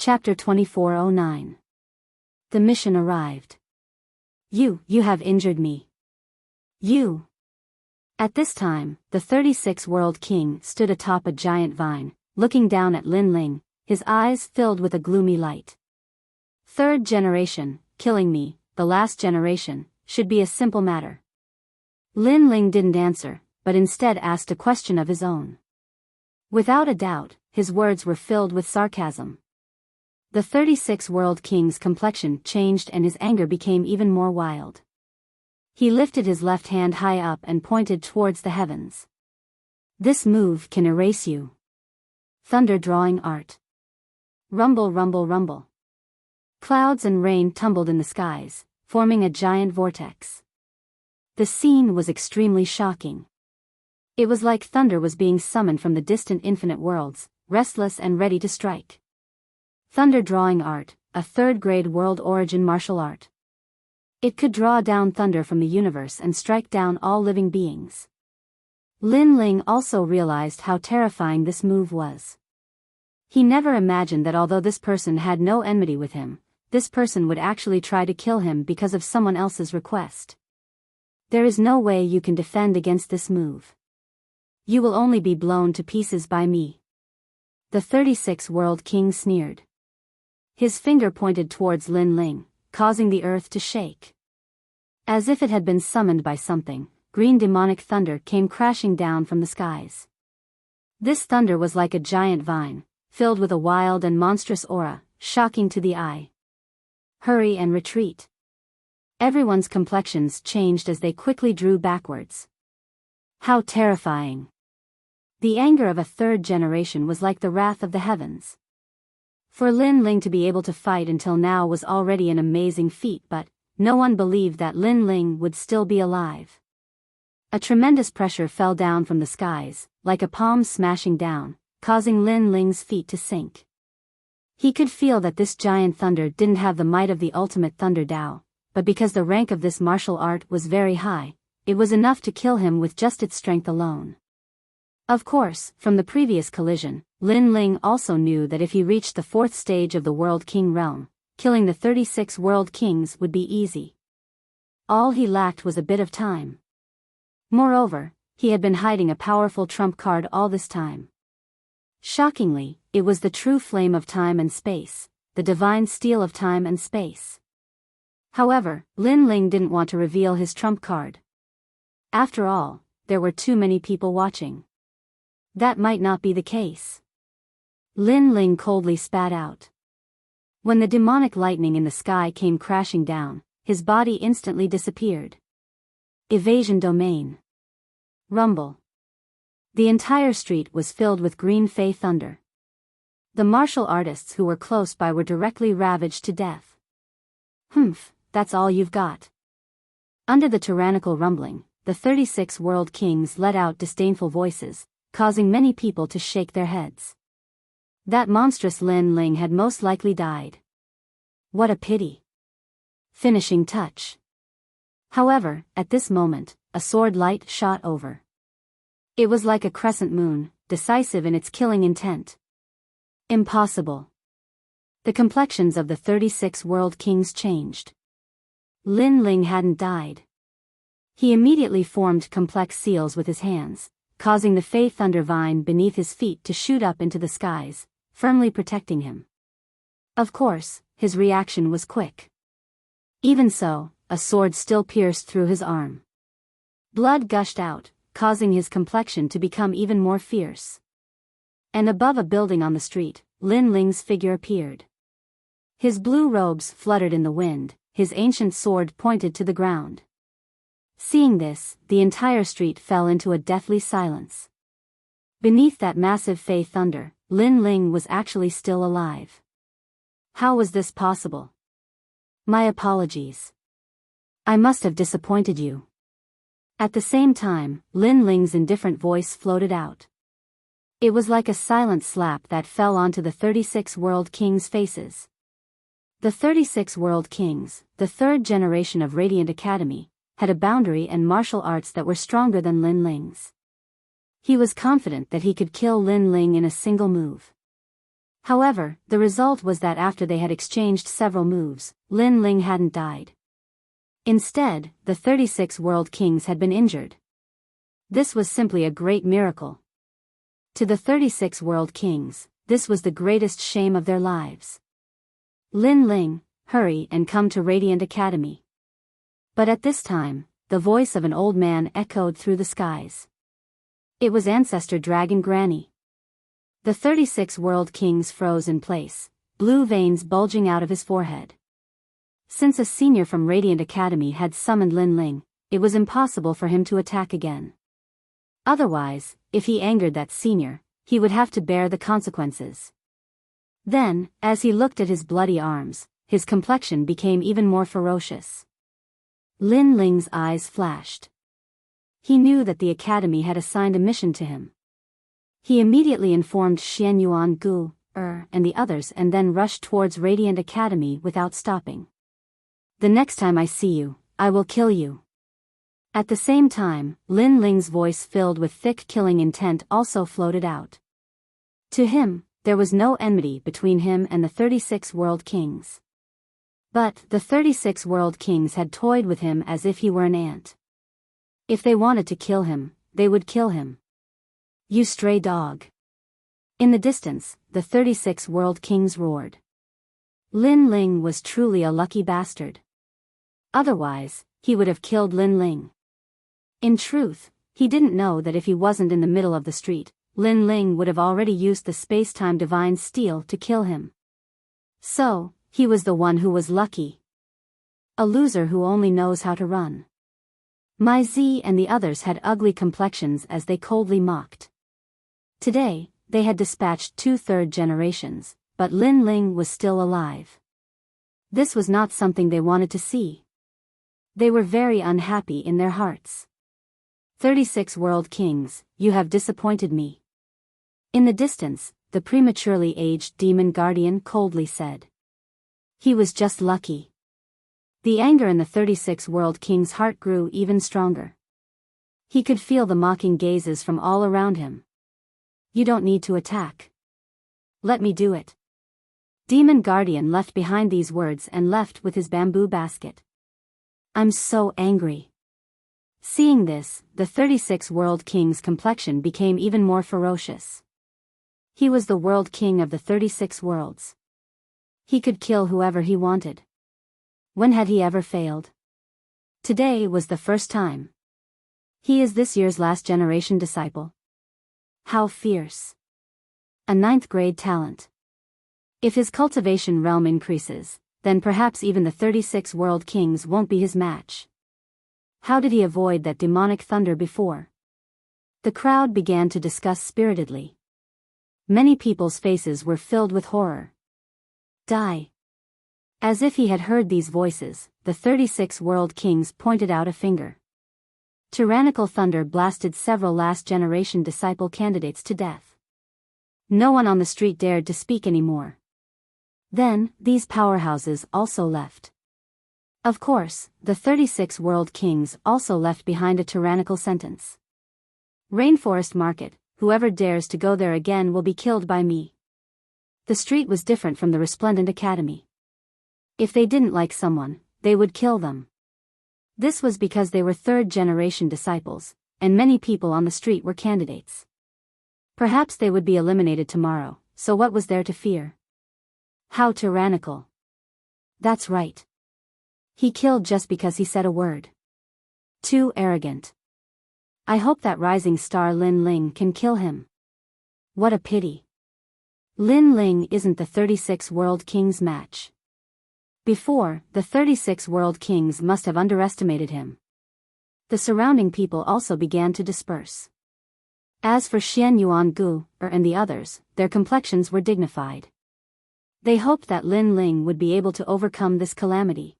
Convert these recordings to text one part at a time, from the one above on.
Chapter 2409. The mission arrived. You have injured me. You. At this time, the 36 World King stood atop a giant vine, looking down at Lin Ling, his eyes filled with a gloomy light. Third generation, killing me, the last generation, should be a simple matter. Lin Ling didn't answer, but instead asked a question of his own. Without a doubt, his words were filled with sarcasm. The 36 World King's complexion changed and his anger became even more wild. He lifted his left hand high up and pointed towards the heavens. This move can erase you. Thunder drawing art. Rumble, rumble, rumble. Clouds and rain tumbled in the skies, forming a giant vortex. The scene was extremely shocking. It was like thunder was being summoned from the distant infinite worlds, restless and ready to strike. Thunder drawing art, a third-grade world origin martial art. It could draw down thunder from the universe and strike down all living beings. Lin Ling also realized how terrifying this move was. He never imagined that although this person had no enmity with him, this person would actually try to kill him because of someone else's request. There is no way you can defend against this move. You will only be blown to pieces by me. The 36 World King sneered. His finger pointed towards Lin Ling, causing the earth to shake. As if it had been summoned by something, green demonic thunder came crashing down from the skies. This thunder was like a giant vine, filled with a wild and monstrous aura, shocking to the eye. Hurry and retreat. Everyone's complexions changed as they quickly drew backwards. How terrifying. The anger of a third generation was like the wrath of the heavens. For Lin Ling to be able to fight until now was already an amazing feat, but no one believed that Lin Ling would still be alive. A tremendous pressure fell down from the skies, like a palm smashing down, causing Lin Ling's feet to sink. He could feel that this giant thunder didn't have the might of the ultimate Thunder Dao, but because the rank of this martial art was very high, it was enough to kill him with just its strength alone. Of course, from the previous collision, Lin Ling also knew that if he reached the fourth stage of the World King realm, killing the 36 World Kings would be easy. All he lacked was a bit of time. Moreover, he had been hiding a powerful trump card all this time. Shockingly, it was the true flame of time and space, the divine steel of time and space. However, Lin Ling didn't want to reveal his trump card. After all, there were too many people watching. That might not be the case. Lin Ling coldly spat out. When the demonic lightning in the sky came crashing down, his body instantly disappeared. Evasion domain. Rumble. The entire street was filled with green fey thunder. The martial artists who were close by were directly ravaged to death. Humph, that's all you've got. Under the tyrannical rumbling, the 36 World Kings let out disdainful voices, causing many people to shake their heads. That monstrous Lin Ling had most likely died. What a pity. Finishing touch. However, at this moment, a sword light shot over. It was like a crescent moon, decisive in its killing intent. Impossible. The complexions of the 36 World Kings changed. Lin Ling hadn't died. He immediately formed complex seals with his hands, causing the fey thunder vine beneath his feet to shoot up into the skies, firmly protecting him. Of course, his reaction was quick. Even so, a sword still pierced through his arm. Blood gushed out, causing his complexion to become even more fierce. And above a building on the street, Lin Ling's figure appeared. His blue robes fluttered in the wind, his ancient sword pointed to the ground. Seeing this, the entire street fell into a deathly silence. Beneath that massive fey thunder, Lin Ling was actually still alive. How was this possible? My apologies. I must have disappointed you. At the same time, Lin Ling's indifferent voice floated out. It was like a silent slap that fell onto the 36 World Kings' faces. The 36 World Kings, the third generation of Radiant Academy, had a boundary and martial arts that were stronger than Lin Ling's. He was confident that he could kill Lin Ling in a single move. However, the result was that after they had exchanged several moves, Lin Ling hadn't died. Instead, the 36 world kings had been injured. This was simply a great miracle. To the 36 world kings, this was the greatest shame of their lives. Lin Ling, hurry and come to Radiant Academy. But at this time, the voice of an old man echoed through the skies. It was Ancestor Dragon Granny. The 36 world kings froze in place, blue veins bulging out of his forehead. Since a senior from Radiant Academy had summoned Lin Ling, it was impossible for him to attack again. Otherwise, if he angered that senior, he would have to bear the consequences. Then, as he looked at his bloody arms, his complexion became even more ferocious. Lin Ling's eyes flashed. He knew that the academy had assigned a mission to him. He immediately informed Xian Yuan Gu, and the others and then rushed towards Radiant Academy without stopping. The next time I see you, I will kill you. At the same time, Lin Ling's voice filled with thick killing intent also floated out. To him, there was no enmity between him and the 36 world kings. But the 36 world kings had toyed with him as if he were an ant. If they wanted to kill him, they would kill him. You stray dog. In the distance, the 36 world kings roared. Lin Ling was truly a lucky bastard. Otherwise, he would have killed Lin Ling. In truth, he didn't know that if he wasn't in the middle of the street, Lin Ling would have already used the space-time divine steel to kill him. So, he was the one who was lucky. A loser who only knows how to run. Mai Zi and the others had ugly complexions as they coldly mocked. Today, they had dispatched 2 third generations, but Lin Ling was still alive. This was not something they wanted to see. They were very unhappy in their hearts. 36 world kings, you have disappointed me. In the distance, the prematurely aged demon guardian coldly said. He was just lucky. The anger in the 36 world king's heart grew even stronger. He could feel the mocking gazes from all around him. You don't need to attack. Let me do it. Demon Guardian left behind these words and left with his bamboo basket. I'm so angry. Seeing this, the 36 world king's complexion became even more ferocious. He was the world king of the 36 worlds. He could kill whoever he wanted. When had he ever failed? Today was the first time. He is this year's last generation disciple. How fierce. A 9th grade talent. If his cultivation realm increases, then perhaps even the 36 world kings won't be his match. How did he avoid that demonic thunder before? The crowd began to discuss spiritedly. Many people's faces were filled with horror. Die. As if he had heard these voices, the 36 world kings pointed out a finger. Tyrannical thunder blasted several last-generation disciple candidates to death. No one on the street dared to speak anymore. Then, these powerhouses also left. Of course, the 36 world kings also left behind a tyrannical sentence. Rainforest Market, whoever dares to go there again will be killed by me. The street was different from the Resplendent Academy. If they didn't like someone, they would kill them. This was because they were 3rd generation disciples, and many people on the street were candidates. Perhaps they would be eliminated tomorrow, so what was there to fear? How tyrannical. That's right. He killed just because he said a word. Too arrogant. I hope that rising star Lin Ling can kill him. What a pity. Lin Ling isn't the 36 world kings' match. Before, the 36 world kings must have underestimated him. The surrounding people also began to disperse. As for Xian Yuan Gu, and the others, their complexions were dignified. They hoped that Lin Ling would be able to overcome this calamity.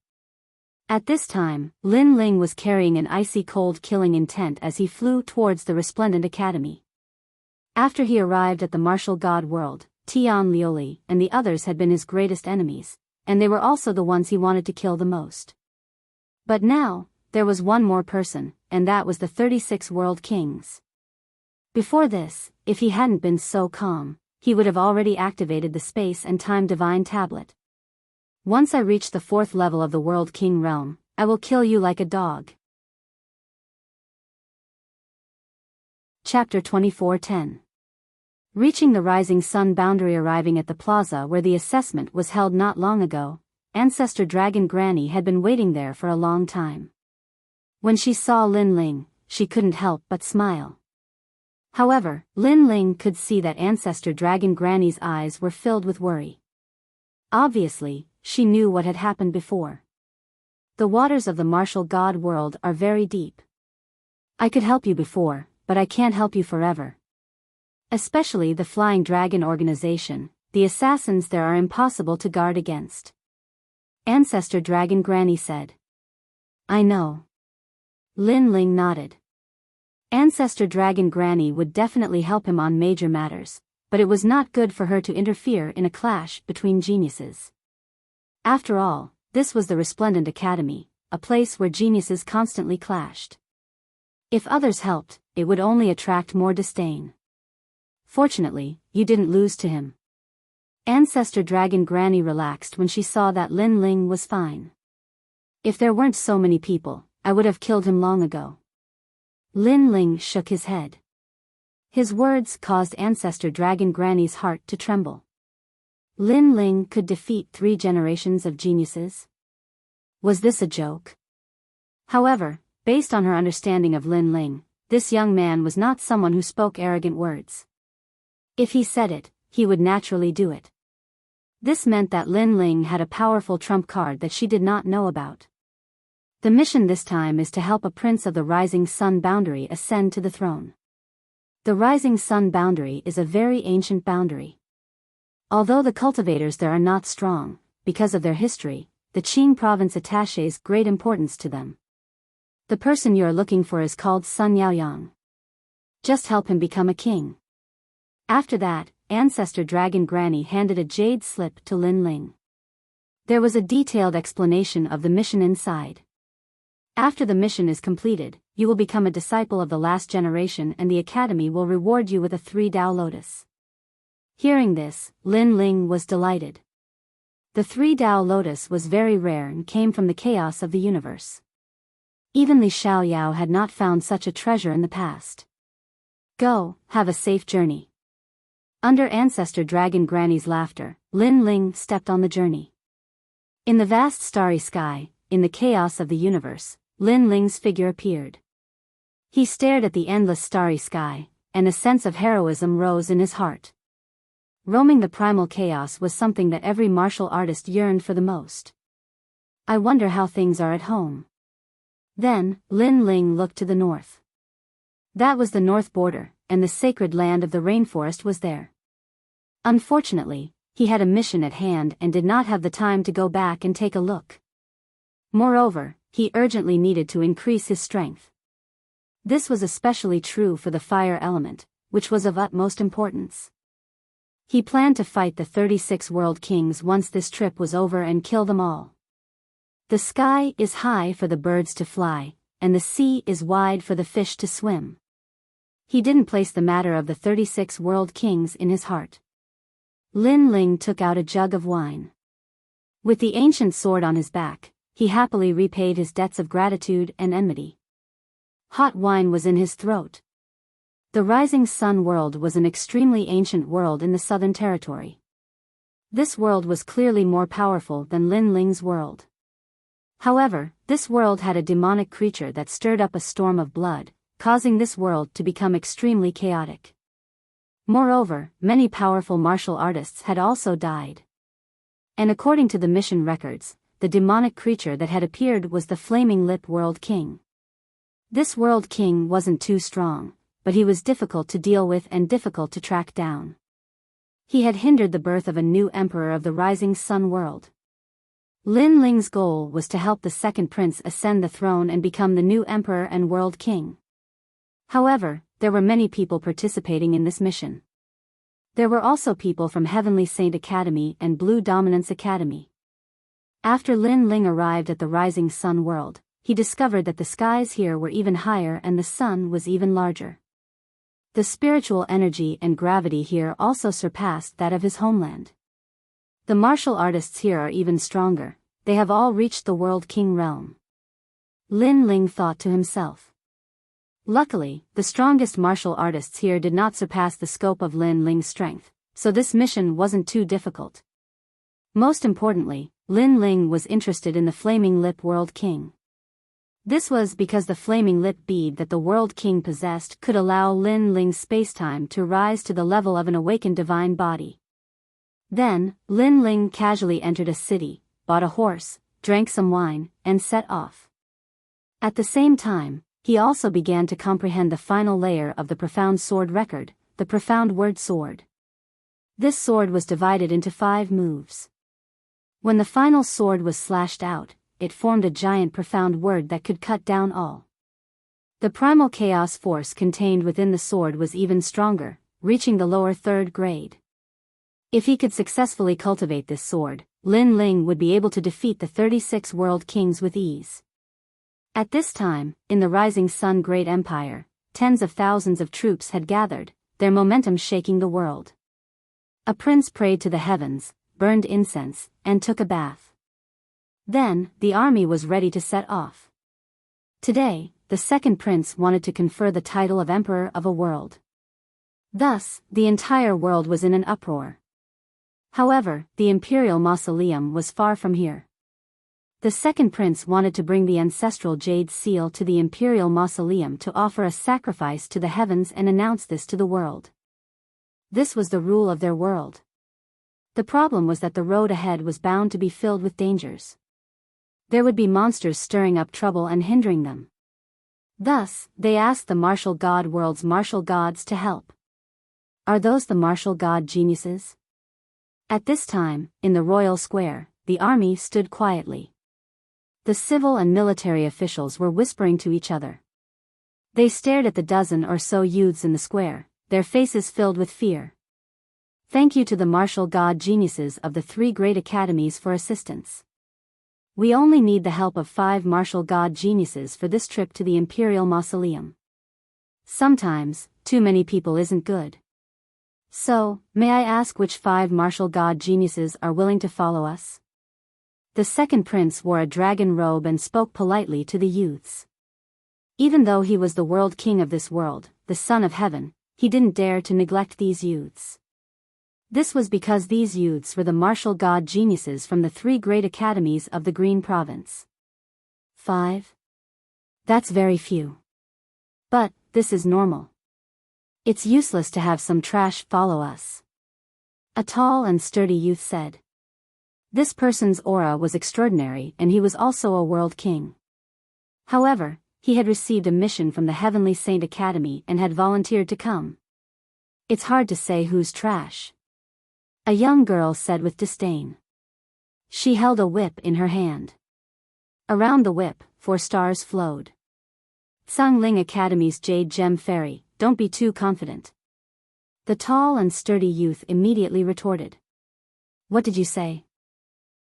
At this time, Lin Ling was carrying an icy cold killing intent as he flew towards the Resplendent Academy. After he arrived at the martial god world, Tian Liuli and the others had been his greatest enemies, and they were also the ones he wanted to kill the most. But now, there was one more person, and that was the 36 world kings. Before this, if he hadn't been so calm, he would have already activated the space and time divine tablet. Once I reach the 4th level of the World King realm, I will kill you like a dog. Chapter 24:10. Reaching the rising sun boundary. Arriving at the plaza where the assessment was held not long ago, Ancestor Dragon Granny had been waiting there for a long time. When she saw Lin Ling, she couldn't help but smile. However, Lin Ling could see that Ancestor Dragon Granny's eyes were filled with worry. Obviously, she knew what had happened before. The waters of the martial god world are very deep. I could help you before, but I can't help you forever. Especially the Flying Dragon organization, the assassins there are impossible to guard against. Ancestor Dragon Granny said. I know. Lin Ling nodded. Ancestor Dragon Granny would definitely help him on major matters, but it was not good for her to interfere in a clash between geniuses. After all, this was the Resplendent Academy, a place where geniuses constantly clashed. If others helped, it would only attract more disdain. Fortunately, you didn't lose to him. Ancestor Dragon Granny relaxed when she saw that Lin Ling was fine. If there weren't so many people, I would have killed him long ago. Lin Ling shook his head. His words caused Ancestor Dragon Granny's heart to tremble. Lin Ling could defeat 3 generations of geniuses? Was this a joke? However, based on her understanding of Lin Ling, this young man was not someone who spoke arrogant words. If he said it, he would naturally do it. This meant that Lin Ling had a powerful trump card that she did not know about. The mission this time is to help a prince of the Rising Sun Boundary ascend to the throne. The Rising Sun Boundary is a very ancient boundary. Although the cultivators there are not strong, because of their history, the Qing province attaches great importance to them. The person you are looking for is called Sun Yaoyang. Just help him become a king. After that, Ancestor Dragon Granny handed a jade slip to Lin Ling. There was a detailed explanation of the mission inside. After the mission is completed, you will become a disciple of the last generation and the academy will reward you with a 3-Dao lotus. Hearing this, Lin Ling was delighted. The 3-Dao lotus was very rare and came from the chaos of the universe. Even Li Xiaoyao had not found such a treasure in the past. Go, have a safe journey. Under Ancestor Dragon Granny's laughter, Lin Ling stepped on the journey. In the vast starry sky, in the chaos of the universe, Lin Ling's figure appeared. He stared at the endless starry sky, and a sense of heroism rose in his heart. Roaming the primal chaos was something that every martial artist yearned for the most. I wonder how things are at home. Then, Lin Ling looked to the north. That was the north border, and the sacred land of the rainforest was there. Unfortunately, he had a mission at hand and did not have the time to go back and take a look. Moreover, he urgently needed to increase his strength. This was especially true for the fire element, which was of utmost importance. He planned to fight the 36 world kings once this trip was over and kill them all. The sky is high for the birds to fly, and the sea is wide for the fish to swim. He didn't place the matter of the 36 world kings in his heart. Lin Ling took out a jug of wine. With the ancient sword on his back, he happily repaid his debts of gratitude and enmity. Hot wine was in his throat. The Rising Sun world was an extremely ancient world in the Southern Territory. This world was clearly more powerful than Lin Ling's world. However, this world had a demonic creature that stirred up a storm of blood, causing this world to become extremely chaotic. Moreover, many powerful martial artists had also died. And according to the mission records, the demonic creature that had appeared was the Flaming Lip World King. This World King wasn't too strong, but he was difficult to deal with and difficult to track down. He had hindered the birth of a new emperor of the Rising Sun world. Lin Ling's goal was to help the second prince ascend the throne and become the new emperor and world king. However, there were many people participating in this mission. There were also people from Heavenly Saint Academy and Blue Dominance Academy. After Lin Ling arrived at the Rising Sun world, he discovered that the skies here were even higher and the sun was even larger. The spiritual energy and gravity here also surpassed that of his homeland. The martial artists here are even stronger, they have all reached the World King realm. Lin Ling thought to himself. Luckily, the strongest martial artists here did not surpass the scope of Lin Ling's strength, so this mission wasn't too difficult. Most importantly, Lin Ling was interested in the Flaming Lip World King. This was because the flaming lip bead that the World King possessed could allow Lin Ling's spacetime to rise to the level of an awakened divine body. Then, Lin Ling casually entered a city, bought a horse, drank some wine, and set off. At the same time, he also began to comprehend the final layer of the profound sword record, the profound word sword. This sword was divided into 5 moves. When the final sword was slashed out, it formed a giant profound word that could cut down all. The primal chaos force contained within the sword was even stronger, reaching the lower 3rd grade. If he could successfully cultivate this sword, Lin Ling would be able to defeat the 36 world kings with ease. At this time, in the Rising Sun Great Empire, tens of thousands of troops had gathered, their momentum shaking the world. A prince prayed to the heavens, burned incense, and took a bath. Then, the army was ready to set off. Today, the second prince wanted to confer the title of Emperor of a world. Thus, the entire world was in an uproar. However, the imperial mausoleum was far from here. The second prince wanted to bring the ancestral jade seal to the imperial mausoleum to offer a sacrifice to the heavens and announce this to the world. This was the rule of their world. The problem was that the road ahead was bound to be filled with dangers. There would be monsters stirring up trouble and hindering them. Thus, they asked the martial god world's martial gods to help. Are those the martial god geniuses? At this time, in the royal square, the army stood quietly. The civil and military officials were whispering to each other. They stared at the dozen or so youths in the square, their faces filled with fear. Thank you to the martial god geniuses of the 3 great academies for assistance. We only need the help of 5 martial god geniuses for this trip to the Imperial Mausoleum. Sometimes, too many people isn't good. So, may I ask which 5 martial god geniuses are willing to follow us? The second prince wore a dragon robe and spoke politely to the youths. Even though he was the world king of this world, the son of heaven, he didn't dare to neglect these youths. This was because these youths were the martial god geniuses from the 3 great academies of the Green Province. 5? That's very few. But, this is normal. It's useless to have some trash follow us. A tall and sturdy youth said. This person's aura was extraordinary and he was also a world king. However, he had received a mission from the Heavenly Saint Academy and had volunteered to come. It's hard to say who's trash. A young girl said with disdain. She held a whip in her hand. Around the whip, 4 stars flowed. Tsangling Academy's Jade Gem Fairy, don't be too confident. The tall and sturdy youth immediately retorted. What did you say?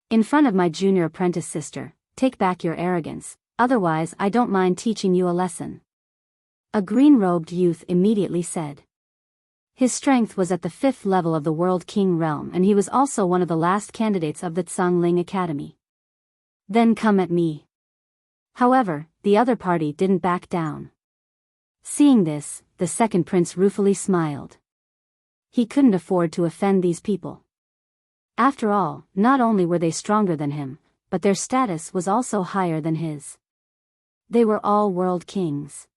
In front of my junior apprentice sister, take back your arrogance, otherwise I don't mind teaching you a lesson. A green-robed youth immediately said. His strength was at the 5th level of the World King realm and he was also one of the last candidates of the Tsangling Academy. Then come at me. However, the other party didn't back down. Seeing this, the second prince ruefully smiled. He couldn't afford to offend these people. After all, not only were they stronger than him, but their status was also higher than his. They were all world kings.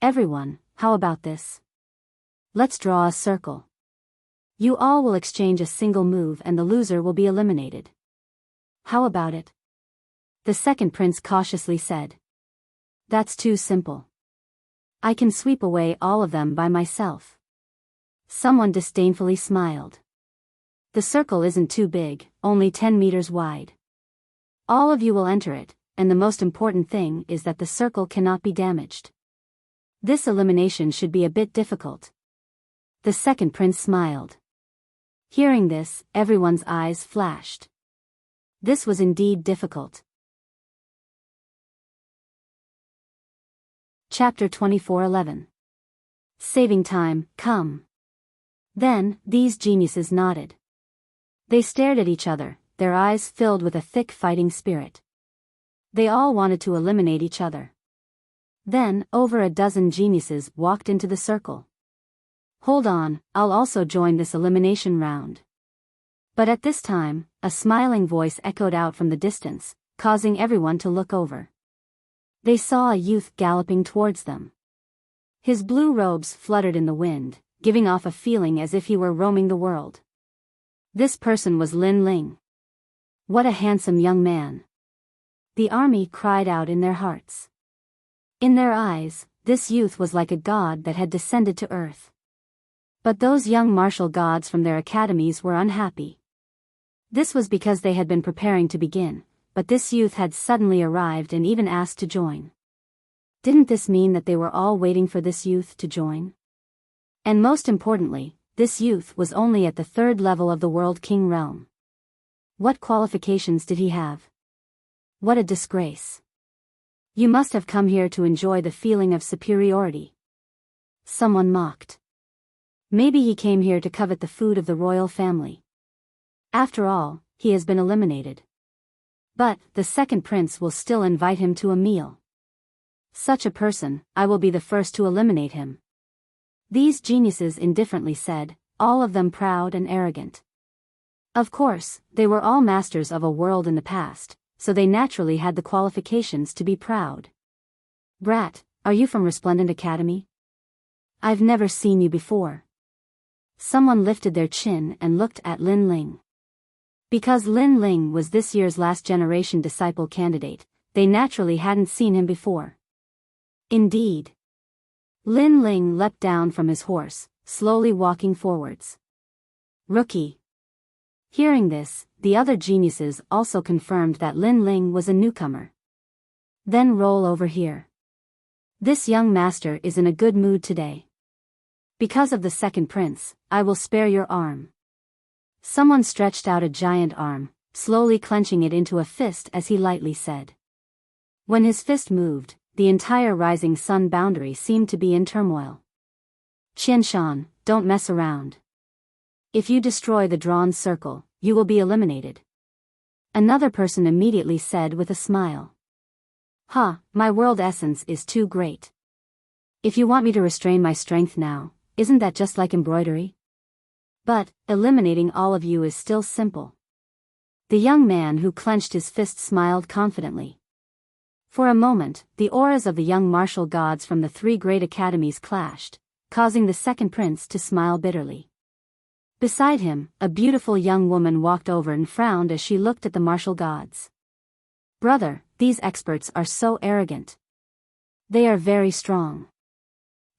Everyone, how about this? Let's draw a circle. You all will exchange a single move and the loser will be eliminated. How about it? The second prince cautiously said. That's too simple. I can sweep away all of them by myself. Someone disdainfully smiled. The circle isn't too big, only 10 meters wide. All of you will enter it, and the most important thing is that the circle cannot be damaged. This elimination should be a bit difficult. The second prince smiled. Hearing this, everyone's eyes flashed. This was indeed difficult. Chapter 24:11. Saving time, come. Then, these geniuses nodded. They stared at each other, their eyes filled with a thick fighting spirit. They all wanted to eliminate each other. Then, over a dozen geniuses walked into the circle. Hold on, I'll also join this elimination round. But at this time, a smiling voice echoed out from the distance, causing everyone to look over. They saw a youth galloping towards them. His blue robes fluttered in the wind, giving off a feeling as if he were roaming the world. This person was Lin Ling. What a handsome young man. The army cried out in their hearts. In their eyes, this youth was like a god that had descended to earth. But those young martial gods from their academies were unhappy. This was because they had been preparing to begin, but this youth had suddenly arrived and even asked to join. Didn't this mean that they were all waiting for this youth to join? And most importantly, this youth was only at the 3rd level of the World King realm. What qualifications did he have? What a disgrace. You must have come here to enjoy the feeling of superiority. Someone mocked. Maybe he came here to covet the food of the royal family. After all, he has been eliminated. But, the second prince will still invite him to a meal. Such a person, I will be the first to eliminate him. These geniuses indifferently said, all of them proud and arrogant. Of course, they were all masters of a world in the past, so they naturally had the qualifications to be proud. Brat, are you from Resplendent Academy? I've never seen you before. Someone lifted their chin and looked at Lin Ling. Because Lin Ling was this year's last generation disciple candidate, they naturally hadn't seen him before. Indeed. Lin Ling leapt down from his horse, slowly walking forwards. Rookie. Hearing this, the other geniuses also confirmed that Lin Ling was a newcomer. Then roll over here. This young master is in a good mood today. Because of the second prince, I will spare your arm. Someone stretched out a giant arm, slowly clenching it into a fist as he lightly said. When his fist moved, the entire rising sun boundary seemed to be in turmoil. Qianshan, don't mess around. If you destroy the drawn circle, you will be eliminated. Another person immediately said with a smile. Ha, my world essence is too great. If you want me to restrain my strength now, isn't that just like embroidery? But, eliminating all of you is still simple. The young man who clenched his fist smiled confidently. For a moment, the auras of the young martial gods from the 3 great academies clashed, causing the second prince to smile bitterly. Beside him, a beautiful young woman walked over and frowned as she looked at the martial gods. Brother, these experts are so arrogant. They are very strong.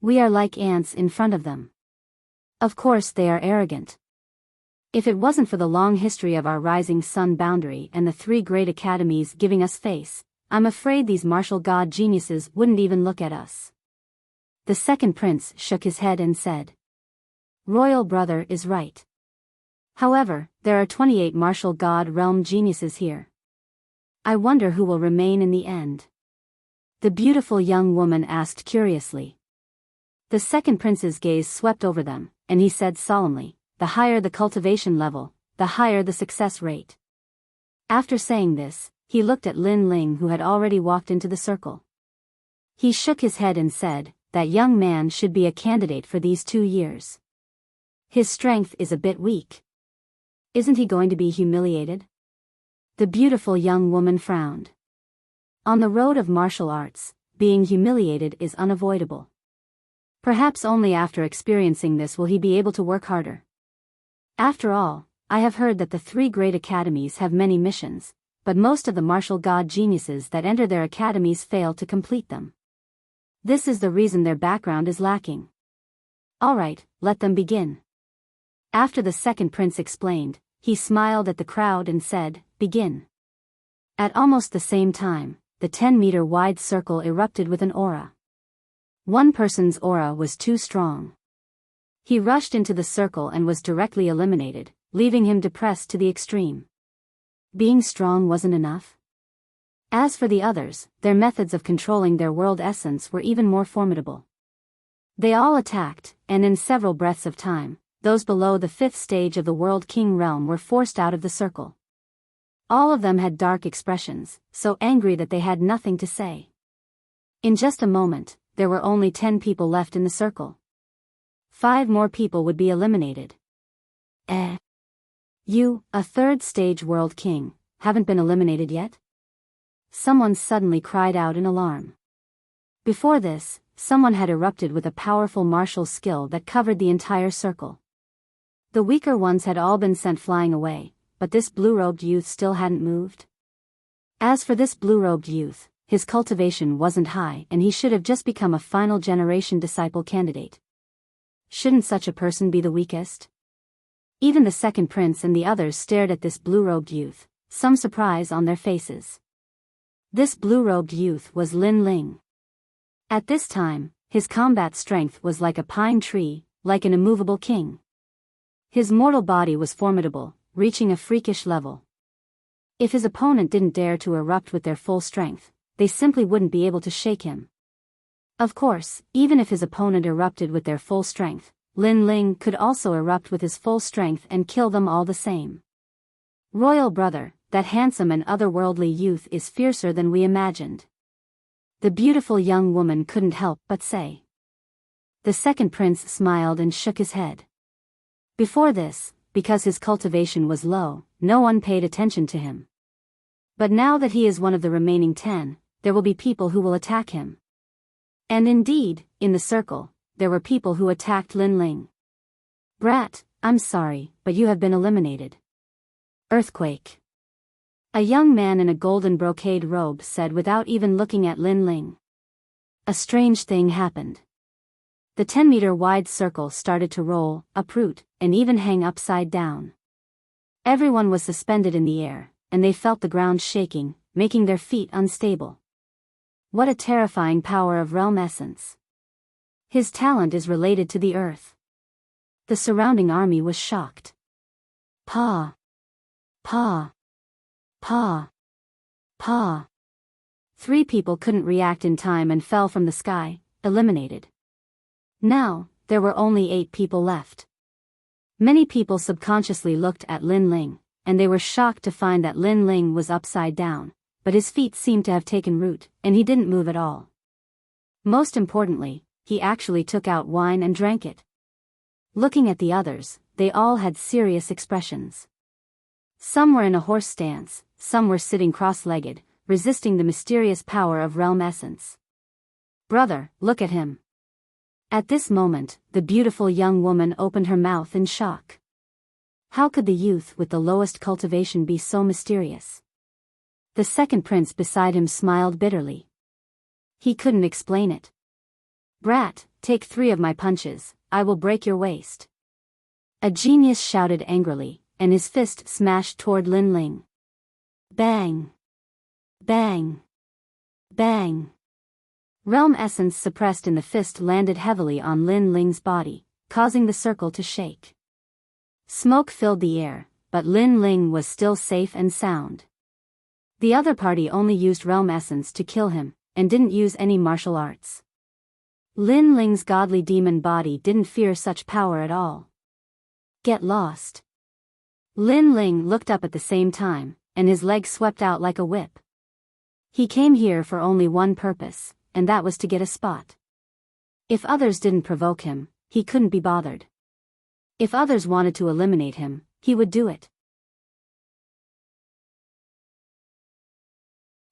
We are like ants in front of them. Of course they are arrogant. If it wasn't for the long history of our rising sun boundary and the 3 great academies giving us face, I'm afraid these martial god geniuses wouldn't even look at us. The second prince shook his head and said. Royal brother is right. However, there are 28 martial god realm geniuses here. I wonder who will remain in the end. The beautiful young woman asked curiously. The second prince's gaze swept over them, and he said solemnly, the higher the cultivation level, the higher the success rate. After saying this, he looked at Lin Ling who had already walked into the circle. He shook his head and said, that young man should be a candidate for these 2 years. His strength is a bit weak. Isn't he going to be humiliated? The beautiful young woman frowned. On the road of martial arts, being humiliated is unavoidable. Perhaps only after experiencing this will he be able to work harder. After all, I have heard that the 3 great academies have many missions, but most of the martial god geniuses that enter their academies fail to complete them. This is the reason their background is lacking. Alright, let them begin. After the second prince explained, he smiled at the crowd and said, begin. At almost the same time, the 10-meter wide circle erupted with an aura. One person's aura was too strong. He rushed into the circle and was directly eliminated, leaving him depressed to the extreme. Being strong wasn't enough. As for the others, their methods of controlling their world essence were even more formidable. They all attacked, and in several breaths of time, those below the 5th stage of the World King realm were forced out of the circle. All of them had dark expressions, so angry that they had nothing to say. In just a moment, there were only 10 people left in the circle. 5 more people would be eliminated. You, a 3rd stage World King, haven't been eliminated yet? Someone suddenly cried out in alarm. Before this, someone had erupted with a powerful martial skill that covered the entire circle. The weaker ones had all been sent flying away, but this blue-robed youth still hadn't moved. As for this blue-robed youth, his cultivation wasn't high and he should have just become a final generation disciple candidate. Shouldn't such a person be the weakest? Even the second prince and the others stared at this blue-robed youth, some surprise on their faces. This blue-robed youth was Lin Ling. At this time, his combat strength was like a pine tree, like an immovable king. His mortal body was formidable, reaching a freakish level. If his opponent didn't dare to erupt with their full strength, they simply wouldn't be able to shake him. Of course, even if his opponent erupted with their full strength, Lin Ling could also erupt with his full strength and kill them all the same. Royal brother, that handsome and otherworldly youth is fiercer than we imagined. The beautiful young woman couldn't help but say. The second prince smiled and shook his head. Before this, because his cultivation was low, no one paid attention to him. But now that he is one of the remaining 10, there will be people who will attack him. And indeed, in the circle, there were people who attacked Lin Ling. Brat, I'm sorry, but you have been eliminated. Earthquake. A young man in a golden brocade robe said without even looking at Lin Ling. A strange thing happened. The 10-meter-wide circle started to roll, uproot, and even hang upside down. Everyone was suspended in the air, and they felt the ground shaking, making their feet unstable. What a terrifying power of realm essence. His talent is related to the earth. The surrounding army was shocked. Pa! Pa! Pa! Pa! 3 people couldn't react in time and fell from the sky, eliminated. Now, there were only 8 people left. Many people subconsciously looked at Lin Ling, and they were shocked to find that Lin Ling was upside down, but his feet seemed to have taken root, and he didn't move at all. Most importantly, he actually took out wine and drank it. Looking at the others, they all had serious expressions. Some were in a horse stance, some were sitting cross-legged, resisting the mysterious power of realm essence. Brother, look at him. At this moment, the beautiful young woman opened her mouth in shock. How could the youth with the lowest cultivation be so mysterious? The second prince beside him smiled bitterly. He couldn't explain it. Brat, take 3 of my punches, I will break your waist. A genius shouted angrily, and his fist smashed toward Lin Ling. Bang! Bang! Bang! Realm essence suppressed in the fist landed heavily on Lin Ling's body, causing the circle to shake. Smoke filled the air, but Lin Ling was still safe and sound. The other party only used realm essence to kill him, and didn't use any martial arts. Lin Ling's godly demon body didn't fear such power at all. Get lost. Lin Ling looked up at the same time, and his leg swept out like a whip. He came here for only one purpose, and that was to get a spot. If others didn't provoke him, he couldn't be bothered. If others wanted to eliminate him, he would do it.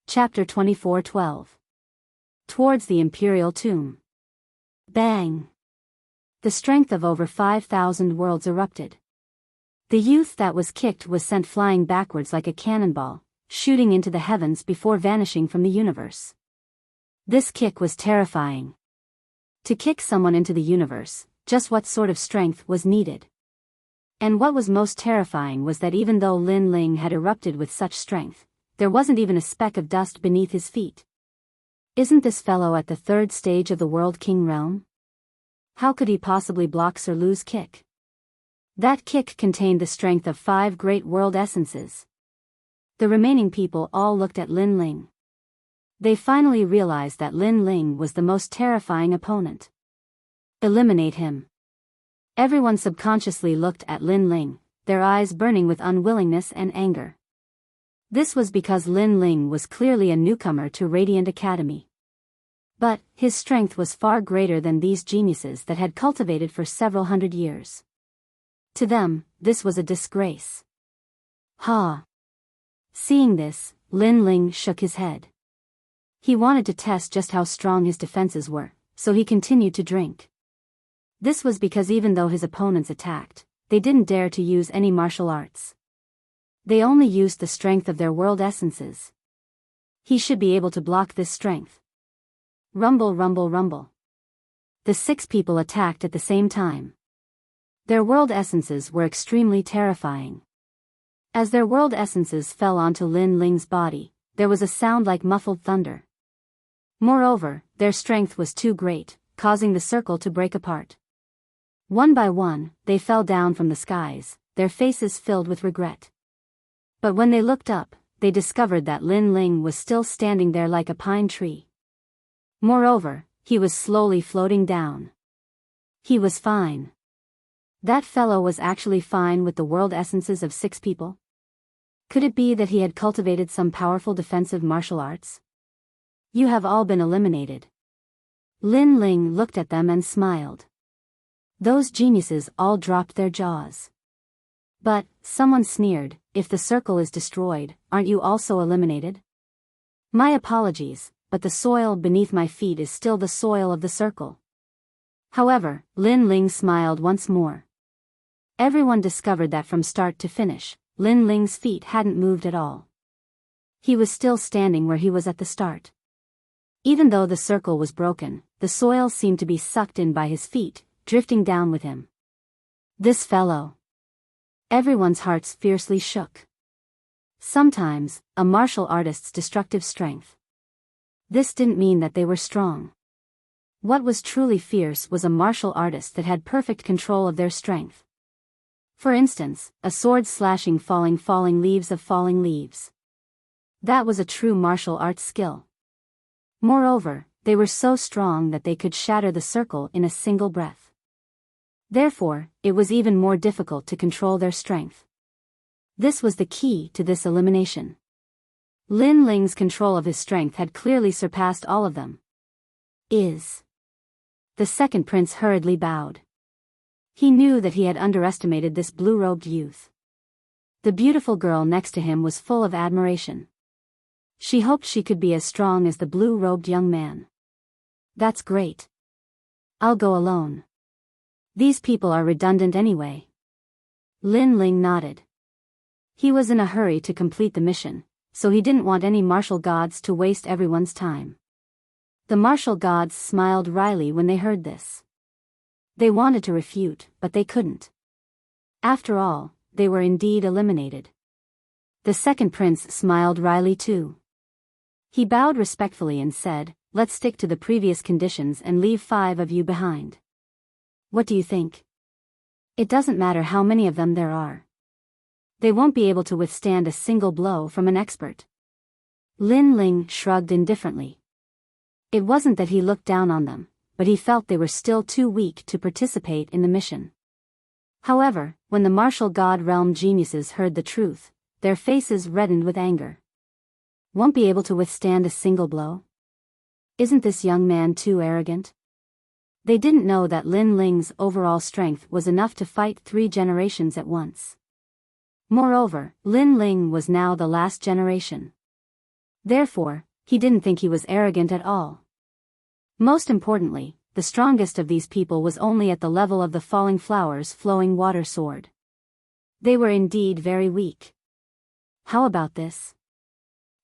Chapter 24:12. Towards the Imperial Tomb. Bang! The strength of over 5,000 worlds erupted. The youth that was kicked was sent flying backwards like a cannonball, shooting into the heavens before vanishing from the universe. This kick was terrifying. To kick someone into the universe, just what sort of strength was needed? And what was most terrifying was that even though Lin Ling had erupted with such strength, there wasn't even a speck of dust beneath his feet. Isn't this fellow at the 3rd stage of the World King realm? How could he possibly block Sir Lu's kick? That kick contained the strength of 5 great world essences. The remaining people all looked at Lin Ling. They finally realized that Lin Ling was the most terrifying opponent. Eliminate him. Everyone subconsciously looked at Lin Ling, their eyes burning with unwillingness and anger. This was because Lin Ling was clearly a newcomer to Radiant Academy. But his strength was far greater than these geniuses that had cultivated for several hundred years. To them, this was a disgrace. Ha! Seeing this, Lin Ling shook his head. He wanted to test just how strong his defenses were, so he continued to drink. This was because even though his opponents attacked, they didn't dare to use any martial arts. They only used the strength of their world essences. He should be able to block this strength. Rumble, rumble, rumble. The 6 people attacked at the same time. Their world essences were extremely terrifying. As their world essences fell onto Lin Ling's body, there was a sound like muffled thunder. Moreover, their strength was too great, causing the circle to break apart. One by one, they fell down from the skies, their faces filled with regret. But when they looked up, they discovered that Lin Ling was still standing there like a pine tree. Moreover, he was slowly floating down. He was fine. That fellow was actually fine with the world essences of 6 people? Could it be that he had cultivated some powerful defensive martial arts? You have all been eliminated. Lin Ling looked at them and smiled. Those geniuses all dropped their jaws. But, someone sneered, if the circle is destroyed, aren't you also eliminated? My apologies, but the soil beneath my feet is still the soil of the circle. However, Lin Ling smiled once more. Everyone discovered that from start to finish, Lin Ling's feet hadn't moved at all. He was still standing where he was at the start. Even though the circle was broken, the soil seemed to be sucked in by his feet, drifting down with him. This fellow. Everyone's hearts fiercely shook. Sometimes, a martial artist's destructive strength. This didn't mean that they were strong. What was truly fierce was a martial artist that had perfect control of their strength. For instance, a sword slashing falling leaves of falling leaves. That was a true martial arts skill. Moreover, they were so strong that they could shatter the circle in a single breath. Therefore, it was even more difficult to control their strength. This was the key to this elimination. Lin Ling's control of his strength had clearly surpassed all of them. The second prince hurriedly bowed. He knew that he had underestimated this blue-robed youth. The beautiful girl next to him was full of admiration. She hoped she could be as strong as the blue-robed young man. That's great. I'll go alone. These people are redundant anyway. Lin Ling nodded. He was in a hurry to complete the mission, so he didn't want any martial gods to waste everyone's time. The martial gods smiled wryly when they heard this. They wanted to refute, but they couldn't. After all, they were indeed eliminated. The second prince smiled wryly too. He bowed respectfully and said, "Let's stick to the previous conditions and leave 5 of you behind. What do you think? It doesn't matter how many of them there are. They won't be able to withstand a single blow from an expert." Lin Ling shrugged indifferently. It wasn't that he looked down on them, but he felt they were still too weak to participate in the mission. However, when the martial god realm geniuses heard the truth, their faces reddened with anger. Won't be able to withstand a single blow? Isn't this young man too arrogant? They didn't know that Lin Ling's overall strength was enough to fight 3 generations at once. Moreover, Lin Ling was now the last generation. Therefore, he didn't think he was arrogant at all. Most importantly, the strongest of these people was only at the level of the falling flowers flowing water sword. They were indeed very weak. How about this?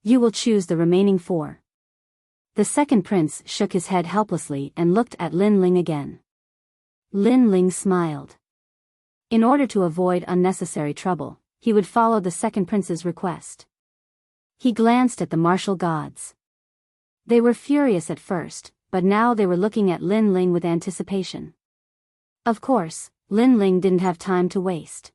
You will choose the remaining 4. The second prince shook his head helplessly and looked at Lin Ling again. Lin Ling smiled. In order to avoid unnecessary trouble, he would follow the second prince's request. He glanced at the martial gods. They were furious at first, but now they were looking at Lin Ling with anticipation. Of course, Lin Ling didn't have time to waste.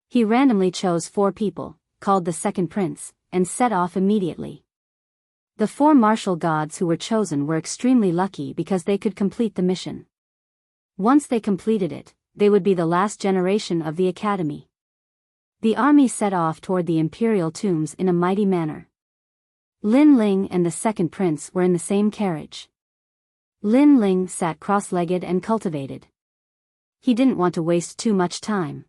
He randomly chose 4 people, called the second prince, and set off immediately. The 4 martial gods who were chosen were extremely lucky because they could complete the mission. Once they completed it, they would be the last generation of the academy. The army set off toward the imperial tombs in a mighty manner. Lin Ling and the second prince were in the same carriage. Lin Ling sat cross-legged and cultivated. He didn't want to waste too much time.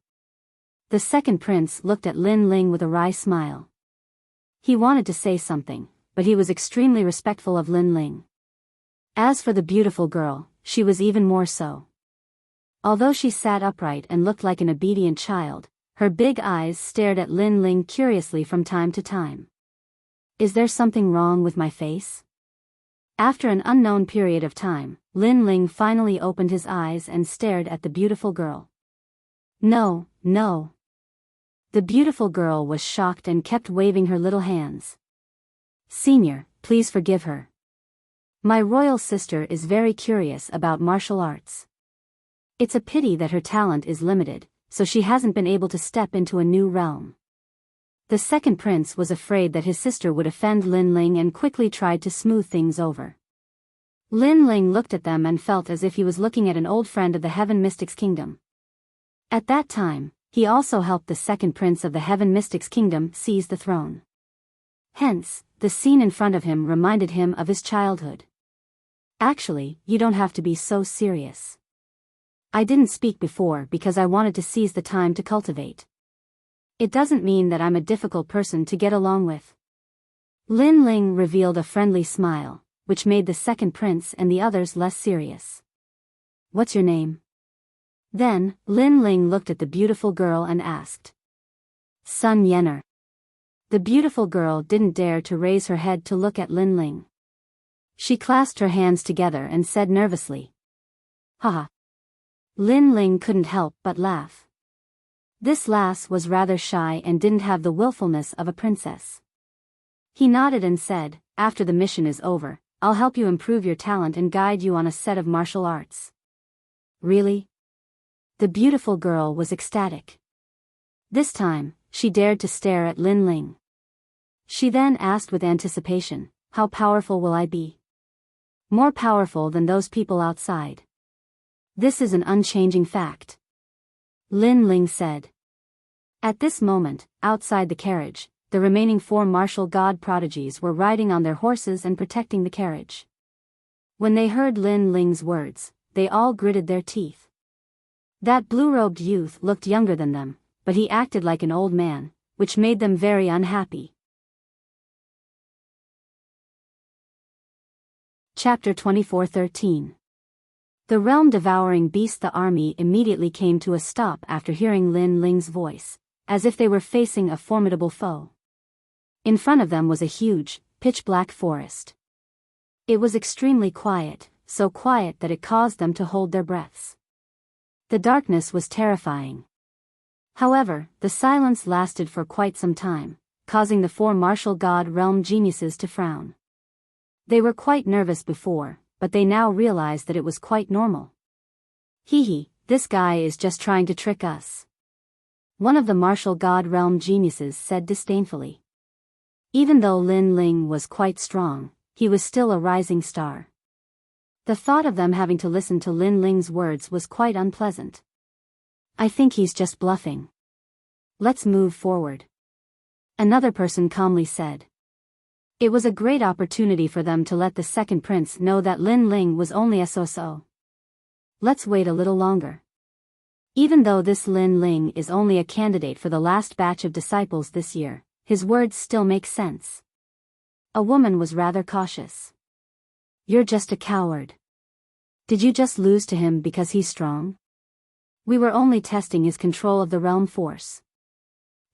The second prince looked at Lin Ling with a wry smile. He wanted to say something, but he was extremely respectful of Lin Ling. As for the beautiful girl, she was even more so. Although she sat upright and looked like an obedient child, her big eyes stared at Lin Ling curiously from time to time. Is there something wrong with my face? After an unknown period of time, Lin Ling finally opened his eyes and stared at the beautiful girl. No, no. The beautiful girl was shocked and kept waving her little hands. Senior, please forgive her. My royal sister is very curious about martial arts. It's a pity that her talent is limited, so she hasn't been able to step into a new realm. The second prince was afraid that his sister would offend Lin Ling and quickly tried to smooth things over. Lin Ling looked at them and felt as if he was looking at an old friend of the Heaven Mystics Kingdom. At that time, he also helped the second prince of the Heaven Mystics Kingdom seize the throne. Hence, the scene in front of him reminded him of his childhood. Actually, you don't have to be so serious. I didn't speak before because I wanted to seize the time to cultivate. It doesn't mean that I'm a difficult person to get along with. Lin Ling revealed a friendly smile, which made the second prince and the others less serious. What's your name? Then, Lin Ling looked at the beautiful girl and asked. Sun Yener. The beautiful girl didn't dare to raise her head to look at Lin Ling. She clasped her hands together and said nervously. Haha. Lin Ling couldn't help but laugh. This lass was rather shy and didn't have the willfulness of a princess. He nodded and said, after the mission is over, I'll help you improve your talent and guide you on a set of martial arts. Really? The beautiful girl was ecstatic. This time, she dared to stare at Lin Ling. She then asked with anticipation, how powerful will I be? More powerful than those people outside. This is an unchanging fact. Lin Ling said. At this moment, outside the carriage, the remaining 4 martial god prodigies were riding on their horses and protecting the carriage. When they heard Lin Ling's words, they all gritted their teeth. That blue-robed youth looked younger than them, but he acted like an old man, which made them very unhappy. Chapter 24:13. The realm-devouring beast. The army immediately came to a stop after hearing Lin Ling's voice, as if they were facing a formidable foe. In front of them was a huge, pitch-black forest. It was extremely quiet, so quiet that it caused them to hold their breaths. The darkness was terrifying. However, the silence lasted for quite some time, causing the 4 martial god realm geniuses to frown. They were quite nervous before, but they now realized that it was quite normal. Hee, this guy is just trying to trick us. One of the martial god realm geniuses said disdainfully. Even though Lin Ling was quite strong, he was still a rising star. The thought of them having to listen to Lin Ling's words was quite unpleasant. I think he's just bluffing. Let's move forward. Another person calmly said. It was a great opportunity for them to let the second prince know that Lin Ling was only a so-so. Let's wait a little longer. Even though this Lin Ling is only a candidate for the last batch of disciples this year, his words still make sense. A woman was rather cautious. You're just a coward. Did you just lose to him because he's strong? We were only testing his control of the realm force.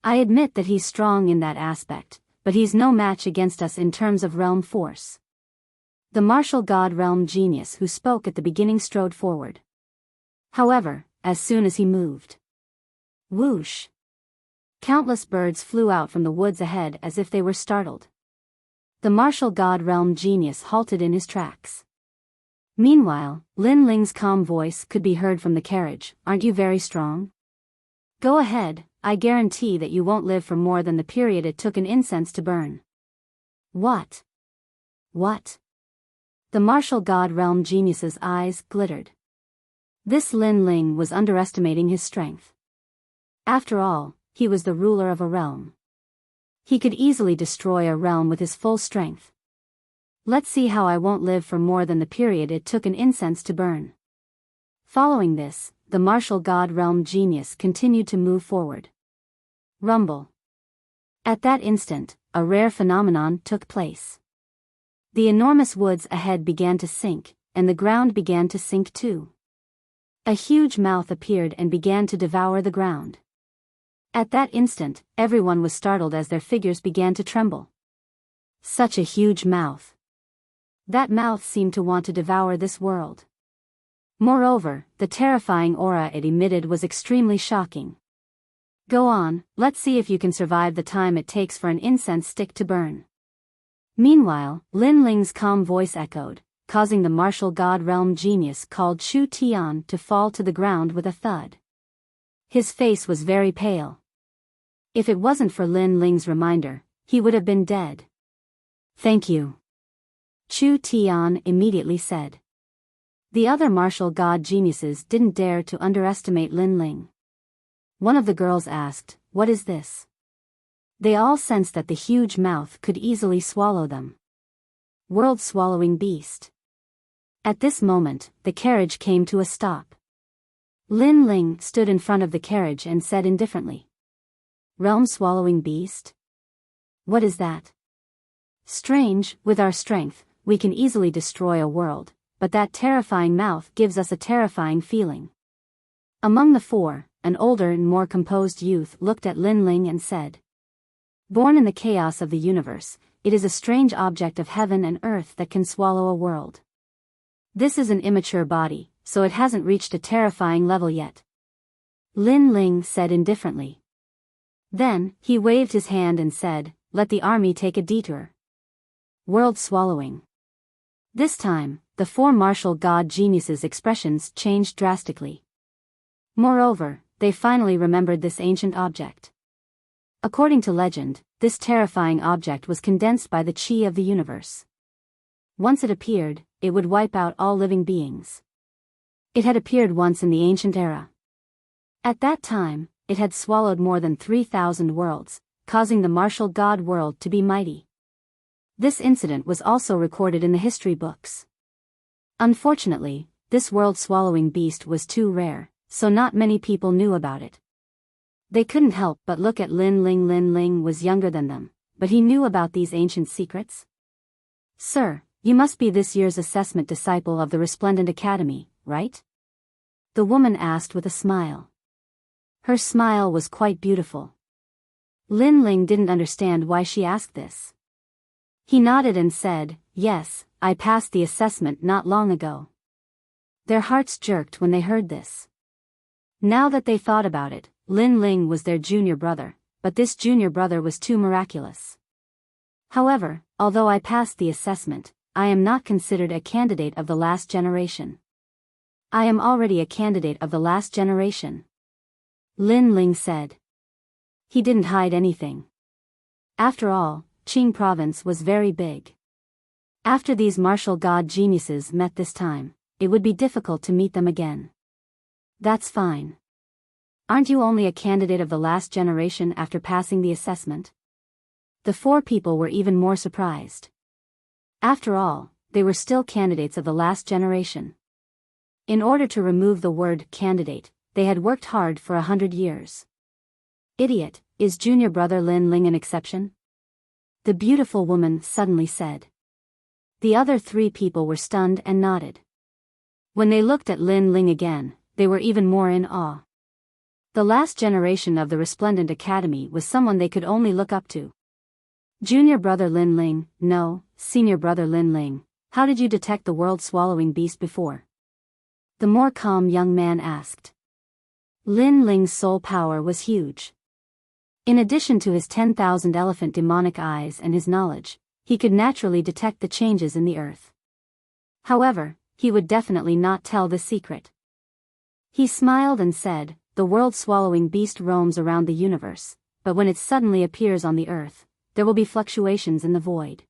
I admit that he's strong in that aspect, but he's no match against us in terms of realm force. The martial god realm genius who spoke at the beginning strode forward. However, as soon as he moved, whoosh! Countless birds flew out from the woods ahead as if they were startled. The martial god realm genius halted in his tracks. Meanwhile, Lin Ling's calm voice could be heard from the carriage. Aren't you very strong? Go ahead, I guarantee that you won't live for more than the period it took an incense to burn. What? What? The martial god realm genius's eyes glittered. This Lin Ling was underestimating his strength. After all, he was the ruler of a realm. He could easily destroy a realm with his full strength. Let's see how I won't live for more than the period it took an incense to burn. Following this, the martial god realm genius continued to move forward. Rumble. At that instant, a rare phenomenon took place. The enormous woods ahead began to sink, and the ground began to sink too. A huge mouth appeared and began to devour the ground. At that instant, everyone was startled as their figures began to tremble. Such a huge mouth. That mouth seemed to want to devour this world. Moreover, the terrifying aura it emitted was extremely shocking. Go on, let's see if you can survive the time it takes for an incense stick to burn. Meanwhile, Lin Ling's calm voice echoed, causing the martial god realm genius called Chu Tian to fall to the ground with a thud. His face was very pale. If it wasn't for Lin Ling's reminder, he would have been dead. Thank you. Chu Tian immediately said. The other martial god geniuses didn't dare to underestimate Lin Ling. One of the girls asked, "What is this?" They all sensed that the huge mouth could easily swallow them. World-swallowing beast. At this moment, the carriage came to a stop. Lin Ling stood in front of the carriage and said indifferently, "Realm-swallowing beast? What is that?" Strange, with our strength, we can easily destroy a world, but that terrifying mouth gives us a terrifying feeling. Among the four, an older and more composed youth looked at Lin Ling and said, "Born in the chaos of the universe, it is a strange object of heaven and earth that can swallow a world. This is an immature body, so it hasn't reached a terrifying level yet." Lin Ling said indifferently. Then, he waved his hand and said, "Let the army take a detour." World swallowing. This time, the four martial god geniuses' expressions changed drastically. Moreover, they finally remembered this ancient object. According to legend, this terrifying object was condensed by the chi of the universe. Once it appeared, it would wipe out all living beings. It had appeared once in the ancient era. At that time, it had swallowed more than 3,000 worlds, causing the martial god world to be mighty. This incident was also recorded in the history books. Unfortunately, this world-swallowing beast was too rare, so not many people knew about it. They couldn't help but look at Lin Ling. Lin Ling was younger than them, but he knew about these ancient secrets. "Sir, you must be this year's assessment disciple of the Resplendent Academy, right?" The woman asked with a smile. Her smile was quite beautiful. Lin Ling didn't understand why she asked this. He nodded and said, "Yes, I passed the assessment not long ago." Their hearts jerked when they heard this. Now that they thought about it, Lin Ling was their junior brother, but this junior brother was too miraculous. However, although I passed the assessment, I am not considered a candidate of the last generation. "I am already a candidate of the last generation," Lin Ling said. He didn't hide anything. After all, Qing province was very big. After these martial god geniuses met this time, it would be difficult to meet them again. "That's fine. Aren't you only a candidate of the last generation after passing the assessment?" The four people were even more surprised. After all, they were still candidates of the last generation. In order to remove the word candidate, they had worked hard for 100 years. "Idiot, is junior brother Lin Ling an exception?" the beautiful woman suddenly said. The other three people were stunned and nodded. When they looked at Lin Ling again, they were even more in awe. The last generation of the Resplendent Academy was someone they could only look up to. "Junior brother Lin Ling, no, senior brother Lin Ling, how did you detect the world-swallowing beast before?" the more calm young man asked. Lin Ling's soul power was huge. In addition to his 10,000 elephant demonic eyes and his knowledge, he could naturally detect the changes in the earth. However, he would definitely not tell the secret. He smiled and said, "The world-swallowing beast roams around the universe, but when it suddenly appears on the earth, there will be fluctuations in the void.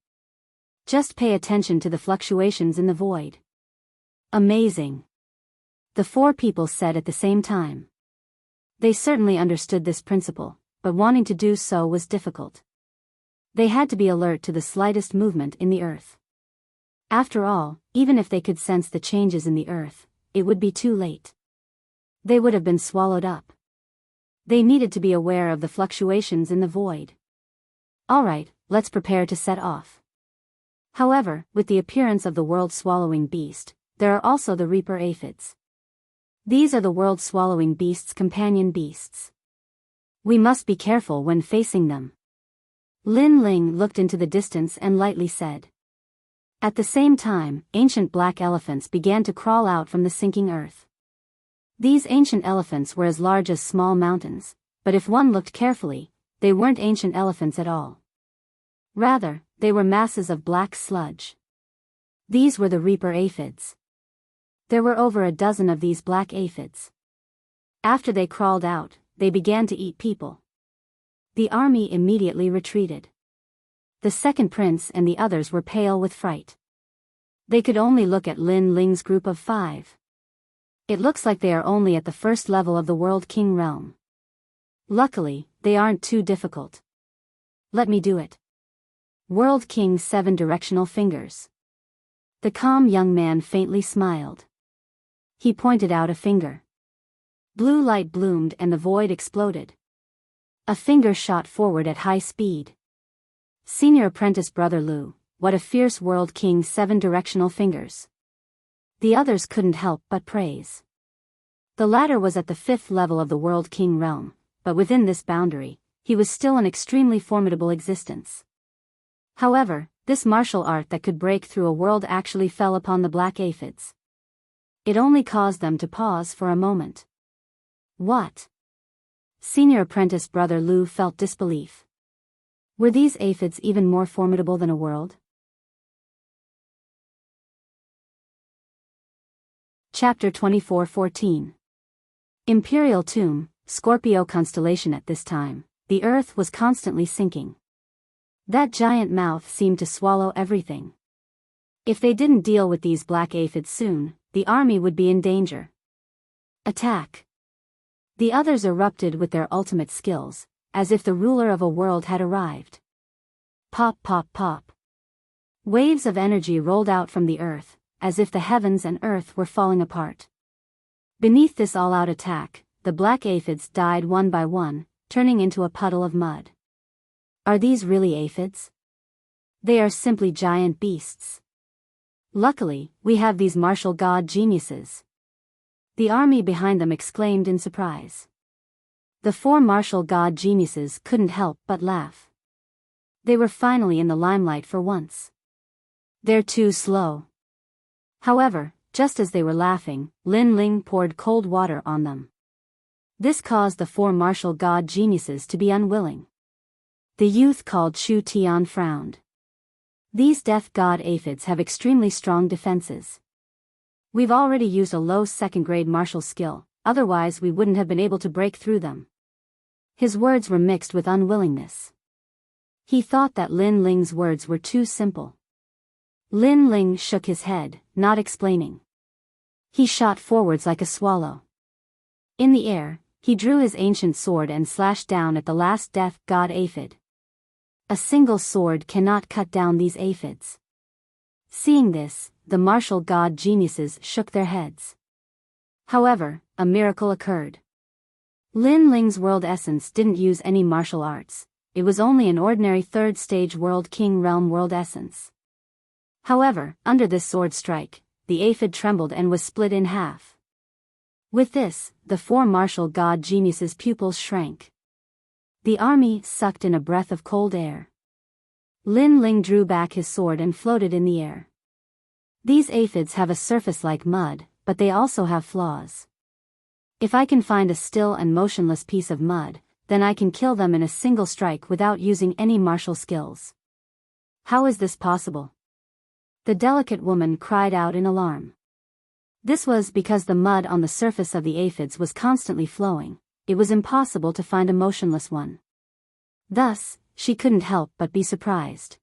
Just pay attention to the fluctuations in the void." Amazing. the four people said at the same time. They certainly understood this principle, but wanting to do so was difficult. They had to be alert to the slightest movement in the earth. After all, even if they could sense the changes in the earth, it would be too late. They would have been swallowed up. They needed to be aware of the fluctuations in the void. All right, let's prepare to set off. However, with the appearance of the world-swallowing beast, there are also the reaper aphids. These are the world-swallowing beast's companion beasts. We must be careful when facing them. Lin Ling looked into the distance and lightly said. At the same time, ancient black elephants began to crawl out from the sinking earth. These ancient elephants were as large as small mountains, but if one looked carefully, they weren't ancient elephants at all. Rather, they were masses of black sludge. These were the reaper aphids. There were over a dozen of these black aphids. After they crawled out, they began to eat people. The army immediately retreated. The second prince and the others were pale with fright. They could only look at Lin Ling's group of 5. It looks like they are only at the first level of the World King realm. Luckily, they aren't too difficult. Let me do it. World King's 7 directional fingers. The calm young man faintly smiled. He pointed out a finger. Blue light bloomed and the void exploded. A finger shot forward at high speed. Senior apprentice Brother Lu, what a fierce World King's 7 directional fingers. The others couldn't help but praise. The latter was at the 5th level of the World King realm, but within this boundary, he was still an extremely formidable existence. However, this martial art that could break through a world actually fell upon the black aphids. It only caused them to pause for a moment. What? Senior apprentice Brother Lu felt disbelief. Were these aphids even more formidable than a world? Chapter 24:14. Imperial Tomb, Scorpio constellation. At this time, the earth was constantly sinking. That giant mouth seemed to swallow everything. If they didn't deal with these black aphids soon, the army would be in danger. Attack! The others erupted with their ultimate skills, as if the ruler of a world had arrived. Pop pop pop. Waves of energy rolled out from the earth, as if the heavens and earth were falling apart. Beneath this all-out attack, the black aphids died one by one, turning into a puddle of mud. Are these really aphids? They are simply giant beasts. Luckily, we have these martial god geniuses. The army behind them exclaimed in surprise. The 4 martial god geniuses couldn't help but laugh. They were finally in the limelight for once. They're too slow. However, just as they were laughing, Lin Ling poured cold water on them. This caused the 4 martial god geniuses to be unwilling. The youth called Chu Tian frowned. These death god aphids have extremely strong defenses. We've already used a low 2nd grade martial skill, otherwise we wouldn't have been able to break through them. His words were mixed with unwillingness. He thought that Lin Ling's words were too simple. Lin Ling shook his head, not explaining. He shot forwards like a swallow. In the air, he drew his ancient sword and slashed down at the last death god aphid. A single sword cannot cut down these aphids. Seeing this, the martial god geniuses shook their heads. However, a miracle occurred. Lin Ling's world essence didn't use any martial arts. It was only an ordinary 3rd stage World King realm world essence. However, under this sword strike, the aphid trembled and was split in half. With this, the 4 martial god geniuses' pupils shrank. The army sucked in a breath of cold air. Lin Ling drew back his sword and floated in the air. These aphids have a surface like mud, but they also have flaws. If I can find a still and motionless piece of mud, then I can kill them in a single strike without using any martial skills. How is this possible? The delicate woman cried out in alarm. This was because the mud on the surface of the aphids was constantly flowing. It was impossible to find a motionless one. Thus, she couldn't help but be surprised.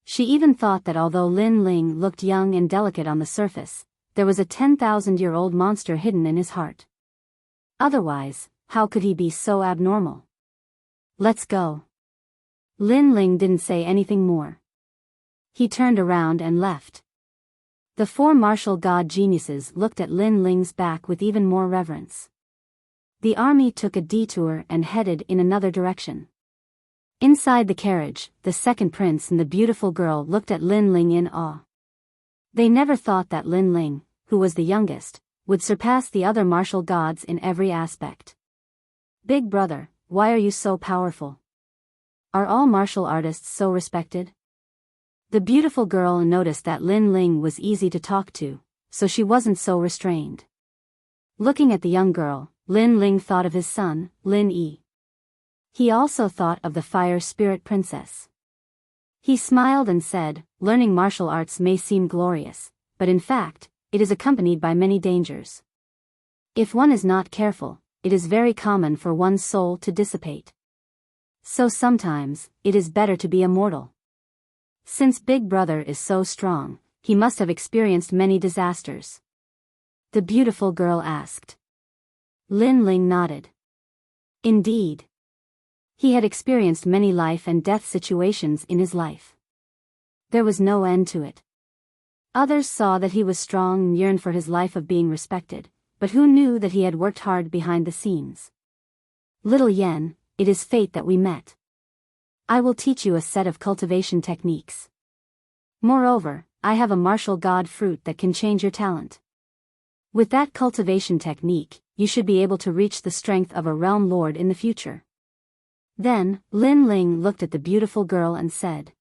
She even thought that although Lin Ling looked young and delicate on the surface, there was a 10,000-year-old monster hidden in his heart. Otherwise, how could he be so abnormal? Let's go. Lin Ling didn't say anything more. He turned around and left. The four martial god geniuses looked at Lin Ling's back with even more reverence. The army took a detour and headed in another direction. Inside the carriage, the second prince and the beautiful girl looked at Lin Ling in awe. They never thought that Lin Ling, who was the youngest, would surpass the other martial gods in every aspect. Big brother, why are you so powerful? Are all martial artists so respected? The beautiful girl noticed that Lin Ling was easy to talk to, so she wasn't so restrained. Looking at the young girl, Lin Ling thought of his son, Lin Yi. He also thought of the fire spirit princess. He smiled and said, learning martial arts may seem glorious, but in fact, it is accompanied by many dangers. If one is not careful, it is very common for one's soul to dissipate. So sometimes, it is better to be a mortal. Since Big Brother is so strong, he must have experienced many disasters. The beautiful girl asked. Lin Ling nodded. Indeed. He had experienced many life and death situations in his life. There was no end to it. Others saw that he was strong and yearned for his life of being respected, but who knew that he had worked hard behind the scenes? Little Yen, it is fate that we met. I will teach you a set of cultivation techniques. Moreover, I have a martial god fruit that can change your talent. With that cultivation technique, you should be able to reach the strength of a realm lord in the future. Then, Lin Ling looked at the beautiful girl and said.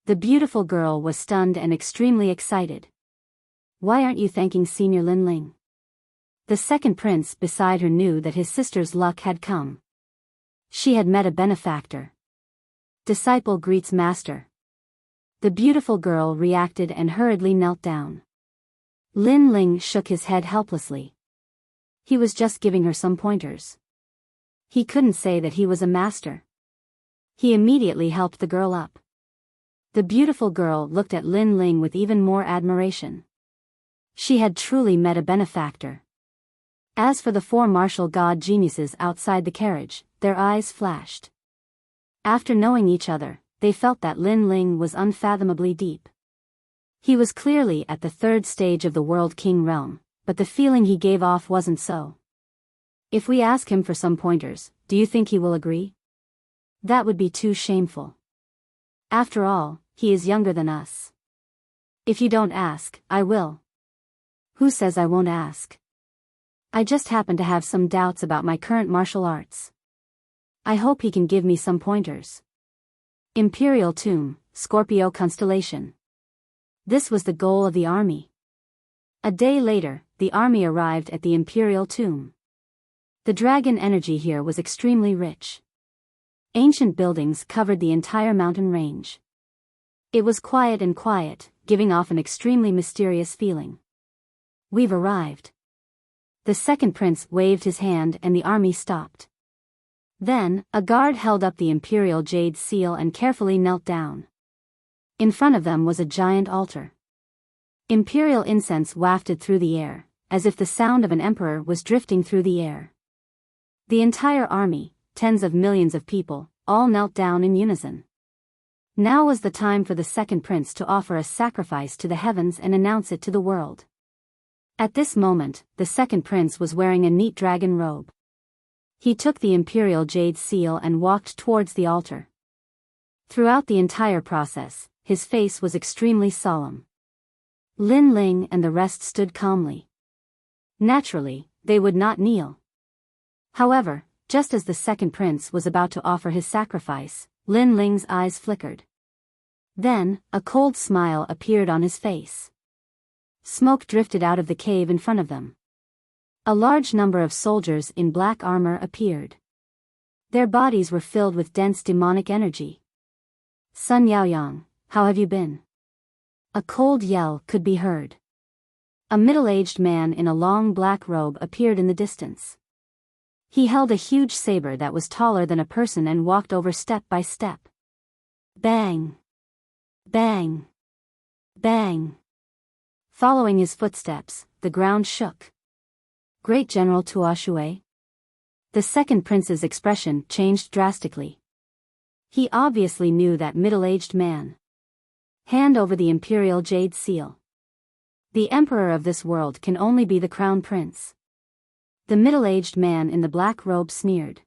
The beautiful girl was stunned and extremely excited. Why aren't you thanking Senior Lin Ling? The second prince beside her knew that his sister's luck had come. She had met a benefactor. Disciple greets master. The beautiful girl reacted and hurriedly knelt down. Lin Ling shook his head helplessly. He was just giving her some pointers. He couldn't say that he was a master. He immediately helped the girl up. The beautiful girl looked at Lin Ling with even more admiration. She had truly met a benefactor. As for the four martial god geniuses outside the carriage, their eyes flashed. After knowing each other, they felt that Lin Ling was unfathomably deep. He was clearly at the third stage of the World King realm, but the feeling he gave off wasn't so. If we ask him for some pointers, do you think he will agree? That would be too shameful. After all, he is younger than us. If you don't ask, I will. Who says I won't ask? I just happen to have some doubts about my current martial arts. I hope he can give me some pointers. Imperial Tomb, Scorpio Constellation. This was the goal of the army. A day later, the army arrived at the Imperial Tomb. The dragon energy here was extremely rich. Ancient buildings covered the entire mountain range. It was quiet and quiet, giving off an extremely mysterious feeling. We've arrived. The second prince waved his hand and the army stopped. Then, a guard held up the imperial jade seal and carefully knelt down. In front of them was a giant altar. Imperial incense wafted through the air, as if the sound of an emperor was drifting through the air. The entire army, tens of millions of people, all knelt down in unison. Now was the time for the second prince to offer a sacrifice to the heavens and announce it to the world. At this moment, the second prince was wearing a neat dragon robe. He took the imperial jade seal and walked towards the altar. Throughout the entire process, his face was extremely solemn. Lin Ling and the rest stood calmly. Naturally, they would not kneel. However, just as the second prince was about to offer his sacrifice, Lin Ling's eyes flickered. Then, a cold smile appeared on his face. Smoke drifted out of the cave in front of them. A large number of soldiers in black armor appeared. Their bodies were filled with dense demonic energy. Sun Yaoyang, how have you been? A cold yell could be heard. A middle-aged man in a long black robe appeared in the distance. He held a huge saber that was taller than a person and walked over step by step. Bang! Bang! Bang! Following his footsteps, the ground shook. Great General Tuoshui? The second prince's expression changed drastically. He obviously knew that middle-aged man. Hand over the imperial jade seal. The emperor of this world can only be the crown prince. The middle-aged man in the black robe sneered.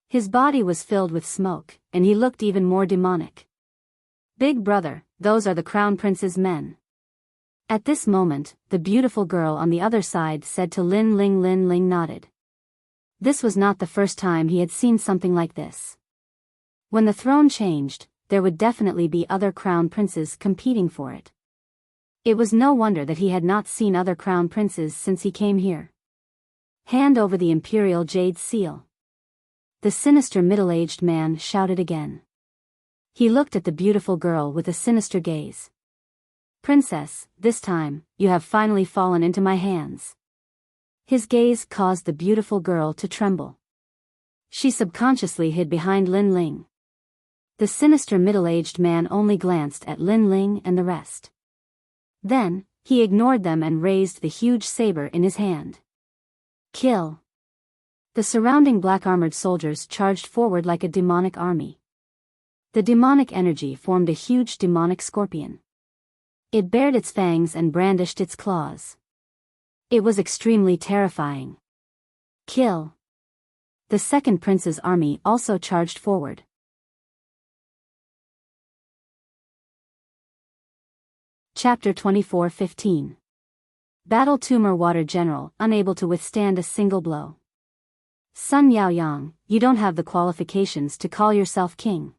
His body was filled with smoke, and he looked even more demonic. Big brother, those are the crown prince's men. At this moment, the beautiful girl on the other side said to Lin Ling. Lin Ling nodded. This was not the first time he had seen something like this. When the throne changed, there would definitely be other crown princes competing for it. It was no wonder that he had not seen other crown princes since he came here. Hand over the imperial jade seal. The sinister middle-aged man shouted again. He looked at the beautiful girl with a sinister gaze. Princess, this time, you have finally fallen into my hands. His gaze caused the beautiful girl to tremble. She subconsciously hid behind Lin Ling. The sinister middle-aged man only glanced at Lin Ling and the rest. Then, he ignored them and raised the huge saber in his hand. Kill! The surrounding black-armored soldiers charged forward like a demonic army. The demonic energy formed a huge demonic scorpion. It bared its fangs and brandished its claws. It was extremely terrifying. Kill! The second prince's army also charged forward. Chapter 24:15. Battle Tumor Water General unable to withstand a single blow. Sun Yaoyang, you don't have the qualifications to call yourself king.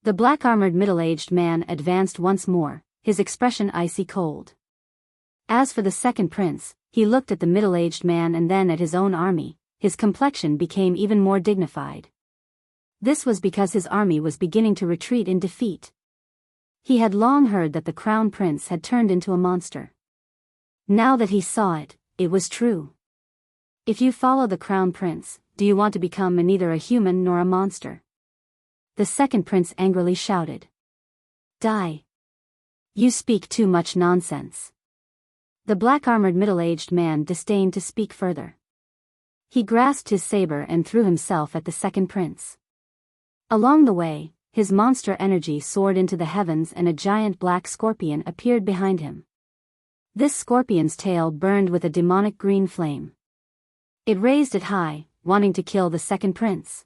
The black-armored middle-aged man advanced once more, his expression icy cold. As for the second prince, he looked at the middle-aged man and then at his own army. His complexion became even more dignified. This was because his army was beginning to retreat in defeat. He had long heard that the crown prince had turned into a monster. Now that he saw it, it was true. If you follow the crown prince, do you want to become neither a human nor a monster? The second prince angrily shouted. Die! You speak too much nonsense. The black-armored middle-aged man disdained to speak further. He grasped his saber and threw himself at the second prince. Along the way, his monster energy soared into the heavens and a giant black scorpion appeared behind him. This scorpion's tail burned with a demonic green flame. It raised it high, wanting to kill the second prince.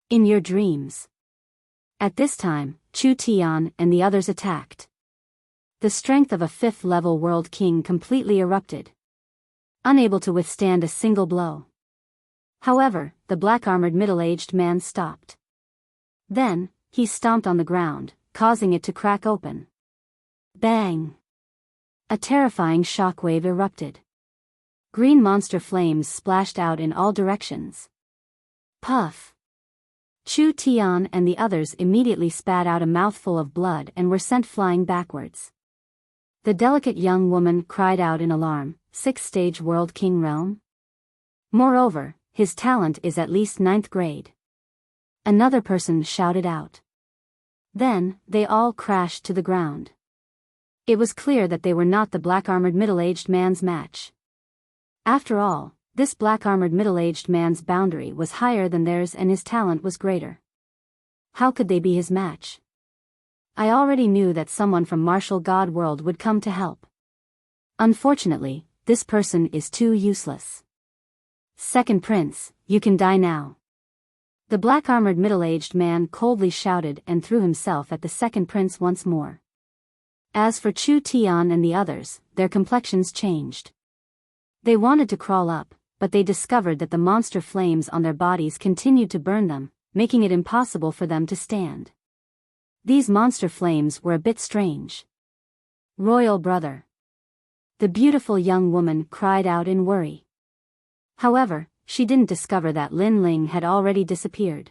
In your dreams. At this time, Chu Tian and the others attacked. The strength of a fifth-level world king completely erupted. Unable to withstand a single blow. However, the black-armored middle-aged man stopped. Then, he stomped on the ground, causing it to crack open. Bang! A terrifying shockwave erupted. Green monster flames splashed out in all directions. Puff! Chu Tian and the others immediately spat out a mouthful of blood and were sent flying backwards. The delicate young woman cried out in alarm, 6th-stage World King realm? Moreover, his talent is at least 9th grade. Another person shouted out. Then, they all crashed to the ground. It was clear that they were not the black-armored middle-aged man's match. After all, this black-armored middle-aged man's boundary was higher than theirs and his talent was greater. How could they be his match? I already knew that someone from Martial God World would come to help. Unfortunately, this person is too useless. Second prince, you can die now. The black-armored middle-aged man coldly shouted and threw himself at the second prince once more. As for Chu Tian and the others, their complexions changed. They wanted to crawl up, but they discovered that the monster flames on their bodies continued to burn them, making it impossible for them to stand. These monster flames were a bit strange. Royal brother. The beautiful young woman cried out in worry. However, she didn't discover that Lin Ling had already disappeared.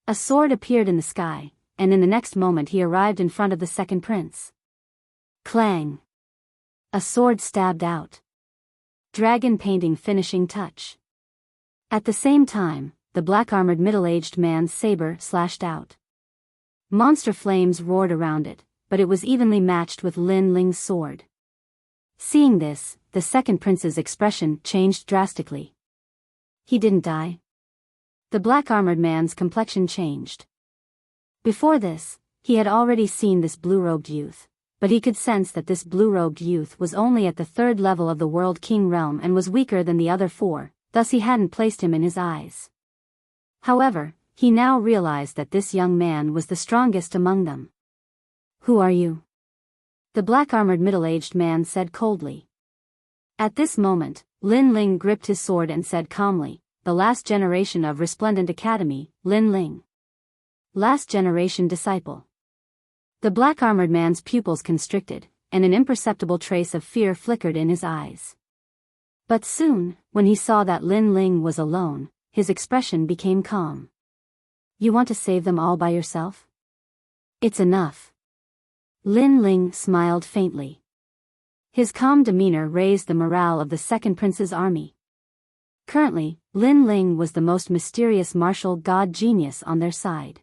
A sword appeared in the sky, and in the next moment he arrived in front of the second prince. Clang! A sword stabbed out. Dragon painting finishing touch. At the same time, the black-armored middle-aged man's saber slashed out. Monster flames roared around it, but it was evenly matched with Lin Ling's sword. Seeing this, the second prince's expression changed drastically. He didn't die. The black-armored man's complexion changed. Before this, he had already seen this blue-robed youth, but he could sense that this blue-robed youth was only at the third level of the World King realm and was weaker than the other four, thus he hadn't placed him in his eyes. However, he now realized that this young man was the strongest among them. "Who are you?" the black-armored middle-aged man said coldly. At this moment, Lin Ling gripped his sword and said calmly, "The last generation of Resplendent Academy, Lin Ling. Last generation disciple." The black-armored man's pupils constricted, and an imperceptible trace of fear flickered in his eyes. But soon, when he saw that Lin Ling was alone, his expression became calm. "You want to save them all by yourself? It's enough." Lin Ling smiled faintly. His calm demeanor raised the morale of the second prince's army. Currently, Lin Ling was the most mysterious martial god genius on their side.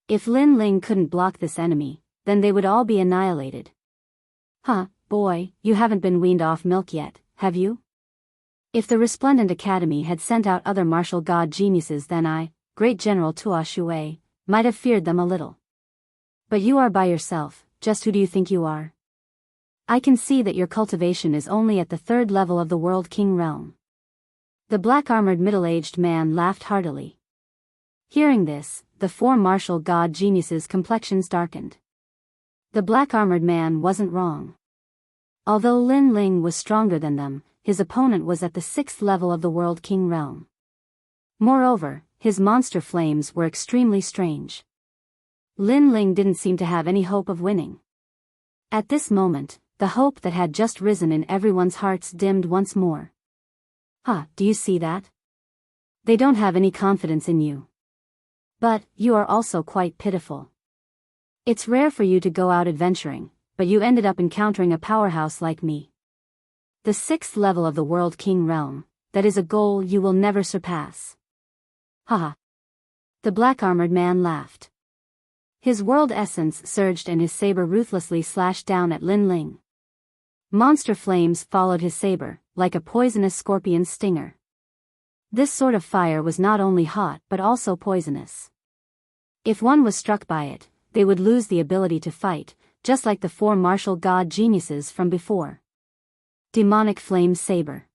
If Lin Ling couldn't block this enemy, then they would all be annihilated. "Huh, boy, you haven't been weaned off milk yet, have you?" If the Resplendent Academy had sent out other martial god geniuses, then I, Great General Tua Shui, might have feared them a little. But you are by yourself. Just who do you think you are? I can see that your cultivation is only at the third level of the World King realm. The black-armored middle-aged man laughed heartily. Hearing this, the four martial god geniuses' complexions darkened. The black-armored man wasn't wrong. Although Lin Ling was stronger than them, his opponent was at the sixth level of the World King realm. Moreover, his monster flames were extremely strange. Lin Ling didn't seem to have any hope of winning. At this moment, the hope that had just risen in everyone's hearts dimmed once more. Do you see that? They don't have any confidence in you. But, you are also quite pitiful. It's rare for you to go out adventuring, but you ended up encountering a powerhouse like me. The sixth level of the World King realm, that is a goal you will never surpass. The black-armored man laughed. His world essence surged and his saber ruthlessly slashed down at Lin Ling. Monster flames followed his saber, like a poisonous scorpion's stinger. This sort of fire was not only hot but also poisonous. If one was struck by it, they would lose the ability to fight, just like the four martial god geniuses from before. Demonic Flame Saber.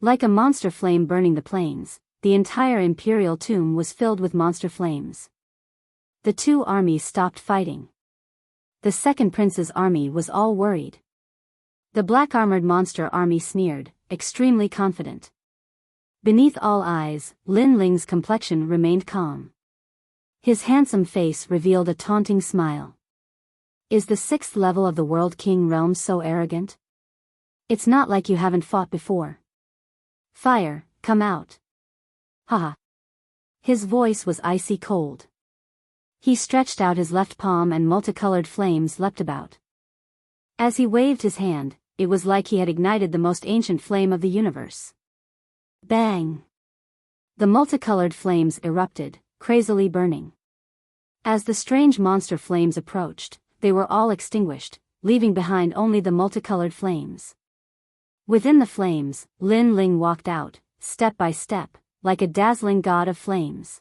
Like a monster flame burning the plains, the entire imperial tomb was filled with monster flames. The two armies stopped fighting. The second prince's army was all worried. The black-armored monster army sneered, extremely confident. Beneath all eyes, Lin Ling's complexion remained calm. His handsome face revealed a taunting smile. Is the sixth level of the World King realm so arrogant? It's not like you haven't fought before. Fire, come out. His voice was icy cold. He stretched out his left palm and multicolored flames leapt about. As he waved his hand, it was like he had ignited the most ancient flame of the universe. Bang! The multicolored flames erupted, crazily burning. As the strange monster flames approached, they were all extinguished, leaving behind only the multicolored flames. Within the flames, Lin Ling walked out, step by step, like a dazzling god of flames.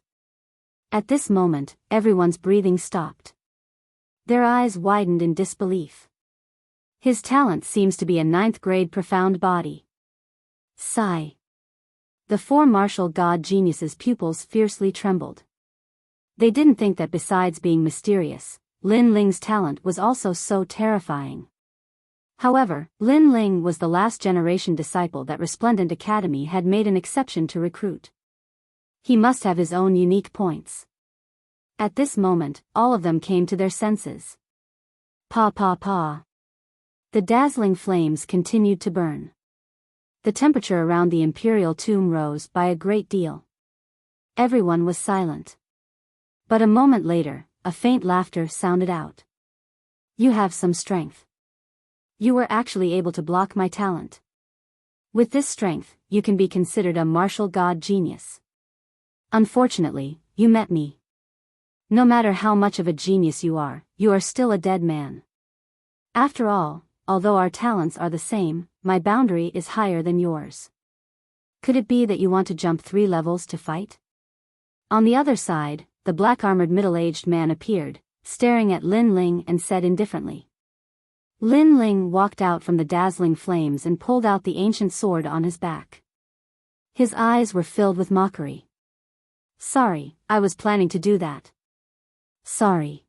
At this moment, everyone's breathing stopped. Their eyes widened in disbelief. His talent seems to be a ninth-grade profound body. Sigh. The four martial god geniuses' pupils fiercely trembled. They didn't think that besides being mysterious, Lin Ling's talent was also so terrifying. However, Lin Ling was the last generation disciple that Resplendent Academy had made an exception to recruit. He must have his own unique points. At this moment, all of them came to their senses. Pa. The dazzling flames continued to burn. The temperature around the imperial tomb rose by a great deal. Everyone was silent. But a moment later, a faint laughter sounded out. You have some strength. You were actually able to block my talent. With this strength, you can be considered a martial god genius. Unfortunately, you met me. No matter how much of a genius you are still a dead man. After all although our talents are the same, my boundary is higher than yours. Could it be that you want to jump 3 levels to fight? On the other side, the black-armored middle-aged man appeared, staring at Lin Ling and said indifferently. Lin Ling walked out from the dazzling flames and pulled out the ancient sword on his back. His eyes were filled with mockery. Sorry, I was planning to do that. Sorry.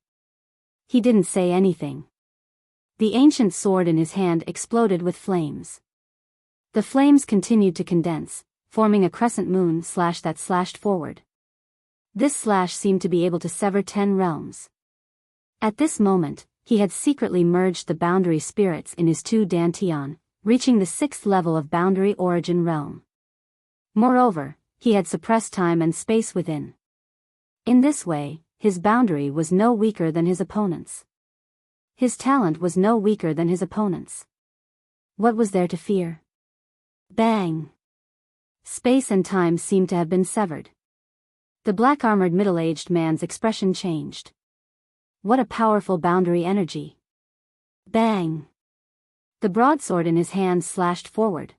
He didn't say anything. The ancient sword in his hand exploded with flames. The flames continued to condense, forming a crescent moon that slashed forward. This slash seemed to be able to sever 10 realms. At this moment, he had secretly merged the boundary spirits in his 2 dantian, reaching the 6th level of boundary origin realm. Moreover, he had suppressed time and space within. In this way, his boundary was no weaker than his opponent's. His talent was no weaker than his opponent's. What was there to fear? Bang! Space and time seemed to have been severed. The black-armored middle-aged man's expression changed. What a powerful boundary energy. Bang! The broadsword in his hand slashed forward.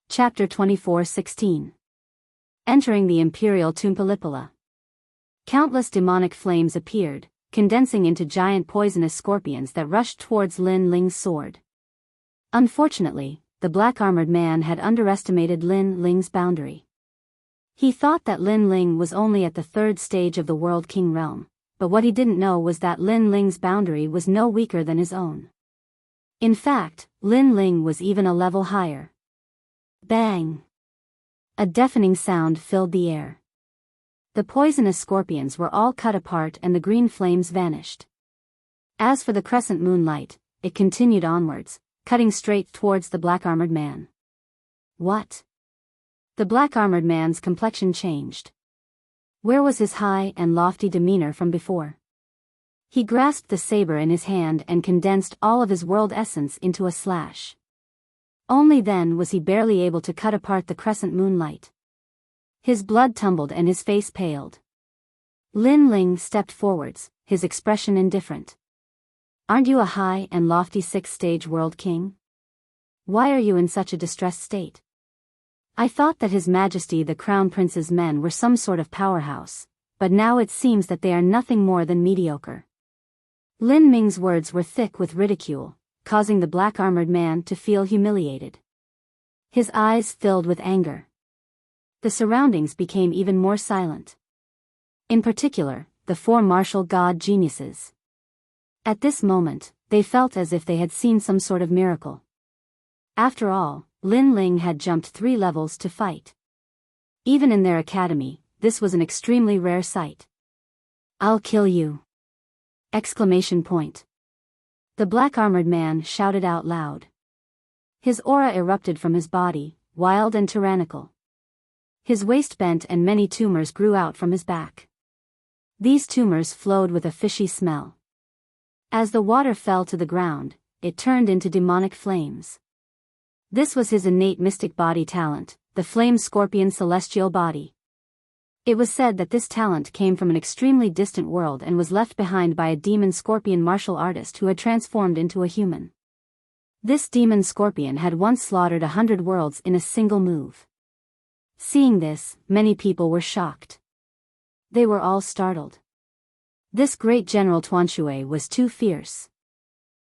Chapter 24:16. Entering the Imperial Tumpalipala. Countless demonic flames appeared, condensing into giant poisonous scorpions that rushed towards Lin Ling's sword. Unfortunately, the black-armored man had underestimated Lin Ling's boundary. He thought that Lin Ling was only at the 3rd stage of the World King realm, but what he didn't know was that Lin Ling's boundary was no weaker than his own. In fact, Lin Ling was even a level higher. Bang! A deafening sound filled the air. The poisonous scorpions were all cut apart and the green flames vanished. As for the crescent moonlight, it continued onwards, cutting straight towards the black-armored man. What? The black-armored man's complexion changed. Where was his high and lofty demeanor from before? He grasped the saber in his hand and condensed all of his world essence into a slash. Only then was he barely able to cut apart the crescent moonlight. His blood tumbled and his face paled. Lin Ling stepped forwards, his expression indifferent. Aren't you a high and lofty 6th-stage world king? Why are you in such a distressed state? I thought that His Majesty the Crown Prince's men were some sort of powerhouse, but now it seems that they are nothing more than mediocre. Lin Ming's words were thick with ridicule, causing the black-armored man to feel humiliated. His eyes filled with anger. The surroundings became even more silent. In particular, the 4 martial god geniuses. At this moment, they felt as if they had seen some sort of miracle. After all, Lin Ling had jumped 3 levels to fight. Even in their academy, this was an extremely rare sight. I'll kill you! Exclamation point. The black-armored man shouted out loud. His aura erupted from his body, wild and tyrannical. His waist bent and many tumors grew out from his back. These tumors flowed with a fishy smell. As the water fell to the ground, it turned into demonic flames. This was his innate mystic body talent, the flame scorpion celestial body. It was said that this talent came from an extremely distant world and was left behind by a demon scorpion martial artist who had transformed into a human. This demon scorpion had once slaughtered 100 worlds in a single move. Seeing this, many people were shocked. They were all startled. This great General Tuanshui was too fierce.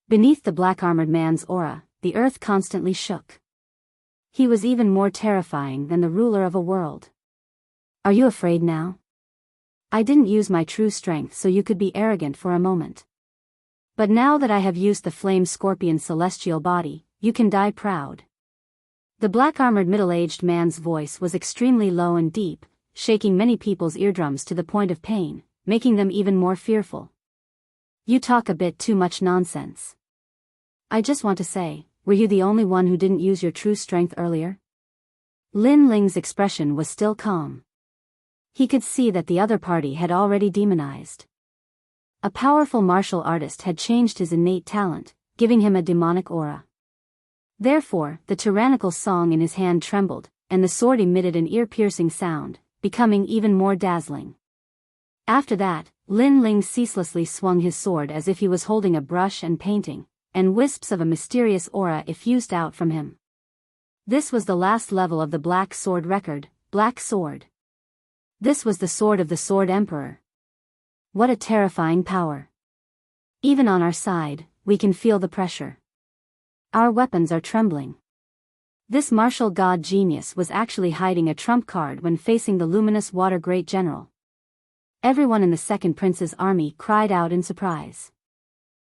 Beneath the black-armored man's aura, the earth constantly shook. He was even more terrifying than the ruler of a world. Are you afraid now? I didn't use my true strength so you could be arrogant for a moment. But now that I have used the flame scorpion celestial body, you can die proud. The black-armored middle-aged man's voice was extremely low and deep, shaking many people's eardrums to the point of pain, making them even more fearful. You talk a bit too much nonsense. I just want to say, were you the only one who didn't use your true strength earlier? Lin Ling's expression was still calm. He could see that the other party had already demonized. A powerful martial artist had changed his innate talent, giving him a demonic aura. Therefore, the tyrannical song in his hand trembled, and the sword emitted an ear-piercing sound, becoming even more dazzling. After that, Lin Ling ceaselessly swung his sword as if he was holding a brush and painting, and wisps of a mysterious aura effused out from him. This was the last level of the Black Sword record, Black Sword. This was the sword of the Sword Emperor. What a terrifying power. Even on our side, we can feel the pressure. Our weapons are trembling. This martial god genius was actually hiding a trump card when facing the luminous water great general. Everyone in the second prince's army cried out in surprise.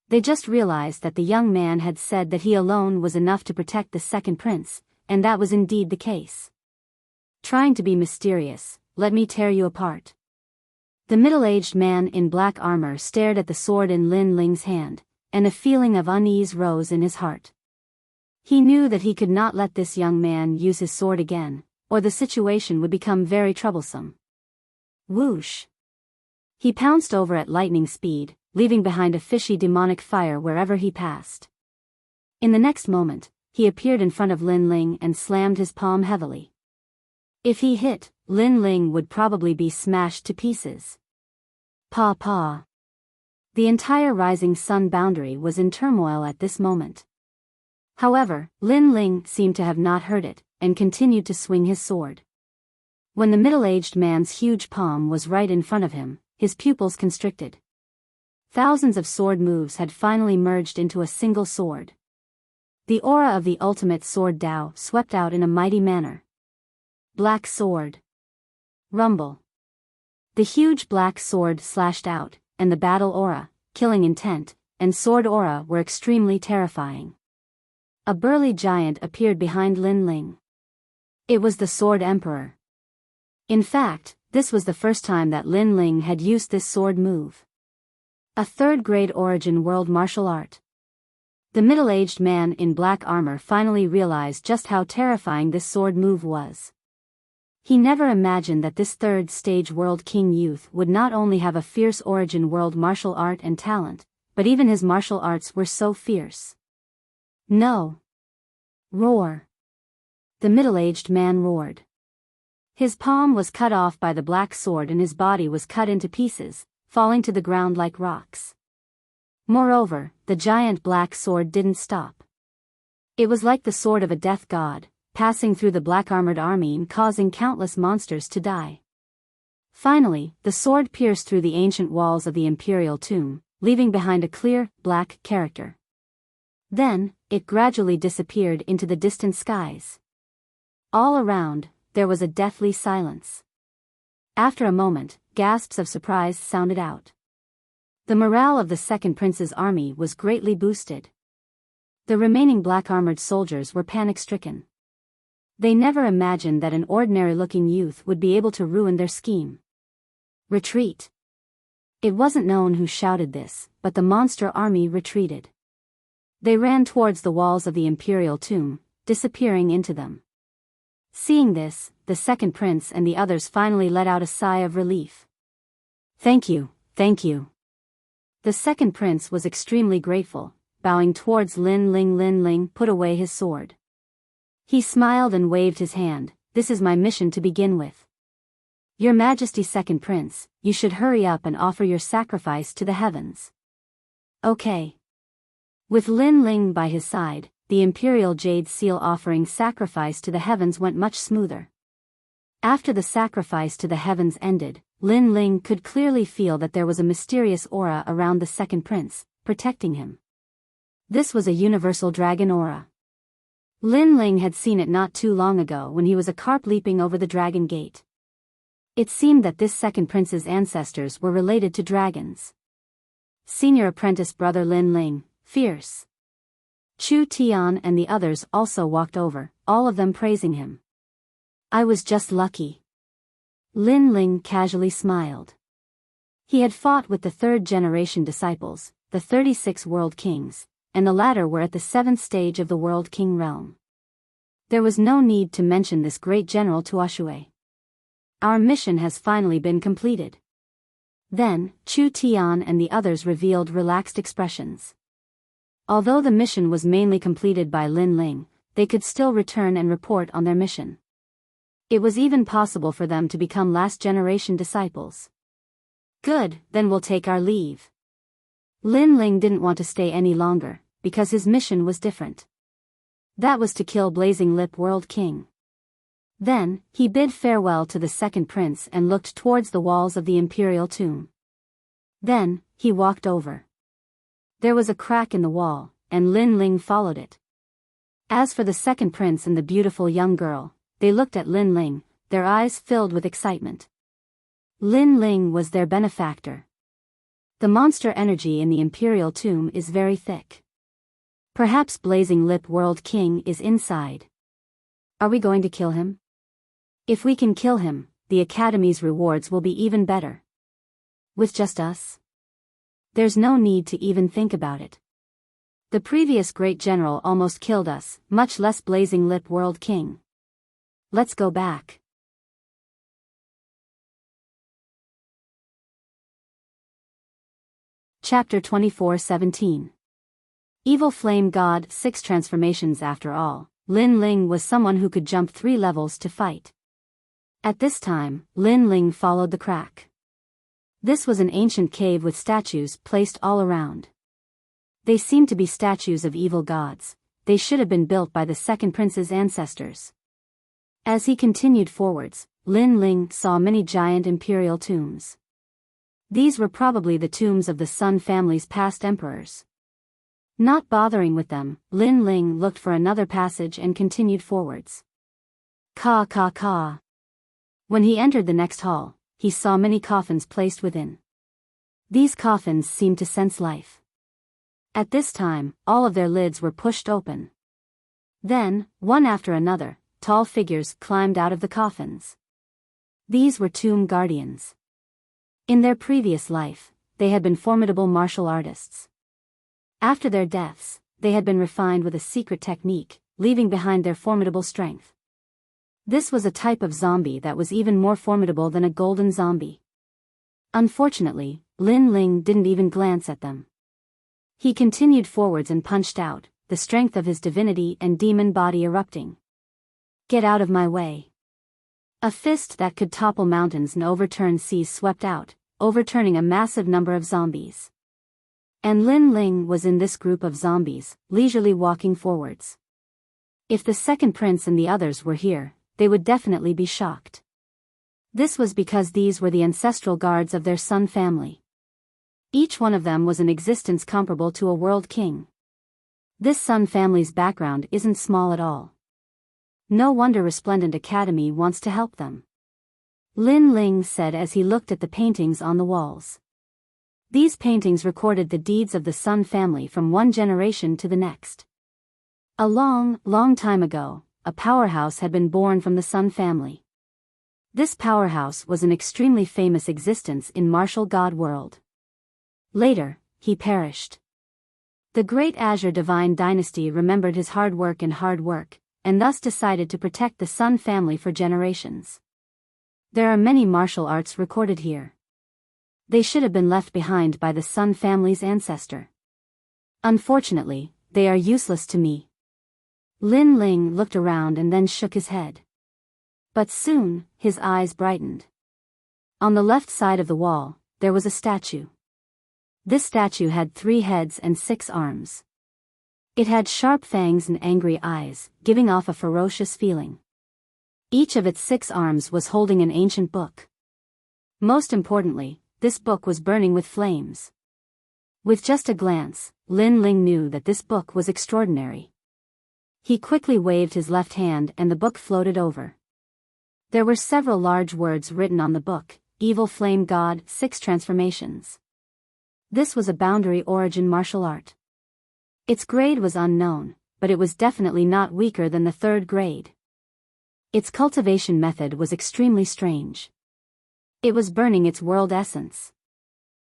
They just realized that the young man had said that he alone was enough to protect the second prince, and that was indeed the case. Trying to be mysterious, let me tear you apart. The middle-aged man in black armor stared at the sword in Lin Ling's hand, and a feeling of unease rose in his heart. He knew that he could not let this young man use his sword again, or the situation would become very troublesome. Whoosh! He pounced over at lightning speed, leaving behind a fishy demonic fire wherever he passed. In the next moment, he appeared in front of Lin Ling and slammed his palm heavily. If he hit, Lin Ling would probably be smashed to pieces. Paw paw. The entire rising sun boundary was in turmoil at this moment. However, Lin Ling seemed to have not heard it, and continued to swing his sword. When the middle-aged man's huge palm was right in front of him, his pupils constricted. Thousands of sword moves had finally merged into a single sword. The aura of the ultimate sword Dao swept out in a mighty manner. Black sword. Rumble. The huge black sword slashed out, and the battle aura, killing intent, and sword aura were extremely terrifying. A burly giant appeared behind Lin Ling. It was the Sword Emperor. In fact, this was the first time that Lin Ling had used this sword move. A third-grade origin world martial art. The middle-aged man in black armor finally realized just how terrifying this sword move was. He never imagined that this third-stage world king youth would not only have a fierce origin world martial art and talent, but even his martial arts were so fierce. No. Roar. The middle-aged man roared. His palm was cut off by the black sword and his body was cut into pieces, falling to the ground like rocks. Moreover, the giant black sword didn't stop. It was like the sword of a death god, passing through the black-armored army and causing countless monsters to die. Finally, the sword pierced through the ancient walls of the imperial tomb, leaving behind a clear, black character. Then, it gradually disappeared into the distant skies. All around, there was a deathly silence. After a moment, gasps of surprise sounded out. The morale of the second prince's army was greatly boosted. The remaining black-armored soldiers were panic-stricken. They never imagined that an ordinary-looking youth would be able to ruin their scheme. Retreat. It wasn't known who shouted this, but the monster army retreated. They ran towards the walls of the imperial tomb, disappearing into them. Seeing this, the second prince and the others finally let out a sigh of relief. Thank you, thank you. The second prince was extremely grateful, bowing towards Lin Ling. Lin Ling put away his sword. He smiled and waved his hand. This is my mission to begin with. Your Majesty, second prince, you should hurry up and offer your sacrifice to the heavens. Okay. With Lin Ling by his side, the imperial jade seal offering sacrifice to the heavens went much smoother. After the sacrifice to the heavens ended, Lin Ling could clearly feel that there was a mysterious aura around the second prince, protecting him. This was a universal dragon aura. Lin Ling had seen it not too long ago when he was a carp leaping over the dragon gate. It seemed that this second prince's ancestors were related to dragons. Senior apprentice brother Lin Ling, fierce. Chu Tian and the others also walked over, all of them praising him. I was just lucky. Lin Ling casually smiled. He had fought with the third-generation disciples, the 36 world kings, and the latter were at the 7th stage of the world king realm. There was no need to mention this great general to Ashue. Our mission has finally been completed. Then, Chu Tian and the others revealed relaxed expressions. Although the mission was mainly completed by Lin Ling, they could still return and report on their mission. It was even possible for them to become last-generation disciples. Good, then we'll take our leave. Lin Ling didn't want to stay any longer, because his mission was different. That was to kill Blazing Lip World King. Then, he bid farewell to the second prince and looked towards the walls of the imperial tomb. Then, he walked over. There was a crack in the wall, and Lin Ling followed it. As for the second prince and the beautiful young girl, they looked at Lin Ling, their eyes filled with excitement. Lin Ling was their benefactor. The monster energy in the imperial tomb is very thick. Perhaps Blazing Lip World King is inside. Are we going to kill him? If we can kill him, the Academy's rewards will be even better. With just us? There's no need to even think about it. The previous great general almost killed us, much less Blazing Lip World King. Let's go back. Chapter 24:17. Evil Flame God 6 Transformations. After all, Lin Ling was someone who could jump 3 levels to fight. At this time, Lin Ling followed the crack. This was an ancient cave with statues placed all around. They seemed to be statues of evil gods. They should have been built by the second prince's ancestors. As he continued forwards, Lin Ling saw many giant imperial tombs. These were probably the tombs of the Sun family's past emperors. Not bothering with them, Lin Ling looked for another passage and continued forwards. Ka ka ka. When he entered the next hall, he saw many coffins placed within. These coffins seemed to sense life. At this time, all of their lids were pushed open. Then, one after another, tall figures climbed out of the coffins. These were tomb guardians. In their previous life, they had been formidable martial artists. After their deaths, they had been refined with a secret technique, leaving behind their formidable strength. This was a type of zombie that was even more formidable than a golden zombie. Unfortunately, Lin Ling didn't even glance at them. He continued forwards and punched out, the strength of his divinity and demon body erupting. Get out of my way. A fist that could topple mountains and overturn seas swept out, overturning a massive number of zombies. And Lin Ling was in this group of zombies, leisurely walking forwards. If the second prince and the others were here, they would definitely be shocked. This was because these were the ancestral guards of their Sun family. Each one of them was an existence comparable to a world king. This Sun family's background isn't small at all. No wonder Resplendent Academy wants to help them. Lin Ling said as he looked at the paintings on the walls. These paintings recorded the deeds of the Sun family from one generation to the next. A long, long time ago, a powerhouse had been born from the Sun family. This powerhouse was an extremely famous existence in martial god world. Later, he perished. The great Azure Divine Dynasty remembered his hard work, and thus decided to protect the Sun family for generations. There are many martial arts recorded here. They should have been left behind by the Sun family's ancestor. Unfortunately, they are useless to me. Lin Ling looked around and then shook his head. But soon, his eyes brightened. On the left side of the wall, there was a statue. This statue had 3 heads and 6 arms. It had sharp fangs and angry eyes, giving off a ferocious feeling. Each of its 6 arms was holding an ancient book. Most importantly, this book was burning with flames. With just a glance, Lin Ling knew that this book was extraordinary. He quickly waved his left hand and the book floated over. There were several large words written on the book: Evil Flame God 6 Transformations. This was a boundary origin martial art. Its grade was unknown, but it was definitely not weaker than the 3rd grade. Its cultivation method was extremely strange. It was burning its world essence.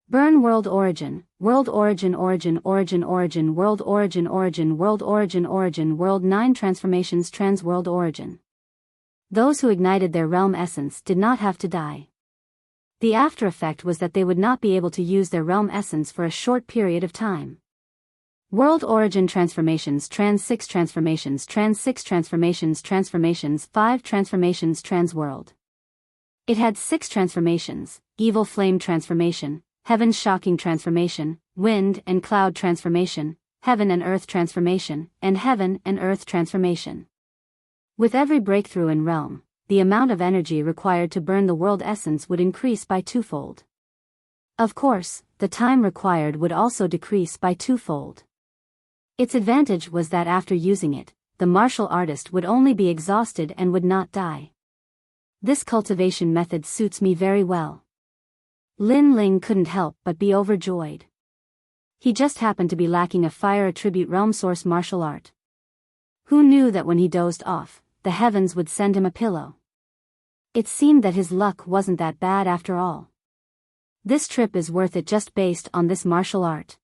Burn world origin, world origin, origin, origin, origin, world origin, origin, world origin, origin, world 9 transformations, trans world origin. Those who ignited their realm essence did not have to die. The after effect was that they would not be able to use their realm essence for a short period of time. World origin transformations, trans 6 transformations, trans 6 transformations, transformations 5 transformations, trans world. It had 6 transformations: evil flame transformation, heaven's shocking transformation, wind and cloud transformation, heaven and earth transformation, and heaven and earth transformation. With every breakthrough in realm, the amount of energy required to burn the world essence would increase by 2-fold. Of course, the time required would also decrease by 2-fold. Its advantage was that after using it, the martial artist would only be exhausted and would not die. This cultivation method suits me very well. Lin Ling couldn't help but be overjoyed. He just happened to be lacking a fire attribute realm source martial art. Who knew that when he dozed off, the heavens would send him a pillow? It seemed that his luck wasn't that bad after all. This trip is worth it just based on this martial art.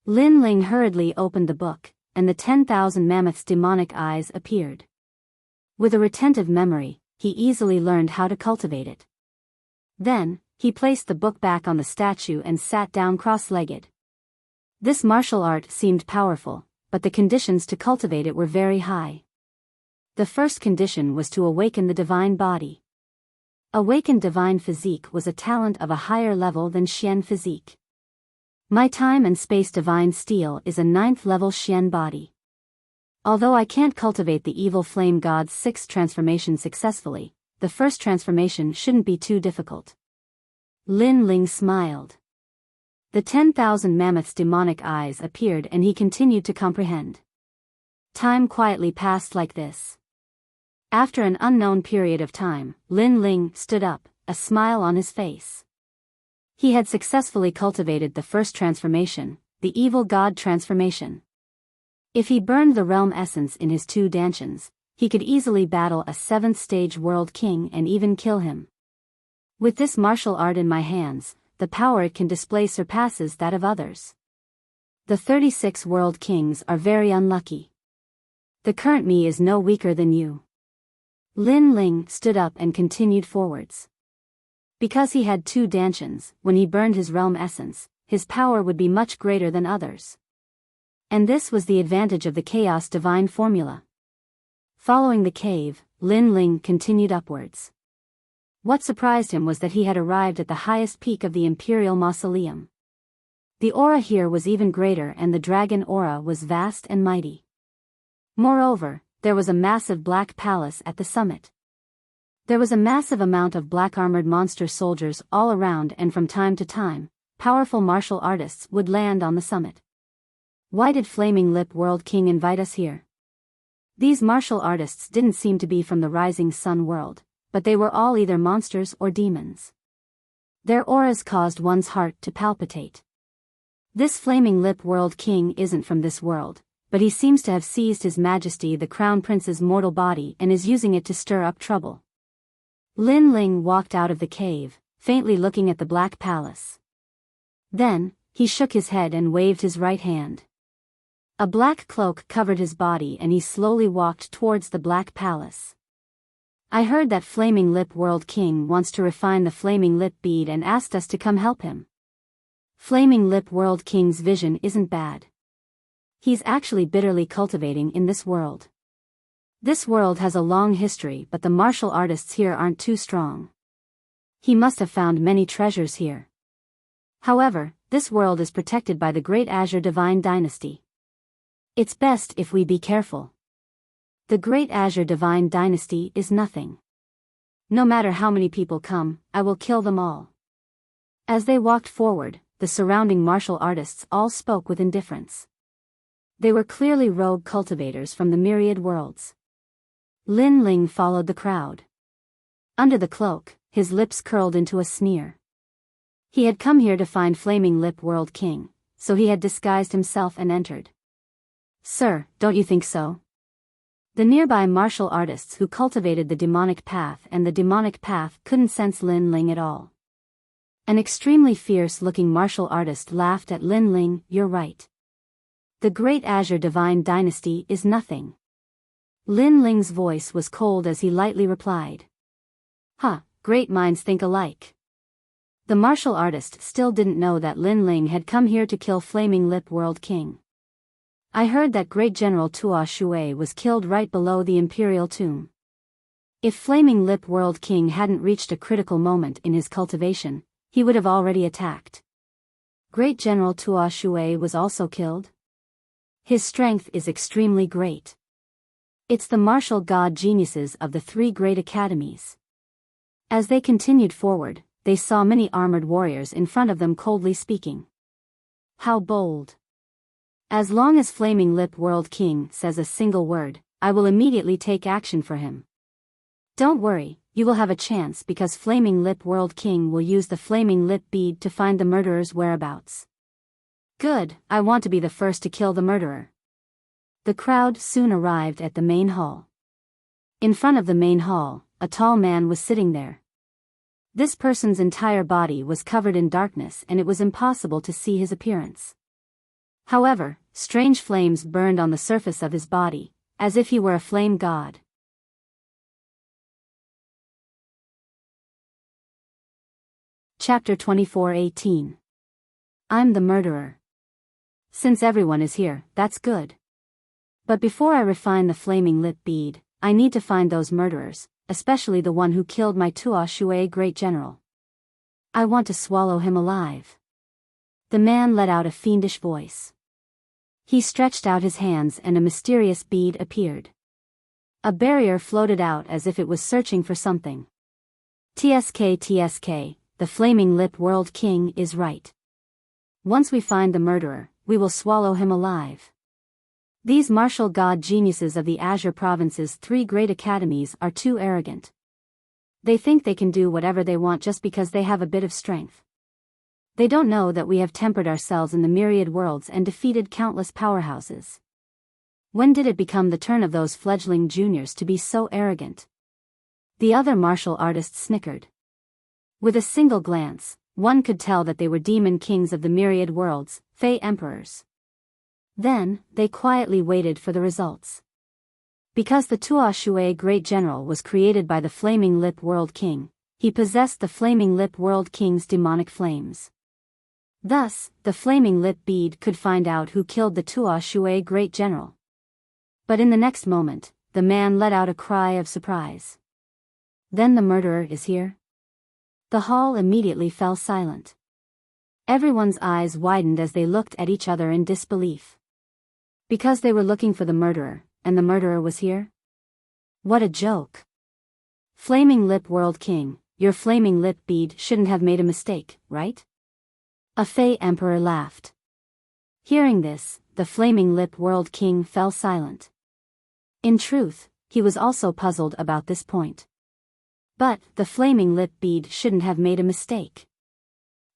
Lin Ling hurriedly opened the book, and the 10,000 mammoths' demonic eyes appeared. With a retentive memory, he easily learned how to cultivate it. Then, he placed the book back on the statue and sat down cross-legged. This martial art seemed powerful, but the conditions to cultivate it were very high. The first condition was to awaken the divine body. Awakened divine physique was a talent of a higher level than Xian physique. My time and space divine steel is a 9th level Xian body. Although I can't cultivate the evil flame god's 6th transformation successfully, the first transformation shouldn't be too difficult. Lin Ling smiled. The 10,000 mammoths' demonic eyes appeared and he continued to comprehend. Time quietly passed like this. After an unknown period of time, Lin Ling stood up, a smile on his face. He had successfully cultivated the first transformation, the evil god transformation. If he burned the realm essence in his 2 dantians, he could easily battle a 7th stage world king and even kill him. With this martial art in my hands, the power it can display surpasses that of others. The 36 world kings are very unlucky. The current me is no weaker than you. Lin Ling stood up and continued forwards. Because he had 2 dantians, when he burned his realm essence, his power would be much greater than others. And this was the advantage of the chaos divine formula. Following the cave, Lin Ling continued upwards. What surprised him was that he had arrived at the highest peak of the Imperial Mausoleum. The aura here was even greater and the dragon aura was vast and mighty. Moreover, there was a massive black palace at the summit. There was a massive amount of black-armored monster soldiers all around and from time to time, powerful martial artists would land on the summit. Why did Flaming Lip World King invite us here? These martial artists didn't seem to be from the Rising Sun world, but they were all either monsters or demons. Their auras caused one's heart to palpitate. This Flaming Lip World King isn't from this world, but he seems to have seized His Majesty the Crown Prince's mortal body and is using it to stir up trouble. Lin Ling walked out of the cave, faintly looking at the Black Palace. Then, he shook his head and waved his right hand. A black cloak covered his body and he slowly walked towards the Black Palace. I heard that Flaming Lip World King wants to refine the Flaming Lip bead and asked us to come help him. Flaming Lip World King's vision isn't bad. He's actually bitterly cultivating in this world. This world has a long history, but the martial artists here aren't too strong. He must have found many treasures here. However, this world is protected by the Great Azure Divine Dynasty. It's best if we be careful. The Great Azure Divine Dynasty is nothing. No matter how many people come, I will kill them all. As they walked forward, the surrounding martial artists all spoke with indifference. They were clearly rogue cultivators from the myriad worlds. Lin Ling followed the crowd. Under the cloak, his lips curled into a sneer. He had come here to find Flaming Lip World King, so he had disguised himself and entered. Sir, don't you think so? The nearby martial artists who cultivated the demonic path and the demonic path couldn't sense Lin Ling at all. An extremely fierce-looking martial artist laughed at Lin Ling. You're right. The Great Azure Divine Dynasty is nothing. Lin Ling's voice was cold as he lightly replied. Great minds think alike. The martial artist still didn't know that Lin Ling had come here to kill Flaming Lip World King. I heard that Great General Tua Shui was killed right below the Imperial Tomb. If Flaming Lip World King hadn't reached a critical moment in his cultivation, he would have already attacked. Great General Tuo Shui was also killed. His strength is extremely great. It's the martial god geniuses of the three great academies. As they continued forward, they saw many armored warriors in front of them coldly speaking. How bold! As long as Flaming Lip World King says a single word, I will immediately take action for him. Don't worry, you will have a chance because Flaming Lip World King will use the Flaming Lip Bead to find the murderer's whereabouts. Good, I want to be the first to kill the murderer. The crowd soon arrived at the main hall. In front of the main hall, a tall man was sitting there. This person's entire body was covered in darkness and it was impossible to see his appearance. However, strange flames burned on the surface of his body, as if he were a flame god. Chapter 24:18. I'm the murderer. Since everyone is here, that's good. But before I refine the Flaming Lip Bead, I need to find those murderers, especially the one who killed my Tuo Shui great general. I want to swallow him alive. The man let out a fiendish voice. He stretched out his hands and a mysterious bead appeared. A barrier floated out as if it was searching for something. TSK, the Flaming Lip World King is right. Once we find the murderer, we will swallow him alive. These martial god geniuses of the Azure Province's three great academies are too arrogant. They think they can do whatever they want just because they have a bit of strength. They don't know that we have tempered ourselves in the myriad worlds and defeated countless powerhouses. When did it become the turn of those fledgling juniors to be so arrogant? The other martial artists snickered. With a single glance, one could tell that they were demon kings of the myriad worlds, Fey emperors. Then, they quietly waited for the results. Because the Tuo Shui great general was created by the Flaming Lip World King, he possessed the Flaming Lip World King's demonic flames. Thus, the Flaming Lip Bead could find out who killed the Tuo Shui great general. But in the next moment, the man let out a cry of surprise. Then the murderer is here? The hall immediately fell silent. Everyone's eyes widened as they looked at each other in disbelief. Because they were looking for the murderer, and the murderer was here? What a joke. Flaming Lip World King, your Flaming Lip Bead shouldn't have made a mistake, right? A Fey Emperor laughed. Hearing this, the Flaming Lip World King fell silent. In truth, he was also puzzled about this point. But, the Flaming Lip Bead shouldn't have made a mistake.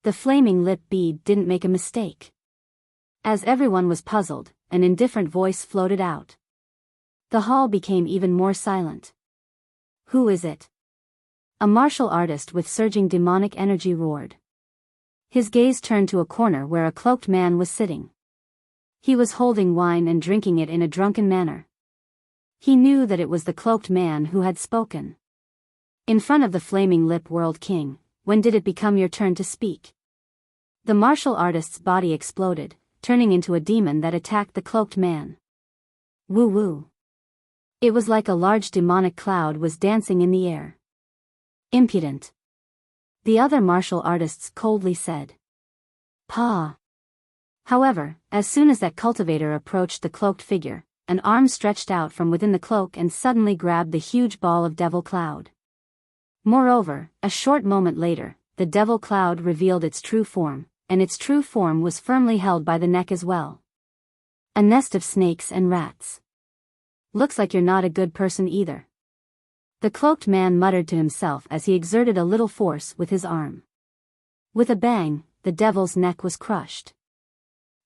The Flaming Lip Bead didn't make a mistake. As everyone was puzzled, an indifferent voice floated out. The hall became even more silent. Who is it? A martial artist with surging demonic energy roared. His gaze turned to a corner where a cloaked man was sitting. He was holding wine and drinking it in a drunken manner. He knew that it was the cloaked man who had spoken. In front of the Flaming Lip World King, when did it become your turn to speak? The martial artist's body exploded, turning into a demon that attacked the cloaked man. Woo woo. It was like a large demonic cloud was dancing in the air. Impudent. The other martial artists coldly said. Pa. However, as soon as that cultivator approached the cloaked figure, an arm stretched out from within the cloak and suddenly grabbed the huge ball of devil cloud. Moreover, a short moment later, the devil cloud revealed its true form, and its true form was firmly held by the neck as well. A nest of snakes and rats. Looks like you're not a good person either. The cloaked man muttered to himself as he exerted a little force with his arm. With a bang, the devil's neck was crushed.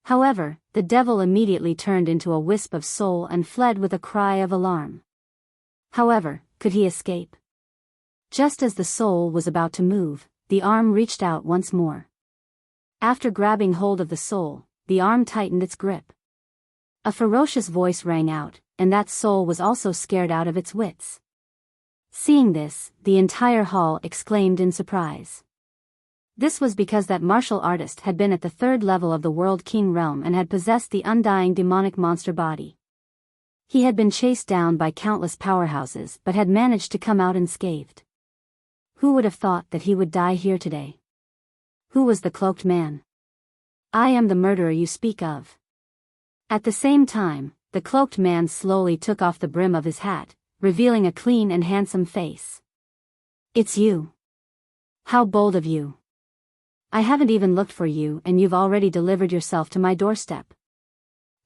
However, the devil immediately turned into a wisp of soul and fled with a cry of alarm. However, could he escape? Just as the soul was about to move, the arm reached out once more. After grabbing hold of the soul, the arm tightened its grip. A ferocious voice rang out, and that soul was also scared out of its wits. Seeing this, the entire hall exclaimed in surprise. This was because that martial artist had been at the third level of the World King realm and had possessed the undying demonic monster body. He had been chased down by countless powerhouses but had managed to come out unscathed. Who would have thought that he would die here today? Who was the cloaked man? I am the murderer you speak of. At the same time, the cloaked man slowly took off the brim of his hat, revealing a clean and handsome face. It's you. How bold of you. I haven't even looked for you and you've already delivered yourself to my doorstep.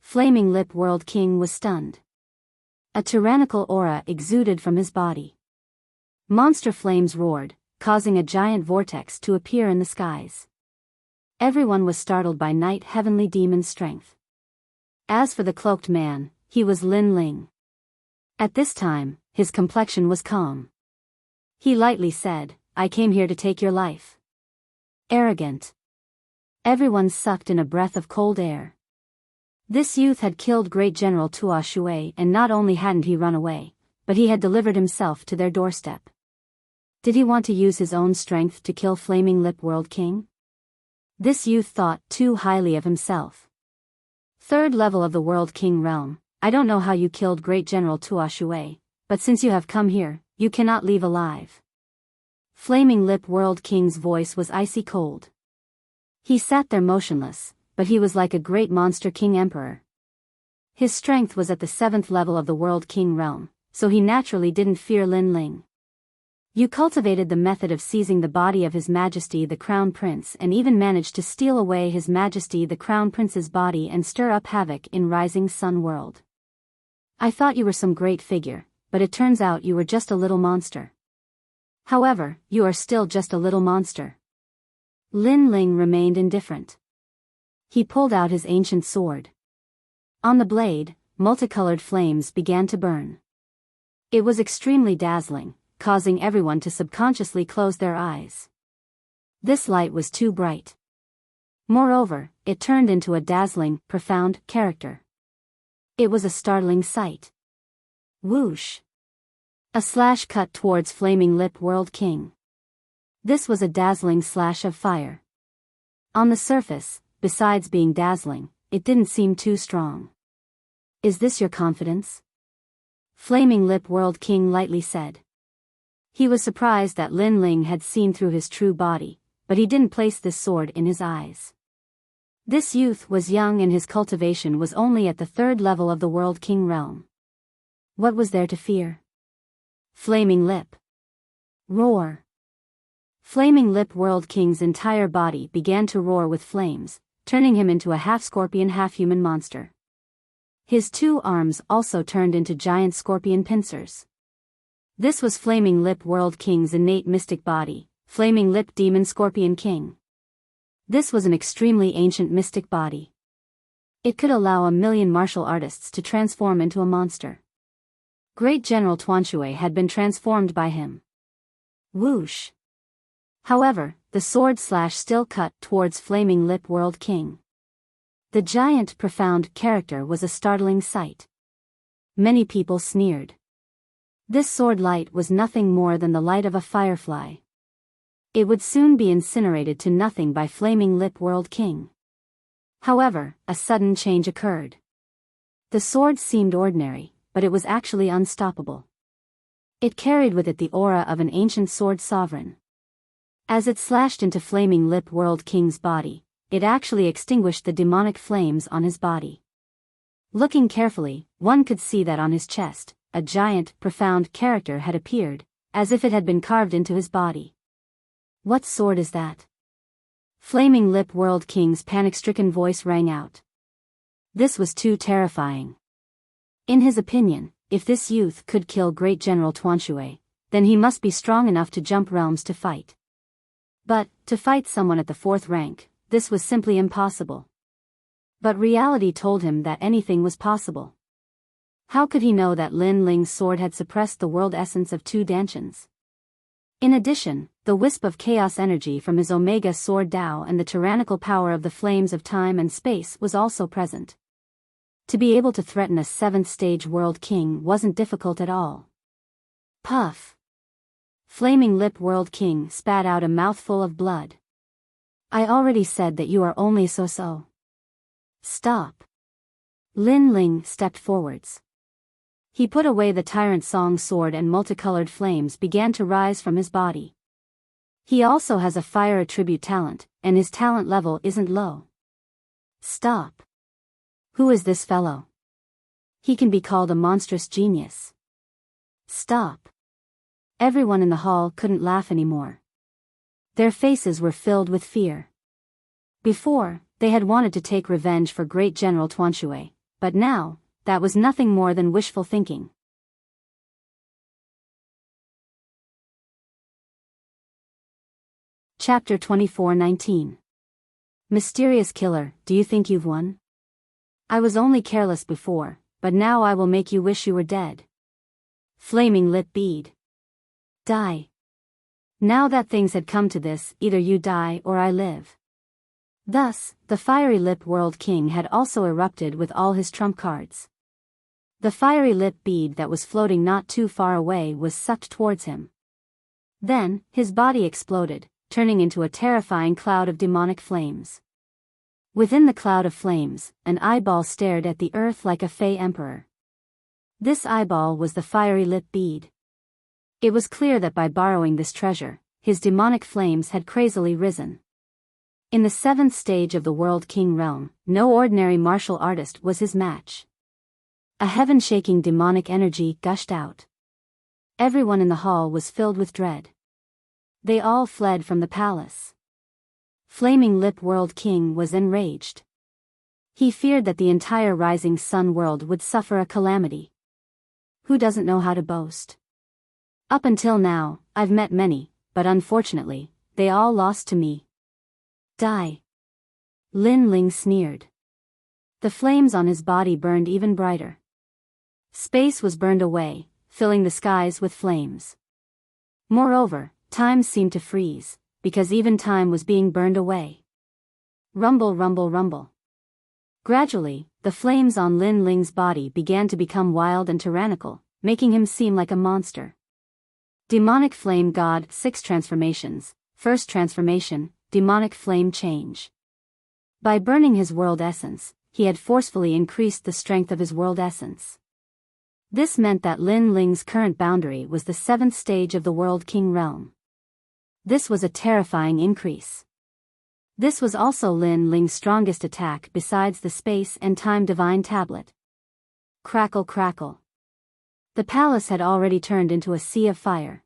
Flaming Lip World King was stunned. A tyrannical aura exuded from his body. Monster flames roared, causing a giant vortex to appear in the skies. Everyone was startled by night heavenly demon strength. As for the cloaked man, he was Lin Ling. At this time, his complexion was calm. He lightly said, I came here to take your life. Arrogant. Everyone sucked in a breath of cold air. This youth had killed great General Tua Shui, and not only hadn't he run away, but he had delivered himself to their doorstep. Did he want to use his own strength to kill Flaming Lip World King? This youth thought too highly of himself. Third level of the World King realm, I don't know how you killed great General Tua Shui, but since you have come here, you cannot leave alive. Flaming Lip World King's voice was icy cold. He sat there motionless, but he was like a great monster king emperor. His strength was at the 7th level of the World King realm, so he naturally didn't fear Lin Ling. You cultivated the method of seizing the body of His Majesty the Crown Prince and even managed to steal away His Majesty the Crown Prince's body and stir up havoc in Rising Sun World. I thought you were some great figure, but it turns out you were just a little monster. However, you are still just a little monster. Lin Ling remained indifferent. He pulled out his ancient sword. On the blade, multicolored flames began to burn. It was extremely dazzling, causing everyone to subconsciously close their eyes. This light was too bright. Moreover, it turned into a dazzling, profound character. It was a startling sight. Whoosh! A slash cut towards Flaming Lip World King. This was a dazzling slash of fire. On the surface, besides being dazzling, it didn't seem too strong. Is this your confidence? Flaming Lip World King lightly said. He was surprised that Lin Ling had seen through his true body, but he didn't place this sword in his eyes. This youth was young and his cultivation was only at the 3rd level of the World King realm. What was there to fear? Flaming Lip. Roar. Flaming Lip World King's entire body began to roar with flames, turning him into a half-scorpion half-human monster. His 2 arms also turned into giant scorpion pincers. This was Flaming Lip World King's innate mystic body, Flaming Lip Demon Scorpion King. This was an extremely ancient mystic body. It could allow 1,000,000 martial artists to transform into a monster. Great General Tuanshui had been transformed by him. Whoosh! However, the sword slash still cut towards Flaming Lip World King. The giant profound character was a startling sight. Many people sneered. This sword light was nothing more than the light of a firefly. It would soon be incinerated to nothing by Flaming Lip World King. However, a sudden change occurred. The sword seemed ordinary, but it was actually unstoppable. It carried with it the aura of an ancient sword sovereign. As it slashed into Flaming Lip World King's body, it actually extinguished the demonic flames on his body. Looking carefully, one could see that on his chest, a giant, profound character had appeared, as if it had been carved into his body. What sword is that? Flaming Lip World King's panic-stricken voice rang out. This was too terrifying. In his opinion, if this youth could kill Great General Tuanshui, then he must be strong enough to jump realms to fight. But, to fight someone at the 4th rank, this was simply impossible. But reality told him that anything was possible. How could he know that Lin Ling's sword had suppressed the world essence of 2 Dantians? In addition, the wisp of chaos energy from his Omega Sword Dao and the tyrannical power of the flames of time and space was also present. To be able to threaten a 7th stage World King wasn't difficult at all. Puff! Flaming Lip World King spat out a mouthful of blood. I already said that you are only so-so. Stop. Lin Ling stepped forwards. He put away the tyrant song sword and multicolored flames began to rise from his body. He also has a fire attribute talent, and his talent level isn't low. Stop. Who is this fellow? He can be called a monstrous genius. Stop. Everyone in the hall couldn't laugh anymore. Their faces were filled with fear. Before, they had wanted to take revenge for great General Tuanshui, but now, that was nothing more than wishful thinking. Chapter 24:19. Mysterious killer, do you think you've won? I was only careless before, but now I will make you wish you were dead. Flaming lip bead. Die. Now that things had come to this, either you die or I live. Thus, the fiery lip world king had also erupted with all his trump cards. The fiery lip bead that was floating not too far away was sucked towards him. Then, his body exploded, turning into a terrifying cloud of demonic flames. Within the cloud of flames, an eyeball stared at the earth like a fey emperor. This eyeball was the fiery lip bead. It was clear that by borrowing this treasure, his demonic flames had crazily risen. In the 7th stage of the World King realm, no ordinary martial artist was his match. A heaven-shaking demonic energy gushed out. Everyone in the hall was filled with dread. They all fled from the palace. Flaming Lip World King was enraged. He feared that the entire Rising Sun world would suffer a calamity. Who doesn't know how to boast? Up until now, I've met many, but unfortunately, they all lost to me. Die. Lin Ling sneered. The flames on his body burned even brighter. Space was burned away, filling the skies with flames. Moreover, time seemed to freeze, because even time was being burned away. Rumble, rumble, rumble. Gradually, the flames on Lin Ling's body began to become wild and tyrannical, making him seem like a monster. Demonic Flame God 6 transformations. First transformation, Demonic Flame Change. By burning his world essence, he had forcefully increased the strength of his world essence. This meant that Lin Ling's current boundary was the 7th stage of the World King realm. This was a terrifying increase. This was also Lin Ling's strongest attack besides the Space and Time Divine Tablet. Crackle, crackle. The palace had already turned into a sea of fire.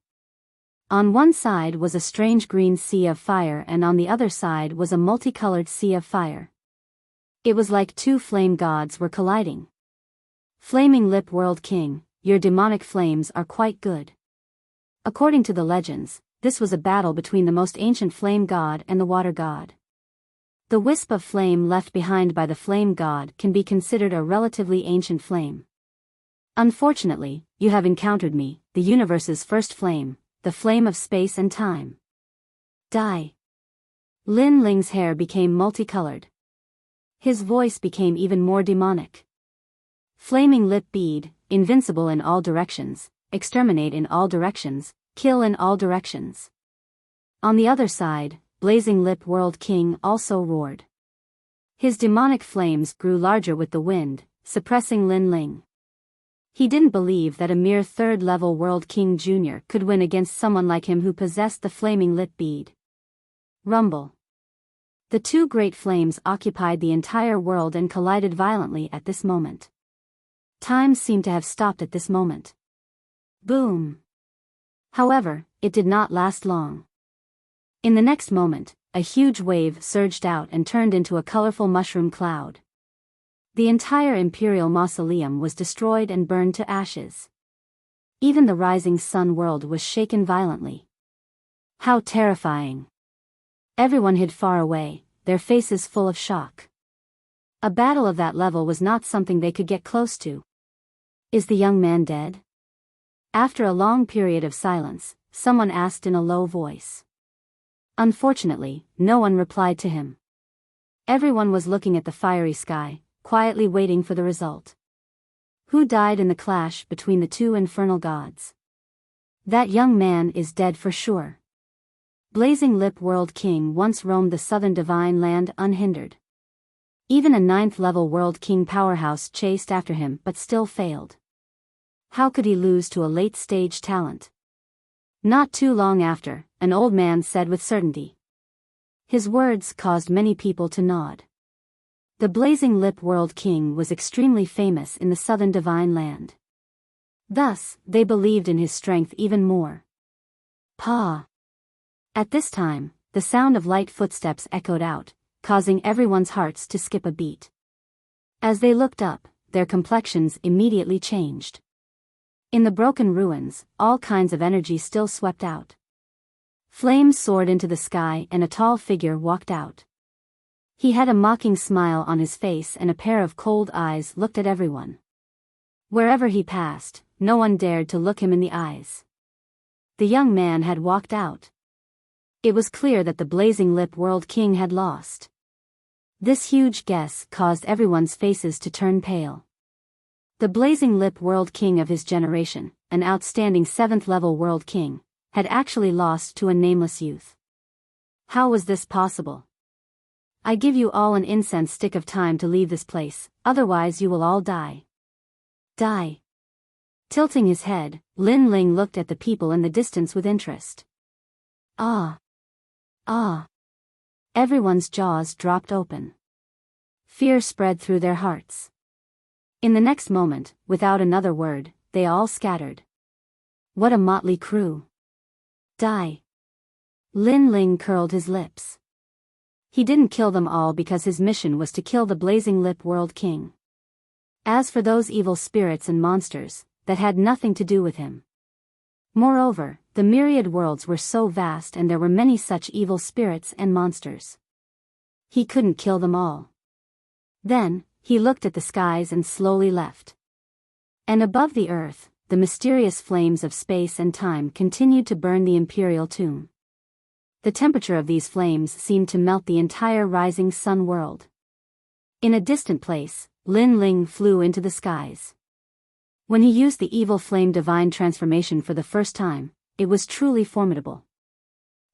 On one side was a strange green sea of fire and on the other side was a multicolored sea of fire. It was like two flame gods were colliding. Flaming Lip World King, your demonic flames are quite good. According to the legends, this was a battle between the most ancient flame god and the water god. The wisp of flame left behind by the flame god can be considered a relatively ancient flame. Unfortunately, you have encountered me, the universe's first flame, the flame of space and time. Die. Lin Ling's hair became multicolored. His voice became even more demonic. Flaming Lip Bead, invincible in all directions, exterminate in all directions, kill in all directions. On the other side, Blazing Lip World King also roared. His demonic flames grew larger with the wind, suppressing Lin Ling. He didn't believe that a mere 3rd-level World King Jr. could win against someone like him who possessed the Flaming Lip Bead. Rumble. The two great flames occupied the entire world and collided violently at this moment. Time seemed to have stopped at this moment. Boom. However, it did not last long. In the next moment, a huge wave surged out and turned into a colorful mushroom cloud. The entire imperial mausoleum was destroyed and burned to ashes. Even the rising sun world was shaken violently. How terrifying! Everyone hid far away, their faces full of shock. A battle of that level was not something they could get close to. Is the young man dead? After a long period of silence, someone asked in a low voice. Unfortunately, no one replied to him. Everyone was looking at the fiery sky, quietly waiting for the result. Who died in the clash between the two infernal gods? That young man is dead for sure. Blazing Lip World King once roamed the southern divine land unhindered. Even a 9th-level World King powerhouse chased after him but still failed. How could he lose to a late-stage talent? Not too long after, an old man said with certainty. His words caused many people to nod. The Blazing Lip World King was extremely famous in the southern Divine Land. Thus, they believed in his strength even more. Pa! At this time, the sound of light footsteps echoed out, causing everyone's hearts to skip a beat. As they looked up, their complexions immediately changed. In the broken ruins, all kinds of energy still swept out. Flames soared into the sky and a tall figure walked out. He had a mocking smile on his face and a pair of cold eyes looked at everyone. Wherever he passed, no one dared to look him in the eyes. The young man had walked out. It was clear that the Blazing Lip World King had lost. This huge guess caused everyone's faces to turn pale. The Blazing Lip World King of his generation, an outstanding 7th-level World King, had actually lost to a nameless youth. How was this possible? I give you all an incense stick of time to leave this place, otherwise you will all die. Die. Tilting his head, Lin Ling looked at the people in the distance with interest. Ah. Ah. Everyone's jaws dropped open. Fear spread through their hearts. In the next moment, without another word, they all scattered. What a motley crew. Die. Lin Ling curled his lips. He didn't kill them all because his mission was to kill the Blazing Lip World King. As for those evil spirits and monsters, that had nothing to do with him. Moreover, the myriad worlds were so vast and there were many such evil spirits and monsters. He couldn't kill them all. Then, he looked at the skies and slowly left. And above the earth, the mysterious flames of space and time continued to burn the imperial tomb. The temperature of these flames seemed to melt the entire rising sun world. In a distant place, Lin Ling flew into the skies. When he used the evil flame divine transformation for the first time, it was truly formidable.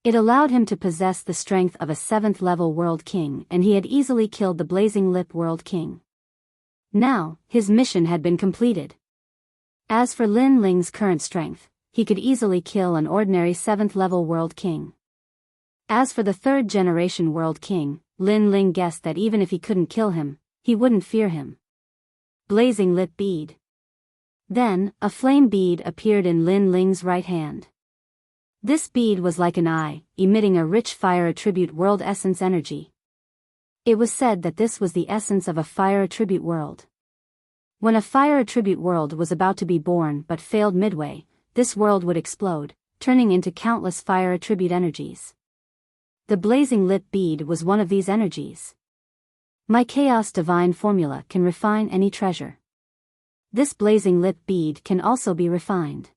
It allowed him to possess the strength of a 7th-level World King and he had easily killed the Blazing Lip World King. Now, his mission had been completed. As for Lin Ling's current strength, he could easily kill an ordinary 7th-level World King. As for the 3rd-generation World King, Lin Ling guessed that even if he couldn't kill him, he wouldn't fear him. Blazing Lip Bead. Then, a flame bead appeared in Lin Ling's right hand. This bead was like an eye, emitting a rich fire attribute world essence energy. It was said that this was the essence of a fire attribute world. When a fire attribute world was about to be born but failed midway, this world would explode, turning into countless fire attribute energies. The Blazing Lip Bead was one of these energies. My Chaos Divine formula can refine any treasure. This Blazing Lip Bead can also be refined.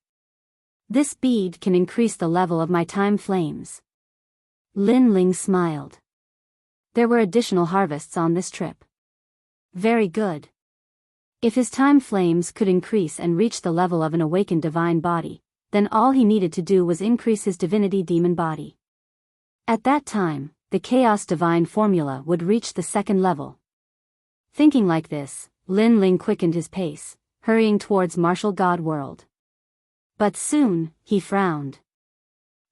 This bead can increase the level of my time flames. Lin Ling smiled. There were additional harvests on this trip. Very good. If his time flames could increase and reach the level of an awakened divine body, then all he needed to do was increase his divinity demon body. At that time, the Chaos Divine formula would reach the 2nd level. Thinking like this, Lin Ling quickened his pace, hurrying towards Martial God World. But soon, he frowned.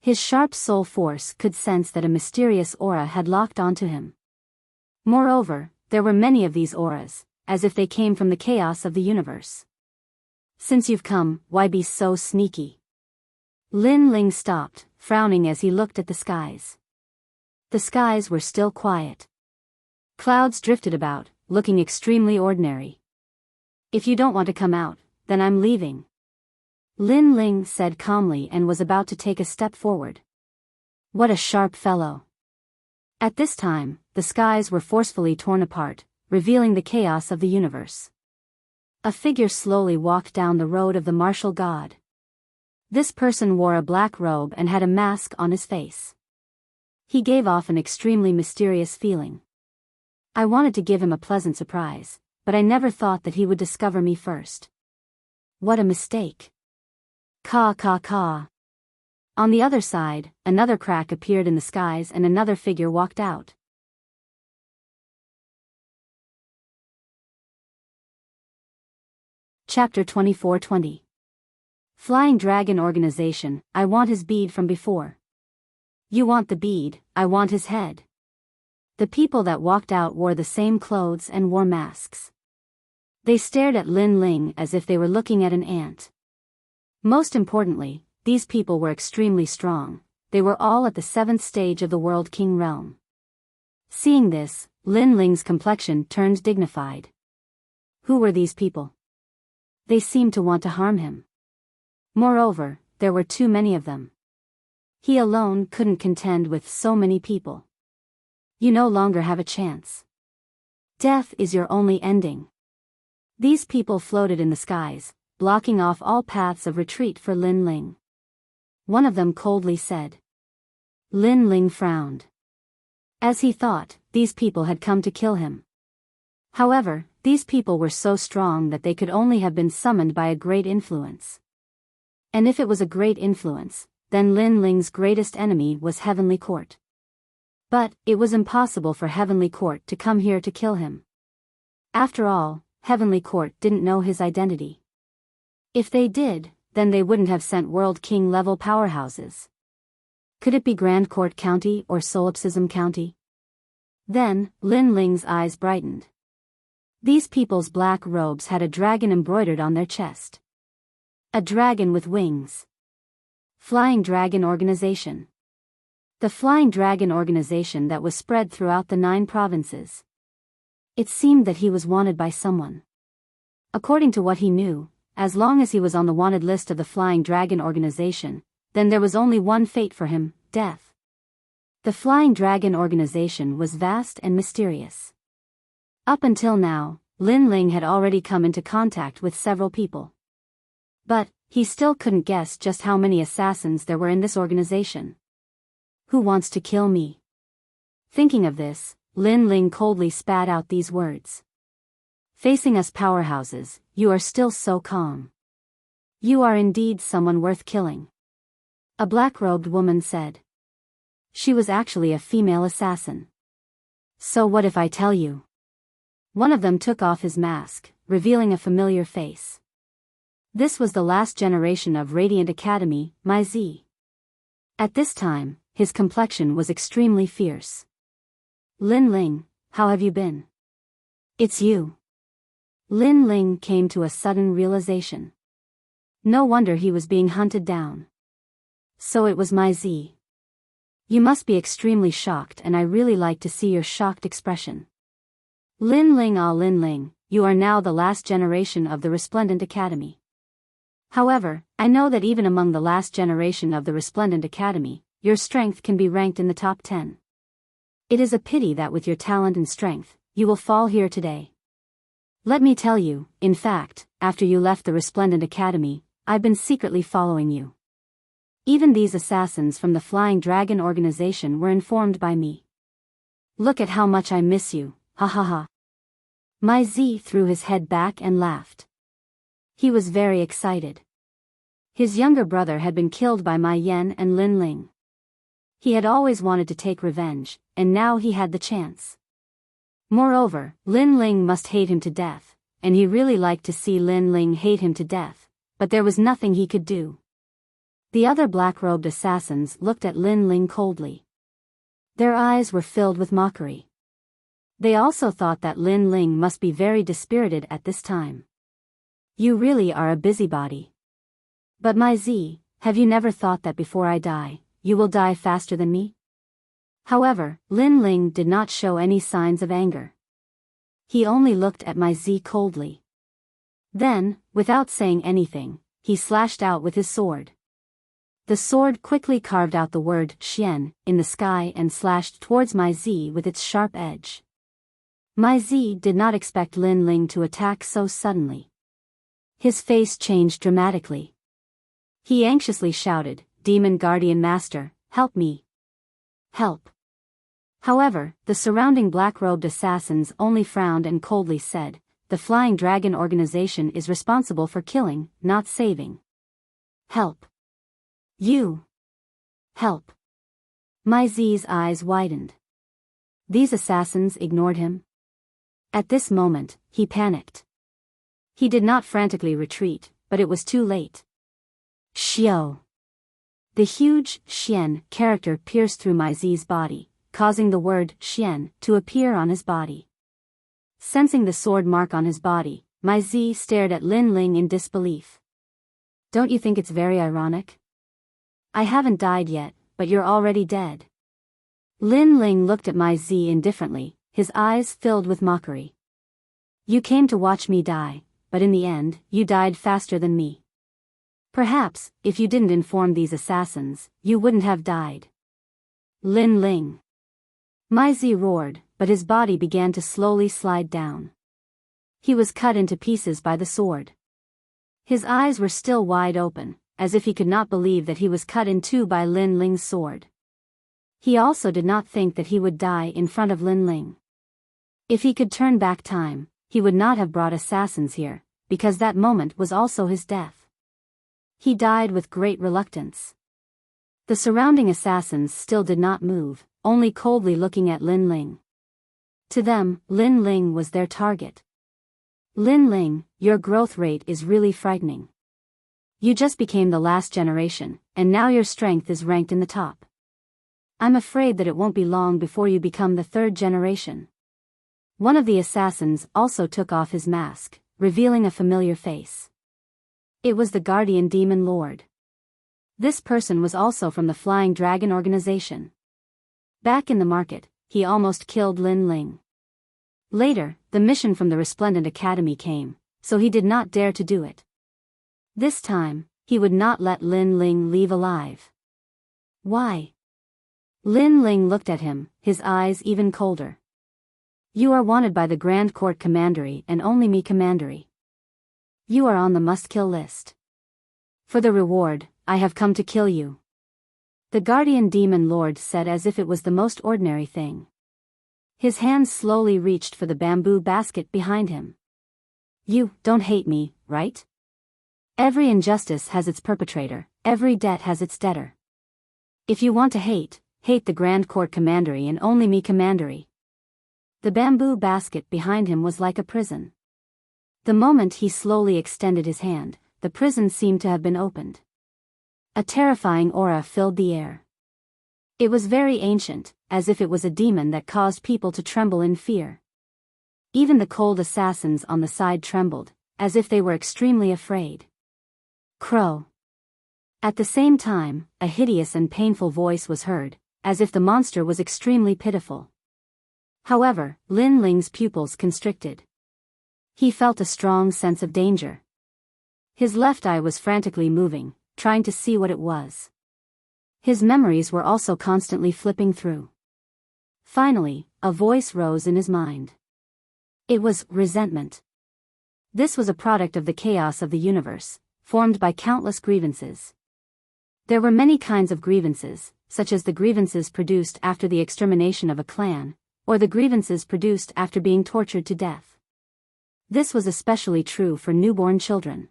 His sharp soul force could sense that a mysterious aura had locked onto him. Moreover, there were many of these auras, as if they came from the chaos of the universe. Since you've come, why be so sneaky? Lin Ling stopped, frowning as he looked at the skies. The skies were still quiet. Clouds drifted about, looking extremely ordinary. If you don't want to come out, then I'm leaving. Lin Ling said calmly and was about to take a step forward. What a sharp fellow. At this time, the skies were forcefully torn apart, revealing the chaos of the universe. A figure slowly walked down the road of the martial god. This person wore a black robe and had a mask on his face. He gave off an extremely mysterious feeling. I wanted to give him a pleasant surprise, but I never thought that he would discover me first. What a mistake. Caw caw caw. On the other side, another crack appeared in the skies and another figure walked out. Chapter 24:20 Flying Dragon Organization, I want his bead from before. You want the bead, I want his head. The people that walked out wore the same clothes and wore masks. They stared at Lin Ling as if they were looking at an ant. Most importantly, these people were extremely strong. They were all at the 7th stage of the World King realm. Seeing this, Lin Ling's complexion turned dignified. Who were these people? They seemed to want to harm him. Moreover, there were too many of them. He alone couldn't contend with so many people. You no longer have a chance. Death is your only ending. These people floated in the skies, blocking off all paths of retreat for Lin Ling. One of them coldly said. Lin Ling frowned. As he thought, these people had come to kill him. However, these people were so strong that they could only have been summoned by a great influence. And if it was a great influence, then Lin Ling's greatest enemy was Heavenly Court. But, it was impossible for Heavenly Court to come here to kill him. After all, Heavenly Court didn't know his identity. If they did, then they wouldn't have sent World King level powerhouses. Could it be Grand Court County or Solipsism County? Then, Lin Ling's eyes brightened. These people's black robes had a dragon embroidered on their chest. A dragon with wings. Flying Dragon Organization. The Flying Dragon Organization that was spread throughout the 9 provinces. It seemed that he was wanted by someone. According to what he knew, as long as he was on the wanted list of the Flying Dragon Organization, then there was only one fate for him, death. The Flying Dragon Organization was vast and mysterious. Up until now, Lin Ling had already come into contact with several people. But, he still couldn't guess just how many assassins there were in this organization. Who wants to kill me? Thinking of this, Lin Ling coldly spat out these words. Facing us powerhouses, you are still so calm. You are indeed someone worth killing. A black-robed woman said. She was actually a female assassin. So what if I tell you? One of them took off his mask, revealing a familiar face. This was the last generation of Radiant Academy, Mai Zi. At this time, his complexion was extremely fierce. Lin Ling, how have you been? It's you. Lin Ling came to a sudden realization. No wonder he was being hunted down. So it was Mai Zi. You must be extremely shocked, and I really like to see your shocked expression. Lin Ling, you are now the last generation of the Resplendent Academy. However, I know that even among the last generation of the Resplendent Academy, your strength can be ranked in the top 10. It is a pity that with your talent and strength, you will fall here today. Let me tell you, in fact, after you left the Resplendent Academy, I've been secretly following you. Even these assassins from the Flying Dragon Organization were informed by me. Look at how much I miss you, ha ha ha. Mai Zi threw his head back and laughed. He was very excited. His younger brother had been killed by Mai Yan and Lin Ling. He had always wanted to take revenge, and now he had the chance. Moreover, Lin Ling must hate him to death, and he really liked to see Lin Ling hate him to death, but there was nothing he could do. The other black-robed assassins looked at Lin Ling coldly. Their eyes were filled with mockery. They also thought that Lin Ling must be very dispirited at this time. You really are a busybody. But Mai Zi, have you never thought that before I die, you will die faster than me? However, Lin Ling did not show any signs of anger. He only looked at Mai Zi coldly. Then, without saying anything, he slashed out with his sword. The sword quickly carved out the word Xian in the sky and slashed towards Mai Zi with its sharp edge. Mai Zi did not expect Lin Ling to attack so suddenly. His face changed dramatically. He anxiously shouted, "Demon Guardian Master, help me! Help!" However, the surrounding black-robed assassins only frowned and coldly said, "The Flying Dragon Organization is responsible for killing, not saving. Help! You! Help!" Mai Zi's eyes widened. These assassins ignored him. At this moment, he panicked. He did not frantically retreat, but it was too late. Xiao. The huge Xian character pierced through Mai Zi's body, causing the word Xian to appear on his body. Sensing the sword mark on his body, Mai Zi stared at Lin Ling in disbelief. Don't you think it's very ironic? I haven't died yet, but you're already dead. Lin Ling looked at Mai Zi indifferently, his eyes filled with mockery. You came to watch me die, but in the end, you died faster than me. Perhaps, if you didn't inform these assassins, you wouldn't have died. Lin Ling. Mai Zi roared, but his body began to slowly slide down. He was cut into pieces by the sword. His eyes were still wide open, as if he could not believe that he was cut in two by Lin Ling's sword. He also did not think that he would die in front of Lin Ling. If he could turn back time, he would not have brought assassins here, because that moment was also his death. He died with great reluctance. The surrounding assassins still did not move, only coldly looking at Lin Ling. To them, Lin Ling was their target. Lin Ling, your growth rate is really frightening. You just became the last generation, and now your strength is ranked in the top. I'm afraid that it won't be long before you become the third generation. One of the assassins also took off his mask, revealing a familiar face. It was the Guardian Demon Lord. This person was also from the Flying Dragon organization. Back in the market, he almost killed Lin Ling. Later, the mission from the Resplendent Academy came, so he did not dare to do it. This time, he would not let Lin Ling leave alive. Why? Lin Ling looked at him, his eyes even colder. You are wanted by the Grand Court Commandery and only me Commandery. You are on the must-kill list. For the reward, I have come to kill you. The Guardian Demon Lord said as if it was the most ordinary thing. His hands slowly reached for the bamboo basket behind him. You don't hate me, right? Every injustice has its perpetrator, every debt has its debtor. If you want to hate, hate the Grand Court Commandery and only me Commandery. The bamboo basket behind him was like a prison. The moment he slowly extended his hand, the prison seemed to have been opened. A terrifying aura filled the air. It was very ancient, as if it was a demon that caused people to tremble in fear. Even the cold assassins on the side trembled, as if they were extremely afraid. Crow. At the same time, a hideous and painful voice was heard, as if the monster was extremely pitiful. However, Lin Ling's pupils constricted. He felt a strong sense of danger. His left eye was frantically moving, trying to see what it was. His memories were also constantly flipping through. Finally, a voice rose in his mind. It was resentment. This was a product of the chaos of the universe, formed by countless grievances. There were many kinds of grievances, such as the grievances produced after the extermination of a clan, or the grievances produced after being tortured to death. This was especially true for newborn children.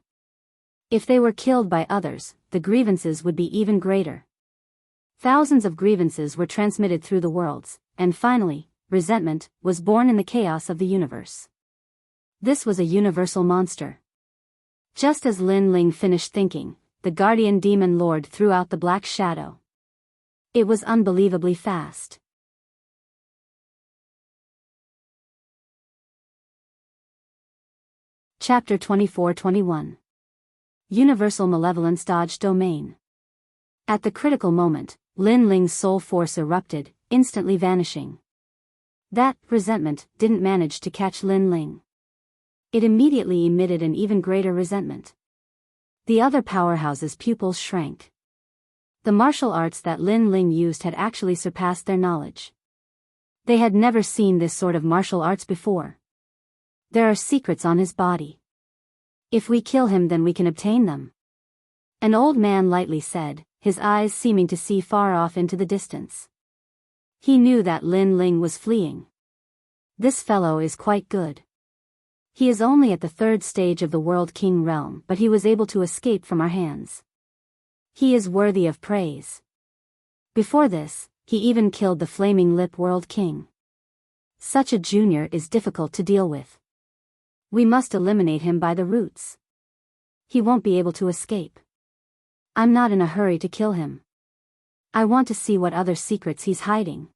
If they were killed by others, the grievances would be even greater. Thousands of grievances were transmitted through the worlds, and finally, resentment was born in the chaos of the universe. This was a universal monster. Just as Lin Ling finished thinking, the Guardian Demon Lord threw out the black shadow. It was unbelievably fast. Chapter 24-21. Universal Malevolence Dodge Domain. At the critical moment, Lin Ling's soul force erupted, instantly vanishing. That resentment didn't manage to catch Lin Ling. It immediately emitted an even greater resentment. The other powerhouses' pupils shrank. The martial arts that Lin Ling used had actually surpassed their knowledge. They had never seen this sort of martial arts before. There are secrets on his body. If we kill him, then we can obtain them. An old man lightly said, his eyes seeming to see far off into the distance. He knew that Lin Ling was fleeing. This fellow is quite good. He is only at the third stage of the World King realm, but he was able to escape from our hands. He is worthy of praise. Before this, he even killed the Flaming Lip World King. Such a junior is difficult to deal with. We must eliminate him by the roots. He won't be able to escape. I'm not in a hurry to kill him. I want to see what other secrets he's hiding.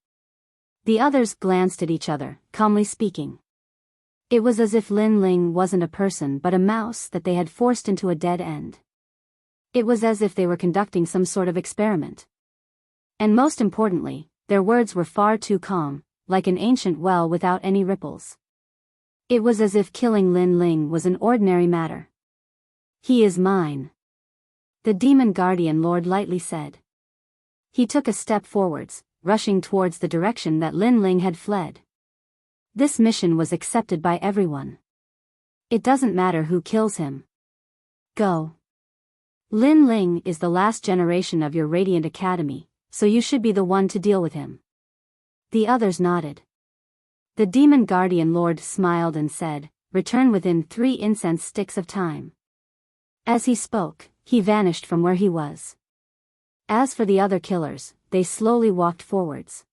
The others glanced at each other, calmly speaking. It was as if Lin Ling wasn't a person but a mouse that they had forced into a dead end. It was as if they were conducting some sort of experiment. And most importantly, their words were far too calm, like an ancient well without any ripples. It was as if killing Lin Ling was an ordinary matter. He is mine, the demon guardian lord lightly said. He took a step forwards, rushing towards the direction that Lin Ling had fled. This mission was accepted by everyone. It doesn't matter who kills him. Go. Lin Ling is the last generation of your Radiant Academy, so you should be the one to deal with him. The others nodded. The demon guardian lord smiled and said, return within 3 incense sticks of time. As he spoke, he vanished from where he was. As for the other killers, they slowly walked forwards.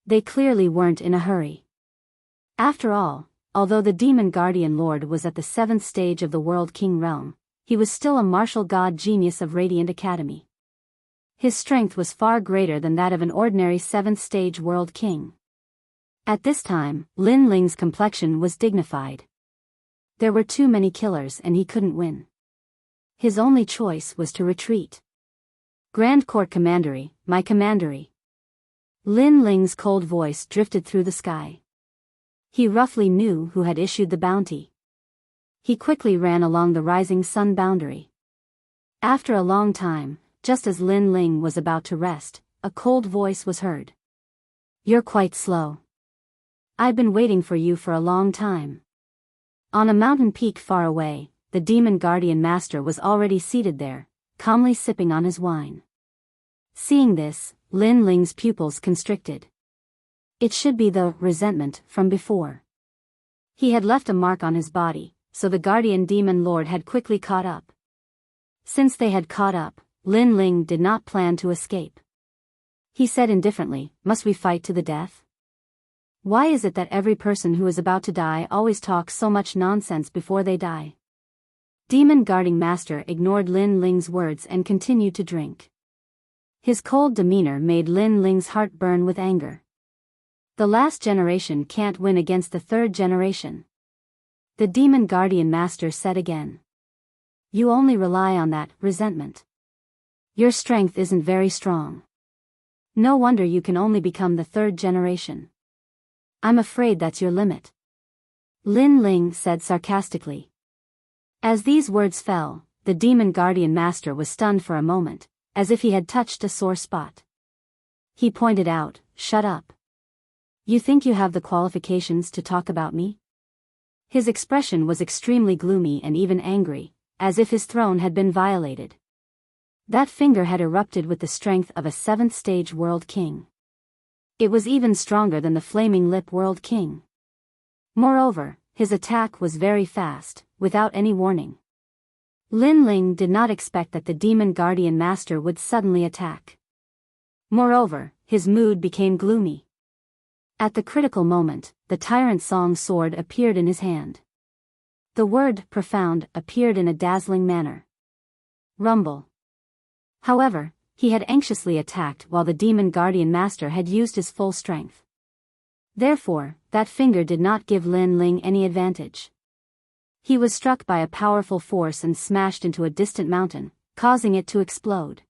They clearly weren't in a hurry. After all, although the demon guardian lord was at the 7th stage of the World King realm, he was still a martial god genius of Radiant Academy. His strength was far greater than that of an ordinary 7th stage World King. At this time, Lin Ling's complexion was dignified. There were too many killers and he couldn't win. His only choice was to retreat. Grand Court Commandery, my commandery. Lin Ling's cold voice drifted through the sky. He roughly knew who had issued the bounty. He quickly ran along the rising sun boundary. After a long time, just as Lin Ling was about to rest, a cold voice was heard. You're quite slow. I've been waiting for you for a long time. On a mountain peak far away, the demon guardian master was already seated there, calmly sipping on his wine. Seeing this, Lin Ling's pupils constricted. It should be the resentment from before. He had left a mark on his body, so the guardian demon lord had quickly caught up. Since they had caught up, Lin Ling did not plan to escape. He said indifferently, must we fight to the death? Why is it that every person who is about to die always talks so much nonsense before they die? Demon guarding master ignored Lin Ling's words and continued to drink. His cold demeanor made Lin Ling's heart burn with anger. The last generation can't win against the 3rd generation. The demon guardian master said again. You only rely on that resentment. Your strength isn't very strong. No wonder you can only become the 3rd generation. I'm afraid that's your limit. Lin Ling said sarcastically. As these words fell, the demon guardian master was stunned for a moment, as if he had touched a sore spot. He pointed out, shut up. You think you have the qualifications to talk about me? His expression was extremely gloomy and even angry, as if his throne had been violated. That finger had erupted with the strength of a 7th stage World King. It was even stronger than the Flaming Lip World King. Moreover, his attack was very fast, without any warning. Lin Ling did not expect that the demon guardian master would suddenly attack. Moreover, his mood became gloomy. At the critical moment, the tyrant song sword appeared in his hand. The word profound appeared in a dazzling manner. Rumble. However, he had anxiously attacked while the demon guardian master had used his full strength. Therefore, that finger did not give Lin Ling any advantage. He was struck by a powerful force and smashed into a distant mountain, causing it to explode.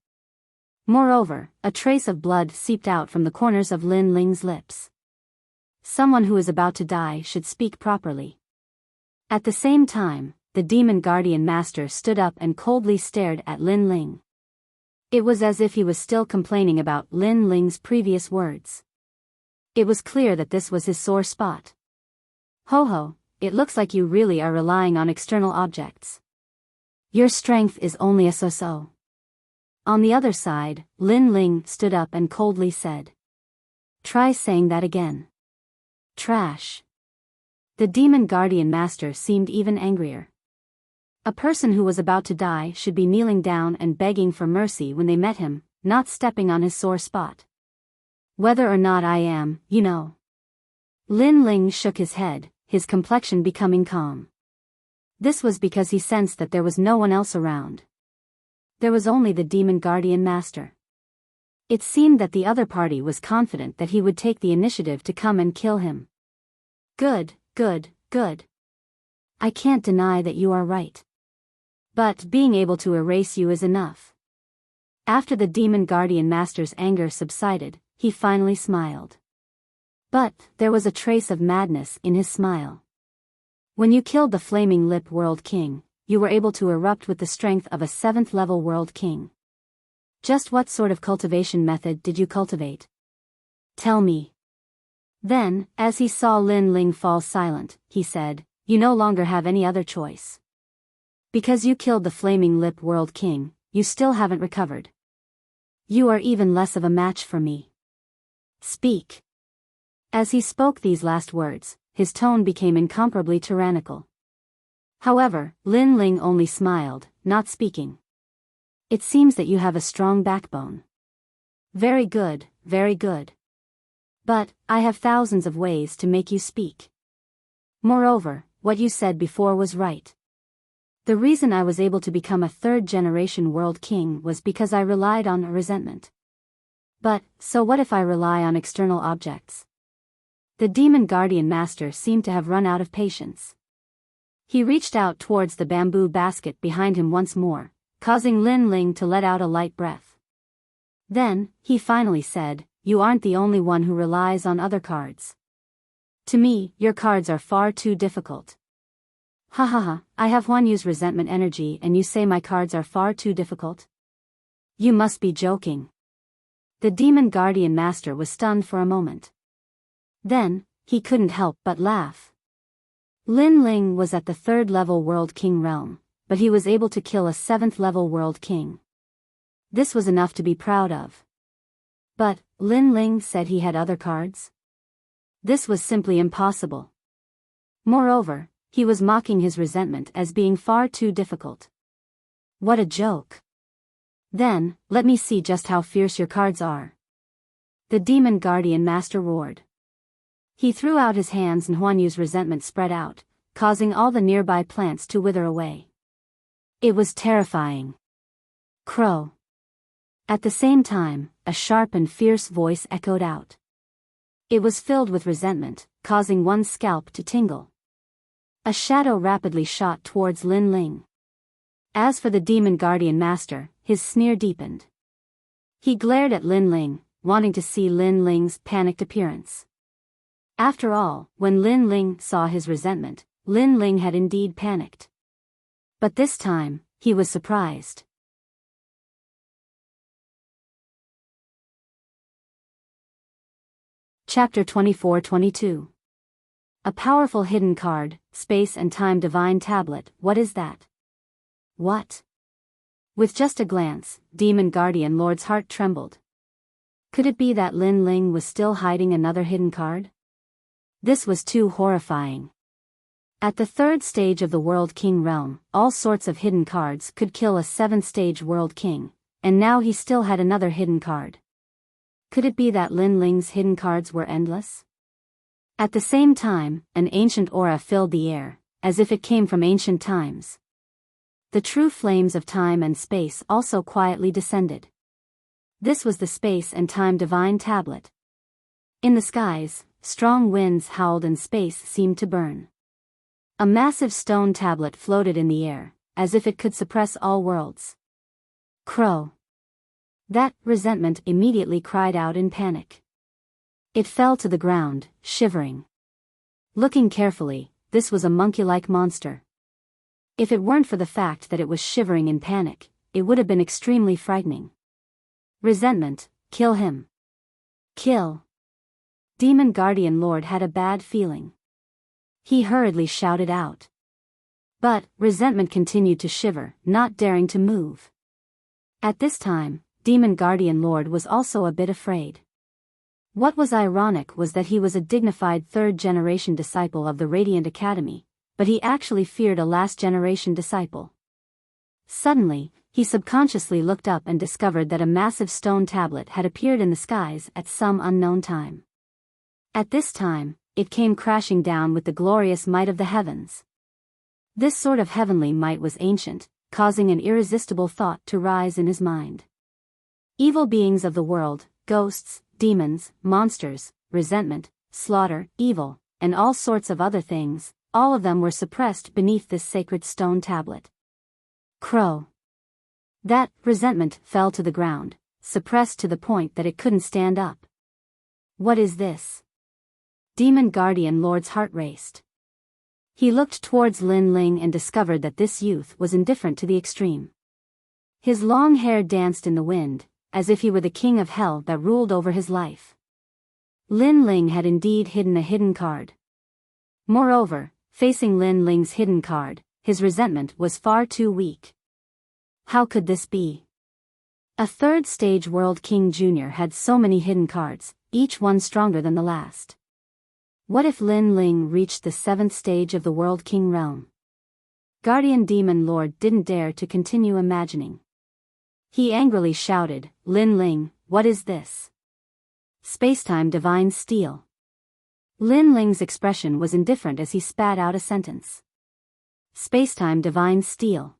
Moreover, a trace of blood seeped out from the corners of Lin Ling's lips. Someone who is about to die should speak properly. At the same time, the demon guardian master stood up and coldly stared at Lin Ling. It was as if he was still complaining about Lin Ling's previous words. It was clear that this was his sore spot. Ho ho, it looks like you really are relying on external objects. Your strength is only a so-so. On the other side, Lin Ling stood up and coldly said. Try saying that again. Trash. The demon guardian master seemed even angrier. A person who was about to die should be kneeling down and begging for mercy when they met him, not stepping on his sore spot. Whether or not I am, you know. Lin Ling shook his head, his complexion becoming calm. This was because he sensed that there was no one else around. there was only the Demon Guardian Master. It seemed that the other party was confident that he would take the initiative to come and kill him. Good, good, good. I can't deny that you are right. But being able to erase you is enough. After the Demon Guardian Master's anger subsided, he finally smiled. But there was a trace of madness in his smile. When you killed the Flaming Lip World King, you were able to erupt with the strength of a 7th level World King. Just what sort of cultivation method did you cultivate? Tell me. Then, as he saw Lin Ling fall silent, he said, you no longer have any other choice. Because you killed the Flaming Lip World King, you still haven't recovered. You are even less of a match for me. Speak. As he spoke these last words, his tone became incomparably tyrannical. However, Lin Ling only smiled, not speaking. It seems that you have a strong backbone. Very good, very good. But, I have thousands of ways to make you speak. Moreover, what you said before was right. The reason I was able to become a 3rd-generation World King was because I relied on resentment. But, so what if I rely on external objects? The Demon Guardian Master seemed to have run out of patience. He reached out towards the bamboo basket behind him once more, causing Lin Ling to let out a light breath. Then, he finally said, you aren't the only one who relies on other cards. To me, your cards are far too difficult. Ha ha ha, I have Huan Yu's resentment energy and you say my cards are far too difficult? You must be joking. The Demon Guardian Master was stunned for a moment. Then, he couldn't help but laugh. Lin Ling was at the 3rd level World King realm, but he was able to kill a 7th level World King. This was enough to be proud of. But, Lin Ling said he had other cards? This was simply impossible. Moreover, he was mocking his resentment as being far too difficult. What a joke. Then, let me see just how fierce your cards are. The Demon Guardian Master roared. He threw out his hands and Huan Yu's resentment spread out, causing all the nearby plants to wither away. It was terrifying. Crow. At the same time, a sharp and fierce voice echoed out. It was filled with resentment, causing one's scalp to tingle. A shadow rapidly shot towards Lin Ling. As for the Demon Guardian Master, his sneer deepened. He glared at Lin Ling, wanting to see Lin Ling's panicked appearance. After all, when Lin Ling saw his resentment, Lin Ling had indeed panicked. But this time, he was surprised. Chapter 24-22. A powerful hidden card, Space and Time Divine Tablet, what is that? What? With just a glance, Demon Guardian Lord's heart trembled. Could it be that Lin Ling was still hiding another hidden card? This was too horrifying. At the 3rd stage of the World King realm, all sorts of hidden cards could kill a 7th stage World King, and now he still had another hidden card. Could it be that Lin Ling's hidden cards were endless? At the same time, an ancient aura filled the air, as if it came from ancient times. The true flames of time and space also quietly descended. This was the Space and Time Divine Tablet. In the skies, strong winds howled and space seemed to burn. A massive stone tablet floated in the air, as if it could suppress all worlds. Crow. That resentment immediately cried out in panic. It fell to the ground, shivering. Looking carefully, this was a monkey-like monster. If it weren't for the fact that it was shivering in panic, it would have been extremely frightening. Resentment, kill him. Kill. Demon Guardian Lord had a bad feeling. He hurriedly shouted out. But, resentment continued to shiver, not daring to move. At this time, Demon Guardian Lord was also a bit afraid. What was ironic was that he was a dignified 3rd-generation disciple of the Radiant Academy, but he actually feared a last-generation disciple. Suddenly, he subconsciously looked up and discovered that a massive stone tablet had appeared in the skies at some unknown time. At this time, it came crashing down with the glorious might of the heavens. This sort of heavenly might was ancient, causing an irresistible thought to rise in his mind. Evil beings of the world, ghosts, demons, monsters, resentment, slaughter, evil, and all sorts of other things, all of them were suppressed beneath this sacred stone tablet. Crow. That resentment fell to the ground, suppressed to the point that it couldn't stand up. What is this? Demon Guardian Lord's heart raced. He looked towards Lin Ling and discovered that this youth was indifferent to the extreme. His long hair danced in the wind, as if he were the king of hell that ruled over his life. Lin Ling had indeed hidden a hidden card. Moreover, facing Lin Ling's hidden card, his resentment was far too weak. How could this be? A third-stage World King Jr. had so many hidden cards, each one stronger than the last. What if Lin Ling reached the 7th stage of the World King realm? Guardian Demon Lord didn't dare to continue imagining. He angrily shouted, "Lin Ling, what is this?" Spacetime Divine Steel. Lin Ling's expression was indifferent as he spat out a sentence. Spacetime Divine Steel.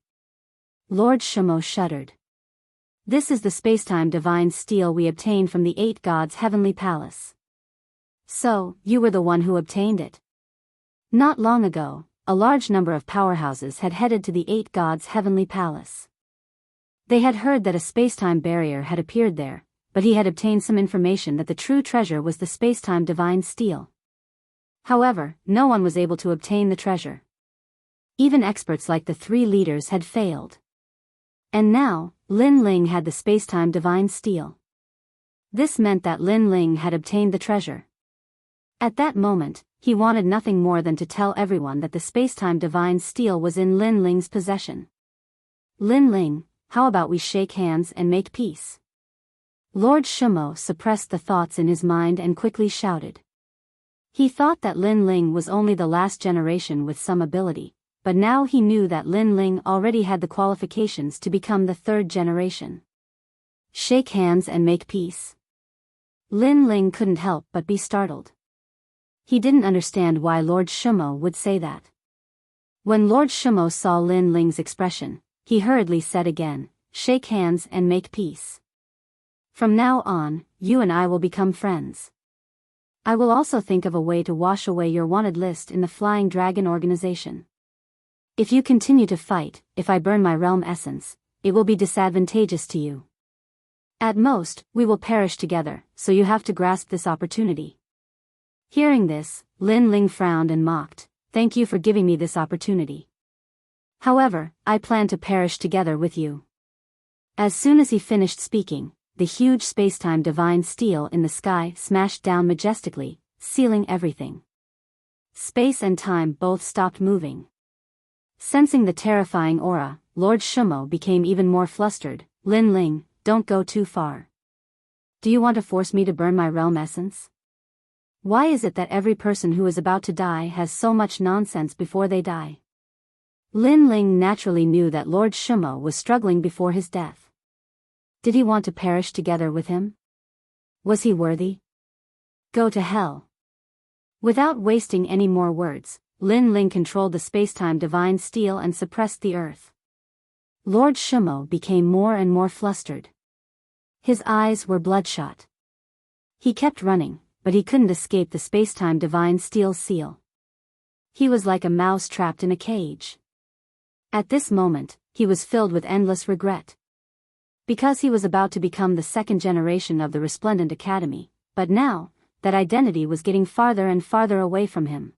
Lord Shimo shuddered. This is the spacetime divine steel we obtained from the 8 gods' heavenly palace. So, you were the one who obtained it. Not long ago, a large number of powerhouses had headed to the 8 gods' heavenly palace. They had heard that a spacetime barrier had appeared there, but he had obtained some information that the true treasure was the spacetime divine steel. However, no one was able to obtain the treasure. Even experts like the 3 leaders had failed. And now, Lin Ling had the spacetime divine steel. This meant that Lin Ling had obtained the treasure. At that moment, he wanted nothing more than to tell everyone that the spacetime divine steel was in Lin Ling's possession. Lin Ling, how about we shake hands and make peace? Lord Shimo suppressed the thoughts in his mind and quickly shouted. He thought that Lin Ling was only the last generation with some ability, but now he knew that Lin Ling already had the qualifications to become the 3rd generation. Shake hands and make peace. Lin Ling couldn't help but be startled. He didn't understand why Lord Shimo would say that. When Lord Shimo saw Lin Ling's expression, he hurriedly said again, "Shake hands and make peace. From now on, you and I will become friends. I will also think of a way to wash away your wanted list in the Flying Dragon organization. If you continue to fight, if I burn my realm essence, it will be disadvantageous to you. At most, we will perish together, so you have to grasp this opportunity." Hearing this, Lin Ling frowned and mocked, "Thank you for giving me this opportunity. However, I plan to perish together with you." As soon as he finished speaking, the huge spacetime divine steel in the sky smashed down majestically, sealing everything. Space and time both stopped moving. Sensing the terrifying aura, Lord Shimo became even more flustered. "Lin Ling, don't go too far. Do you want to force me to burn my realm essence? Why is it that every person who is about to die has so much nonsense before they die?" Lin Ling naturally knew that Lord Shimo was struggling before his death. Did he want to perish together with him? Was he worthy? Go to hell. Without wasting any more words, Lin Ling controlled the spacetime divine steel and suppressed the earth. Lord Shimo became more and more flustered. His eyes were bloodshot. He kept running, but he couldn't escape the spacetime divine steel seal. He was like a mouse trapped in a cage. At this moment, he was filled with endless regret. Because he was about to become the 2nd generation of the Resplendent Academy, but now, that identity was getting farther and farther away from him.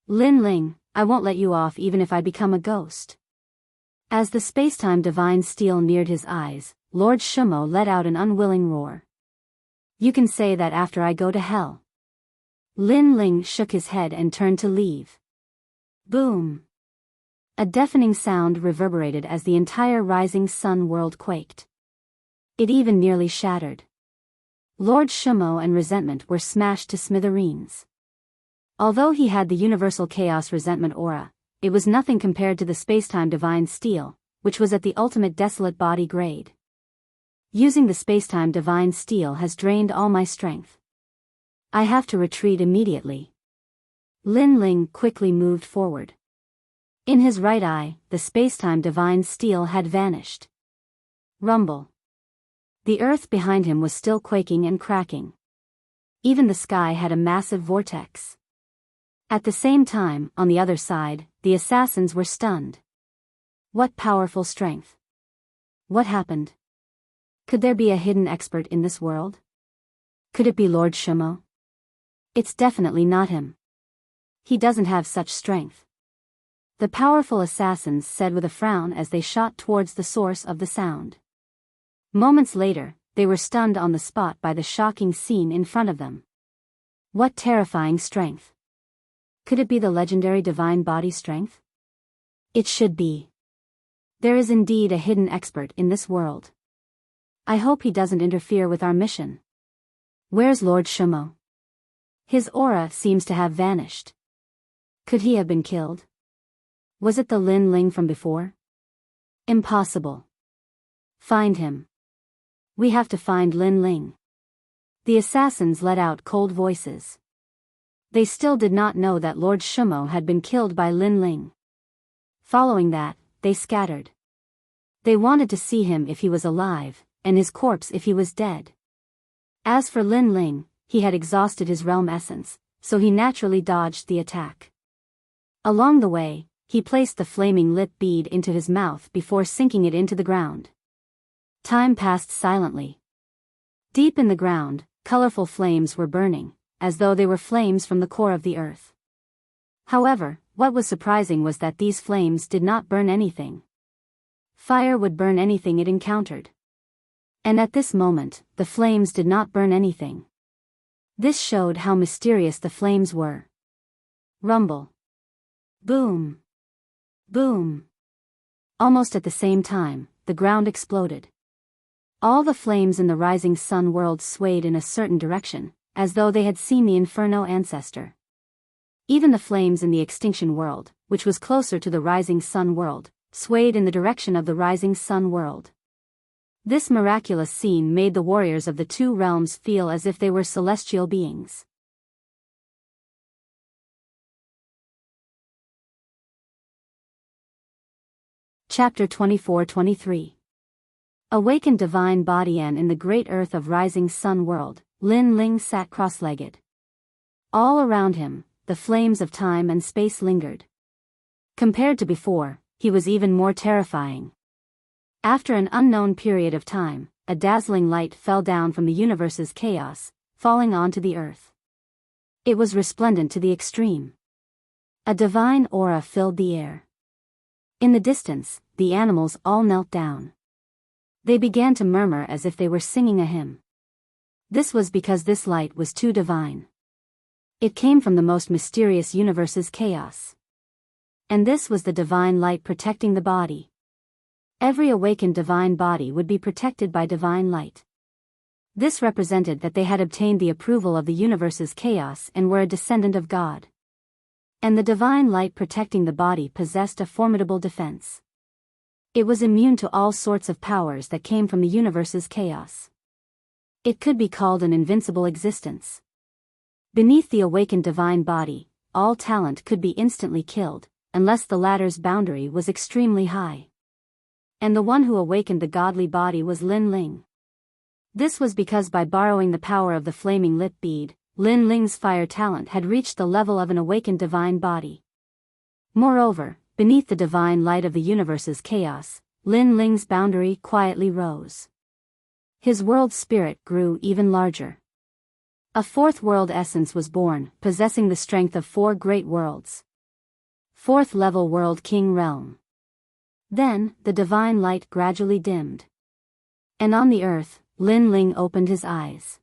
"Lin Ling, I won't let you off even if I become a ghost." As the spacetime divine steel neared his eyes, Lord Shimo let out an unwilling roar. "You can say that after I go to hell." Lin Ling shook his head and turned to leave. Boom! A deafening sound reverberated as the entire rising sun world quaked. It even nearly shattered. Lord Shimo and resentment were smashed to smithereens. Although he had the universal chaos resentment aura, it was nothing compared to the spacetime divine steel, which was at the ultimate desolate body grade. Using the spacetime divine steel has drained all my strength. I have to retreat immediately. Lin Ling quickly moved forward. In his right eye, the spacetime divine steel had vanished. Rumble. The earth behind him was still quaking and cracking. Even the sky had a massive vortex. At the same time, on the other side, the assassins were stunned. What powerful strength. What happened? Could there be a hidden expert in this world? Could it be Lord Shumo? It's definitely not him. He doesn't have such strength. The powerful assassins said with a frown as they shot towards the source of the sound. Moments later, they were stunned on the spot by the shocking scene in front of them. What terrifying strength! Could it be the legendary divine body strength? It should be. There is indeed a hidden expert in this world. I hope he doesn't interfere with our mission. Where's Lord Shumo? His aura seems to have vanished. Could he have been killed? Was it the Lin Ling from before? Impossible. Find him. We have to find Lin Ling. The assassins let out cold voices. They still did not know that Lord Shumo had been killed by Lin Ling. Following that, they scattered. They wanted to see him if he was alive, and his corpse if he was dead. As for Lin Ling, he had exhausted his realm essence, so he naturally dodged the attack. Along the way, he placed the flaming lit bead into his mouth before sinking it into the ground. Time passed silently. Deep in the ground, colorful flames were burning, as though they were flames from the core of the earth. However, what was surprising was that these flames did not burn anything. Fire would burn anything it encountered. And at this moment, the flames did not burn anything. This showed how mysterious the flames were. Rumble. Boom. Boom. Almost at the same time, the ground exploded. All the flames in the rising sun world swayed in a certain direction, as though they had seen the Inferno ancestor. Even the flames in the extinction world, which was closer to the rising sun world, swayed in the direction of the rising sun world. This miraculous scene made the warriors of the two realms feel as if they were celestial beings. Chapter 24-23. Awakened divine body, and in the great earth of rising sun world, Lin Ling sat cross-legged. All around him, the flames of time and space lingered. Compared to before, he was even more terrifying. After an unknown period of time, a dazzling light fell down from the universe's chaos, falling onto the earth. It was resplendent to the extreme. A divine aura filled the air. In the distance, the animals all knelt down. They began to murmur as if they were singing a hymn. This was because this light was too divine. It came from the most mysterious universe's chaos. And this was the divine light protecting the body. Every awakened divine body would be protected by divine light. This represented that they had obtained the approval of the universe's chaos and were a descendant of God. And the divine light protecting the body possessed a formidable defense. It was immune to all sorts of powers that came from the universe's chaos. It could be called an invincible existence. Beneath the awakened divine body, all talent could be instantly killed, unless the latter's boundary was extremely high. And the one who awakened the godly body was Lin Ling. This was because by borrowing the power of the flaming lit bead, Lin Ling's fire talent had reached the level of an awakened divine body. Moreover, beneath the divine light of the universe's chaos, Lin Ling's boundary quietly rose. His world spirit grew even larger. A fourth world essence was born, possessing the strength of 4 great worlds. 4th level World King Realm. Then, the divine light gradually dimmed. And on the earth, Lin Ling opened his eyes.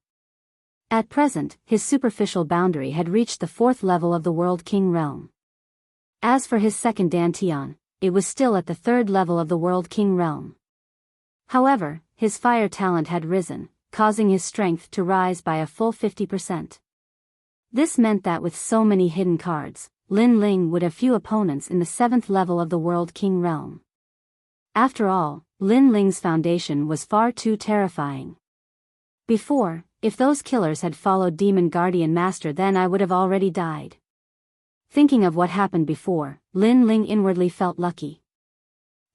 At present, his superficial boundary had reached the 4th level of the World King Realm. As for his second dantian, it was still at the 3rd level of the World King Realm. However, his fire talent had risen, causing his strength to rise by a full 50%. This meant that with so many hidden cards, Lin Ling would have few opponents in the 7th level of the World King Realm. After all, Lin Ling's foundation was far too terrifying. Before, if those killers had followed Demon Guardian Master, then I would have already died. Thinking of what happened before, Lin Ling inwardly felt lucky.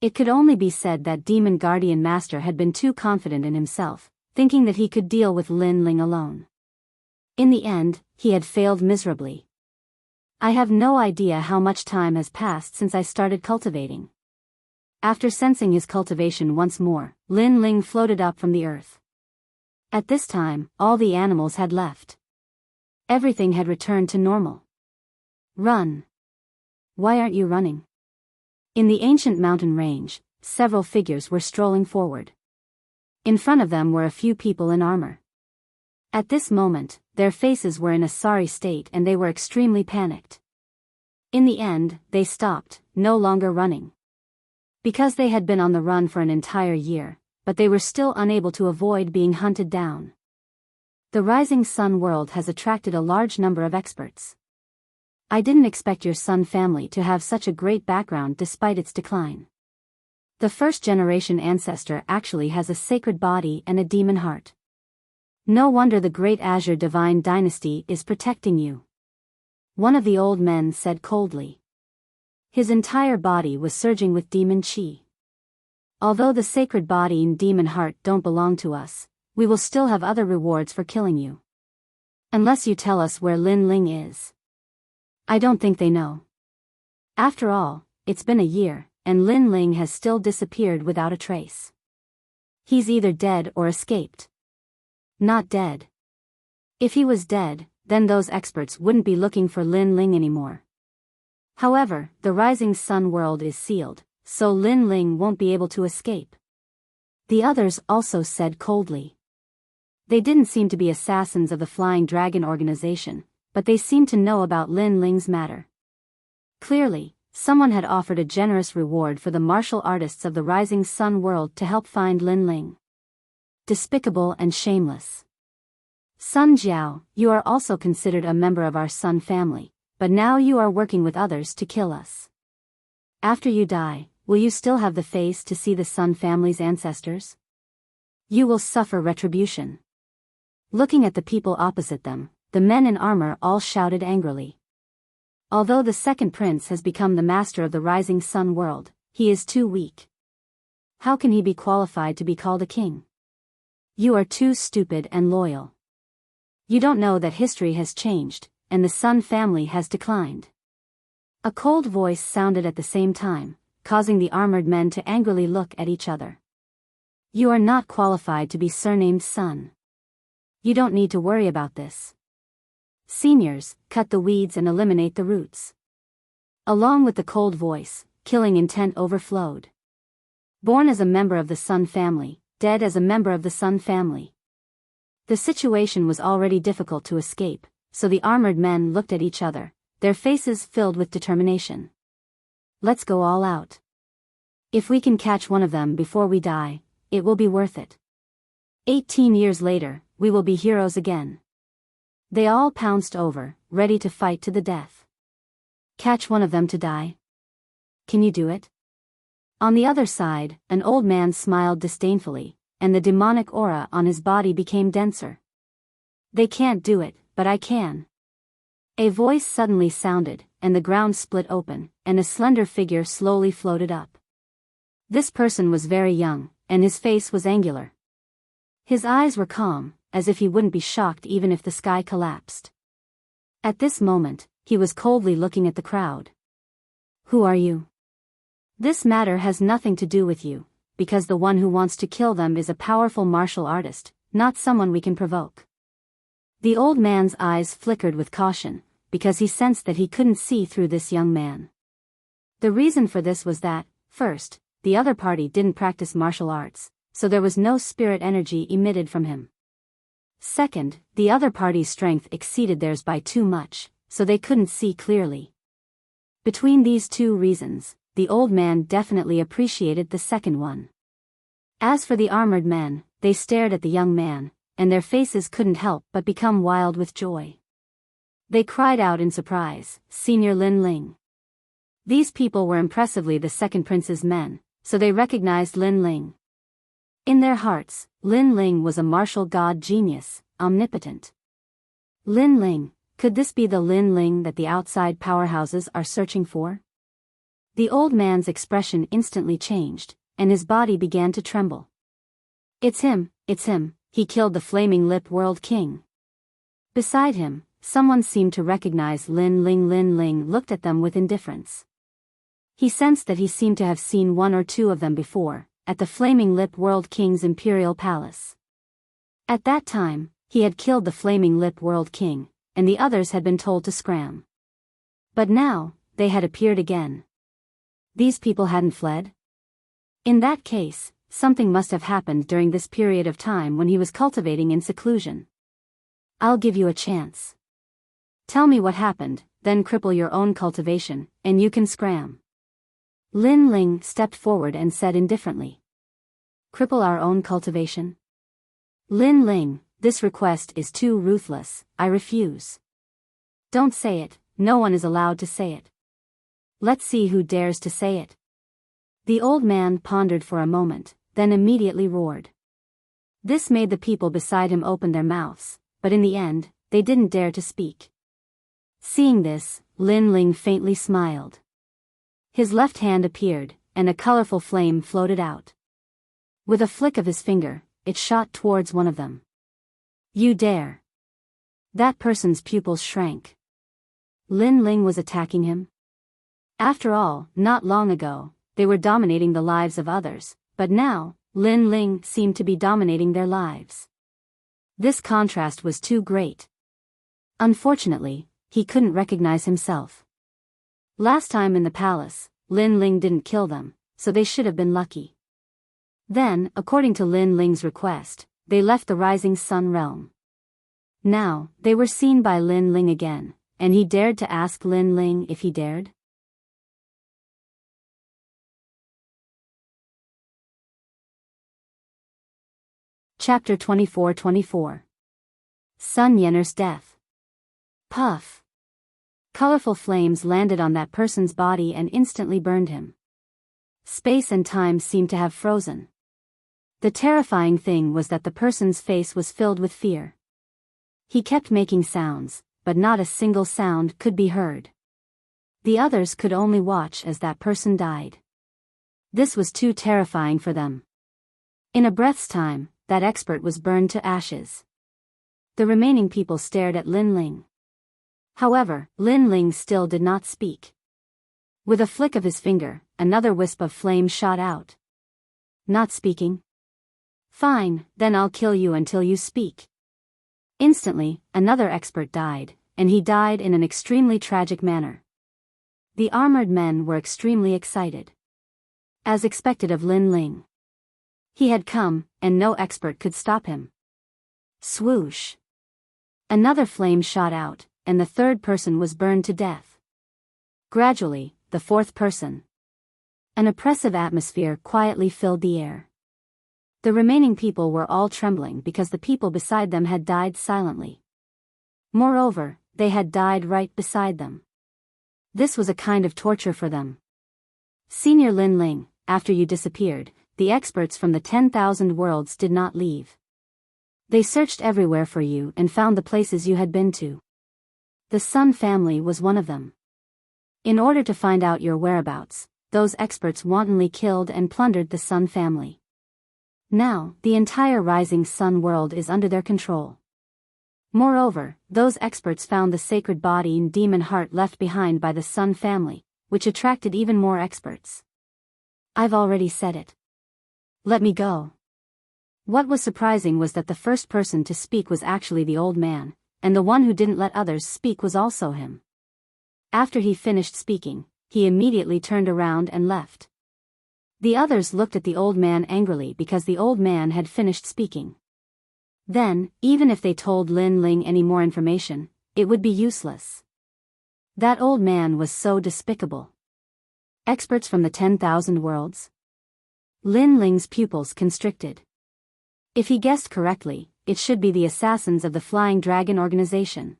It could only be said that Demon Guardian Master had been too confident in himself, thinking that he could deal with Lin Ling alone. In the end, he had failed miserably. I have no idea how much time has passed since I started cultivating. After sensing his cultivation once more, Lin Ling floated up from the earth. At this time, all the animals had left. Everything had returned to normal. Run. Why aren't you running? In the ancient mountain range, several figures were strolling forward. In front of them were a few people in armor. At this moment, their faces were in a sorry state and they were extremely panicked. In the end, they stopped, no longer running. Because they had been on the run for an entire year, but they were still unable to avoid being hunted down. The Rising Sun world has attracted a large number of experts. I didn't expect your Sun family to have such a great background despite its decline. The first-generation ancestor actually has a sacred body and a demon heart. No wonder the great Azure Divine Dynasty is protecting you. One of the old men said coldly. His entire body was surging with demon chi. Although the sacred body and demon heart don't belong to us, we will still have other rewards for killing you. Unless you tell us where Lin Ling is. I don't think they know. After all, it's been a year, and Lin Ling has still disappeared without a trace. He's either dead or escaped. Not dead. If he was dead, then those experts wouldn't be looking for Lin Ling anymore. However, the Rising Sun world is sealed, so Lin Ling won't be able to escape. The others also said coldly. They didn't seem to be assassins of the Flying Dragon organization, but they seemed to know about Lin Ling's matter. Clearly, someone had offered a generous reward for the martial artists of the Rising Sun world to help find Lin Ling. Despicable and shameless. Sun Jiao, you are also considered a member of our Sun family, but now you are working with others to kill us. After you die, will you still have the face to see the Sun family's ancestors? You will suffer retribution. Looking at the people opposite them, the men in armor all shouted angrily. Although the second prince has become the master of the Rising Sun world, he is too weak. How can he be qualified to be called a king? You are too stupid and loyal. You don't know that history has changed, and the Sun family has declined. A cold voice sounded at the same time, causing the armored men to angrily look at each other. You are not qualified to be surnamed Sun. You don't need to worry about this. Seniors, cut the weeds and eliminate the roots. Along with the cold voice, killing intent overflowed. Born as a member of the Sun family, dead as a member of the Sun family. The situation was already difficult to escape, so the armored men looked at each other, their faces filled with determination. Let's go all out. If we can catch one of them before we die, it will be worth it. 18 years later, we will be heroes again. They all pounced over, ready to fight to the death. Catch one of them to die? Can you do it? On the other side, an old man smiled disdainfully, and the demonic aura on his body became denser. They can't do it, but I can. A voice suddenly sounded, and the ground split open, and a slender figure slowly floated up. This person was very young, and his face was angular. His eyes were calm, as if he wouldn't be shocked even if the sky collapsed. At this moment, he was coldly looking at the crowd. Who are you? This matter has nothing to do with you, because the one who wants to kill them is a powerful martial artist, not someone we can provoke. The old man's eyes flickered with caution, because he sensed that he couldn't see through this young man. The reason for this was that, first, the other party didn't practice martial arts, so there was no spirit energy emitted from him. Second, the other party's strength exceeded theirs by too much, so they couldn't see clearly. Between these two reasons, the old man definitely appreciated the second one. As for the armored men, they stared at the young man, and their faces couldn't help but become wild with joy. They cried out in surprise, "Senior Lin Ling." These people were impressively the second prince's men, so they recognized Lin Ling. In their hearts, Lin Ling was a martial god genius, omnipotent. Lin Ling, Could this be the Lin Ling that the outside powerhouses are searching for? The old man's expression instantly changed, and his body began to tremble. It's him, he killed the Flaming Lip World King. Beside him, someone seemed to recognize Lin Ling. Lin Ling looked at them with indifference. He sensed that he seemed to have seen one or two of them before, at the Flaming Lip World King's imperial palace. At that time, he had killed the Flaming Lip World King, and the others had been told to scram. But now, they had appeared again. These people hadn't fled? In that case, something must have happened during this period of time when he was cultivating in seclusion. I'll give you a chance. Tell me what happened, then cripple your own cultivation, and you can scram. Lin Ling stepped forward and said indifferently. Cripple our own cultivation? Lin Ling, this request is too ruthless, I refuse. Don't say it, no one is allowed to say it. Let's see who dares to say it. The old man pondered for a moment, then immediately roared. This made the people beside him open their mouths, but in the end, they didn't dare to speak. Seeing this, Lin Ling faintly smiled. His left hand appeared, and a colorful flame floated out. With a flick of his finger, it shot towards one of them. You dare. That person's pupils shrank. Lin Ling was attacking him? After all, not long ago, they were dominating the lives of others, but now, Lin Ling seemed to be dominating their lives. This contrast was too great. Unfortunately, he couldn't recognize himself. Last time in the palace, Lin Ling didn't kill them, so they should have been lucky. Then, according to Lin Ling's request, they left the Rising Sun realm. Now, they were seen by Lin Ling again, and he dared to ask Lin Ling if he dared. Chapter 24-24. Sun Yenner's death. Puff. Colorful flames landed on that person's body and instantly burned him. Space and time seemed to have frozen. The terrifying thing was that the person's face was filled with fear. He kept making sounds, but not a single sound could be heard. The others could only watch as that person died. This was too terrifying for them. In a breath's time, that expert was burned to ashes. The remaining people stared at Lin Ling. However, Lin Ling still did not speak. With a flick of his finger, another wisp of flame shot out. Not speaking? Fine, then I'll kill you until you speak. Instantly, another expert died, and he died in an extremely tragic manner. The armored men were extremely excited. As expected of Lin Ling. He had come, and no expert could stop him. Swoosh. Another flame shot out, and the third person was burned to death. Gradually, the fourth person. An oppressive atmosphere quietly filled the air. The remaining people were all trembling because the people beside them had died silently. Moreover, they had died right beside them. This was a kind of torture for them. Senior Lin Ling, after you disappeared, the experts from the 10,000 worlds did not leave. They searched everywhere for you and found the places you had been to. The Sun family was one of them. In order to find out your whereabouts, those experts wantonly killed and plundered the Sun family. Now, the entire Rising Sun world is under their control. Moreover, those experts found the sacred body and demon heart left behind by the Sun family, which attracted even more experts. I've already said it. Let me go. What was surprising was that the first person to speak was actually the old man, and the one who didn't let others speak was also him. After he finished speaking, he immediately turned around and left. The others looked at the old man angrily because the old man had finished speaking. Then, even if they told Lin Ling any more information, it would be useless. That old man was so despicable. Experts from the 10,000 worlds? Lin Ling's pupils constricted. If he guessed correctly, it should be the assassins of the Flying Dragon organization.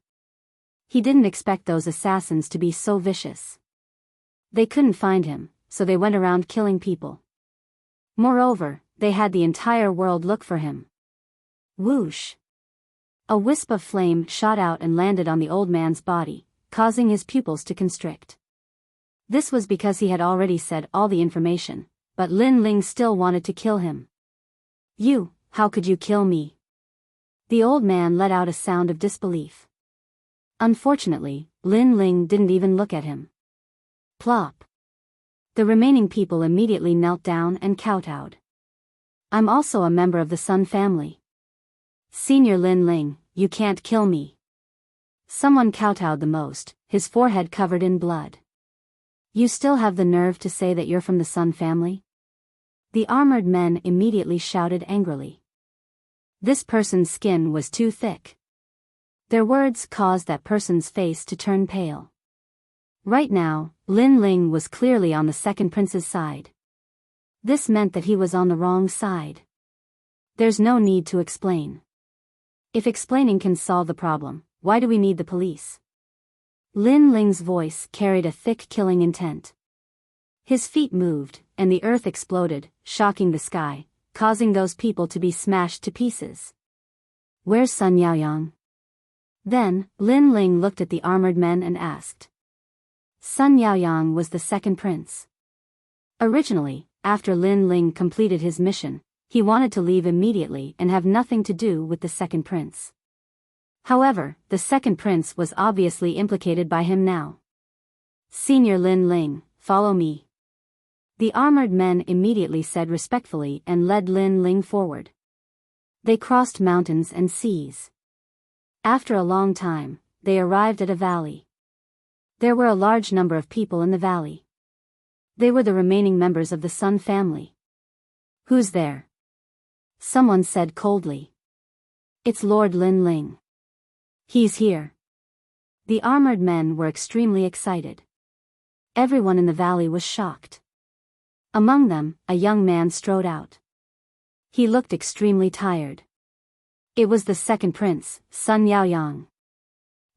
He didn't expect those assassins to be so vicious. They couldn't find him, so they went around killing people. Moreover, they had the entire world look for him. Whoosh. A wisp of flame shot out and landed on the old man's body, causing his pupils to constrict. This was because he had already said all the information, but Lin Ling still wanted to kill him. "You, how could you kill me?" The old man let out a sound of disbelief. Unfortunately, Lin Ling didn't even look at him. Plop. The remaining people immediately knelt down and kowtowed. "I'm also a member of the Sun family. Senior Lin Ling, you can't kill me." Someone kowtowed the most, his forehead covered in blood. "You still have the nerve to say that you're from the Sun family?" The armored men immediately shouted angrily. This person's skin was too thick. Their words caused that person's face to turn pale. Right now, Lin Ling was clearly on the second prince's side. This meant that he was on the wrong side. There's no need to explain. If explaining can solve the problem, why do we need the police? Lin Ling's voice carried a thick killing intent. His feet moved, and the earth exploded, shocking the sky, causing those people to be smashed to pieces. "Where's Sun Yaoyang?" Then, Lin Ling looked at the armored men and asked. Sun Yaoyang was the second prince. Originally, after Lin Ling completed his mission, he wanted to leave immediately and have nothing to do with the second prince. However, the second prince was obviously implicated by him now. "Senior Lin Ling, follow me." The armored men immediately said respectfully and led Lin Ling forward. They crossed mountains and seas. After a long time, they arrived at a valley. There were a large number of people in the valley. They were the remaining members of the Sun family. "Who's there?" Someone said coldly. "It's Lord Lin Ling. He's here." The armored men were extremely excited. Everyone in the valley was shocked. Among them, a young man strode out. He looked extremely tired. It was the second prince, Sun Yaoyang.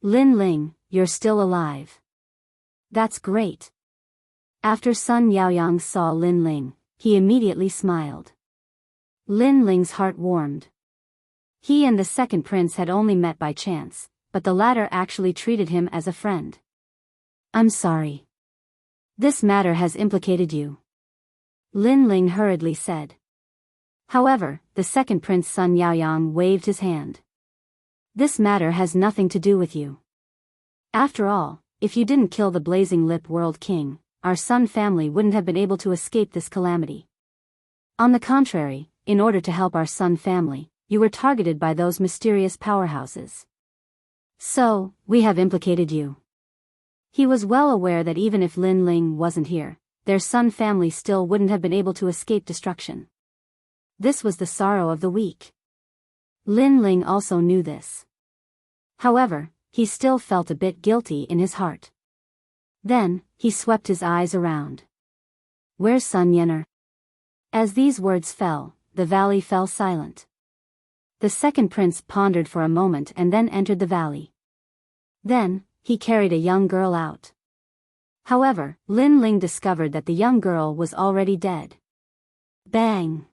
"Lin Ling, you're still alive. That's great." After Sun Yaoyang saw Lin Ling, he immediately smiled. Lin Ling's heart warmed. He and the second prince had only met by chance, but the latter actually treated him as a friend. "I'm sorry. This matter has implicated you," Lin Ling hurriedly said. However, the second prince Sun Yaoyang waved his hand. "This matter has nothing to do with you. After all, if you didn't kill the Blazing Lip World King, our Sun family wouldn't have been able to escape this calamity. On the contrary, in order to help our Sun family, you were targeted by those mysterious powerhouses. So, we have implicated you." He was well aware that even if Lin Ling wasn't here, their Sun family still wouldn't have been able to escape destruction. This was the sorrow of the weak. Lin Ling also knew this. However, he still felt a bit guilty in his heart. Then, he swept his eyes around. "Where's Sun Yener?" As these words fell, the valley fell silent. The second prince pondered for a moment and then entered the valley. Then, he carried a young girl out. However, Lin Ling discovered that the young girl was already dead. Bang!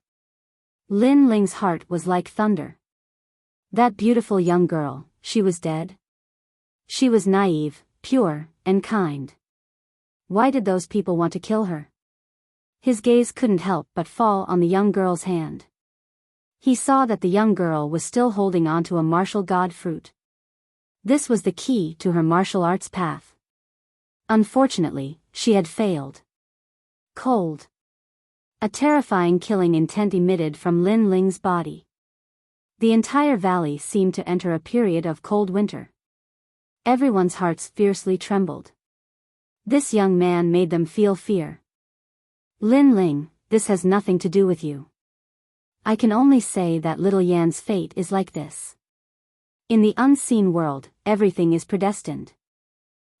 Lin Ling's heart was like thunder. That beautiful young girl, she was dead? She was naive, pure, and kind. Why did those people want to kill her? His gaze couldn't help but fall on the young girl's hand. He saw that the young girl was still holding on to a martial god fruit. This was the key to her martial arts path. Unfortunately, she had failed. Cold. A terrifying killing intent emitted from Lin Ling's body. The entire valley seemed to enter a period of cold winter. Everyone's hearts fiercely trembled. This young man made them feel fear. "Lin Ling, this has nothing to do with you. I can only say that little Yan's fate is like this. In the unseen world, everything is predestined."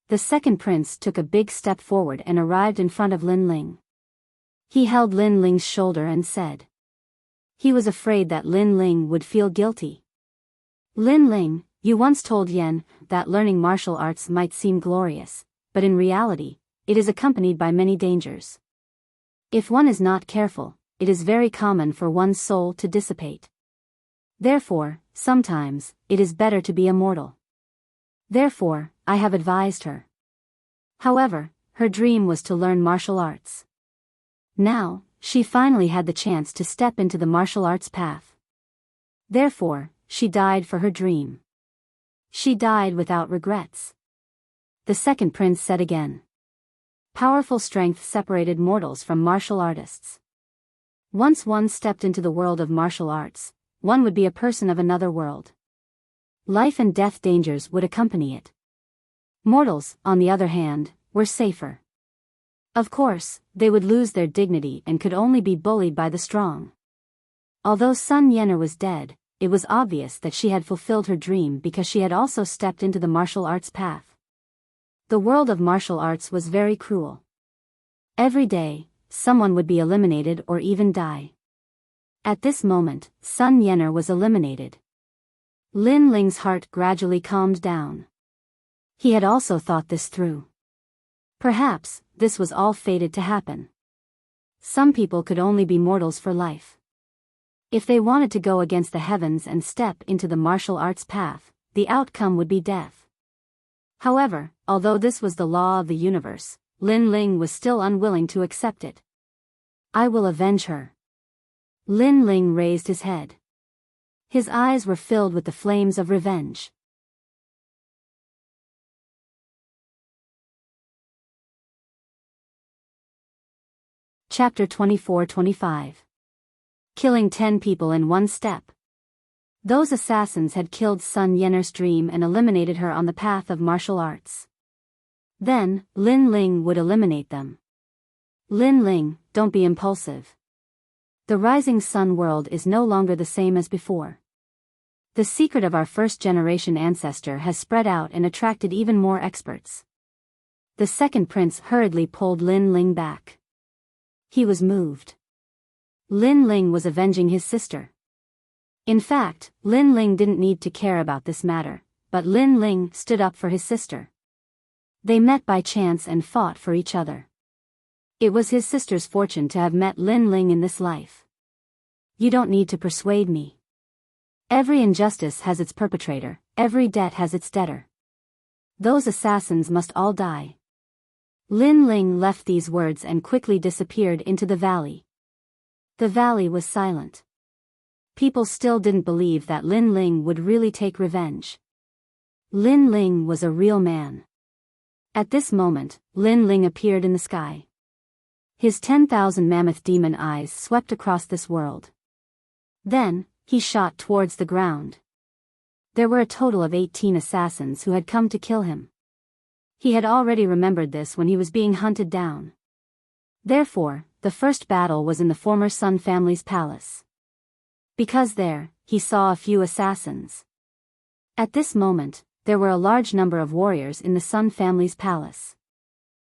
The second prince took a big step forward and arrived in front of Lin Ling. He held Lin Ling's shoulder and said. He was afraid that Lin Ling would feel guilty. "Lin Ling, you once told Yan that learning martial arts might seem glorious, but in reality, it is accompanied by many dangers. If one is not careful, it is very common for one's soul to dissipate. Therefore, sometimes, it is better to be immortal. Therefore, I have advised her. However, her dream was to learn martial arts. Now, she finally had the chance to step into the martial arts path. Therefore, she died for her dream. She died without regrets. The second prince said again. Powerful strength separated mortals from martial artists. Once one stepped into the world of martial arts, one would be a person of another world. Life and death dangers would accompany it. Mortals, on the other hand, were safer. Of course, they would lose their dignity and could only be bullied by the strong. Although Sun Yener was dead, it was obvious that she had fulfilled her dream because she had also stepped into the martial arts path. The world of martial arts was very cruel. Every day, someone would be eliminated or even die. At this moment, Sun Yener was eliminated. Lin Ling's heart gradually calmed down. He had also thought this through. Perhaps, this was all fated to happen. Some people could only be mortals for life. If they wanted to go against the heavens and step into the martial arts path, the outcome would be death. However, although this was the law of the universe, Lin Ling was still unwilling to accept it. I will avenge her. Lin Ling raised his head. His eyes were filled with the flames of revenge. Chapter 24-25. Killing 10 people in one step. Those assassins had killed Sun Yener's dream and eliminated her on the path of martial arts. Then, Lin Ling would eliminate them. Lin Ling, don't be impulsive. The rising sun world is no longer the same as before. The secret of our first-generation ancestor has spread out and attracted even more experts. The second prince hurriedly pulled Lin Ling back. He was moved. Lin Ling was avenging his sister. In fact, Lin Ling didn't need to care about this matter, but Lin Ling stood up for his sister. They met by chance and fought for each other. It was his sister's fortune to have met Lin Ling in this life. You don't need to persuade me. Every injustice has its perpetrator, every debt has its debtor. Those assassins must all die. Lin Ling left these words and quickly disappeared into the valley. The valley was silent. People still didn't believe that Lin Ling would really take revenge. Lin Ling was a real man. At this moment, Lin Ling appeared in the sky. His 10,000 mammoth demon eyes swept across this world. Then, he shot towards the ground. There were a total of 18 assassins who had come to kill him. He had already remembered this when he was being hunted down. Therefore, the first battle was in the former Sun family's palace. Because there, he saw a few assassins. At this moment, there were a large number of warriors in the Sun family's palace.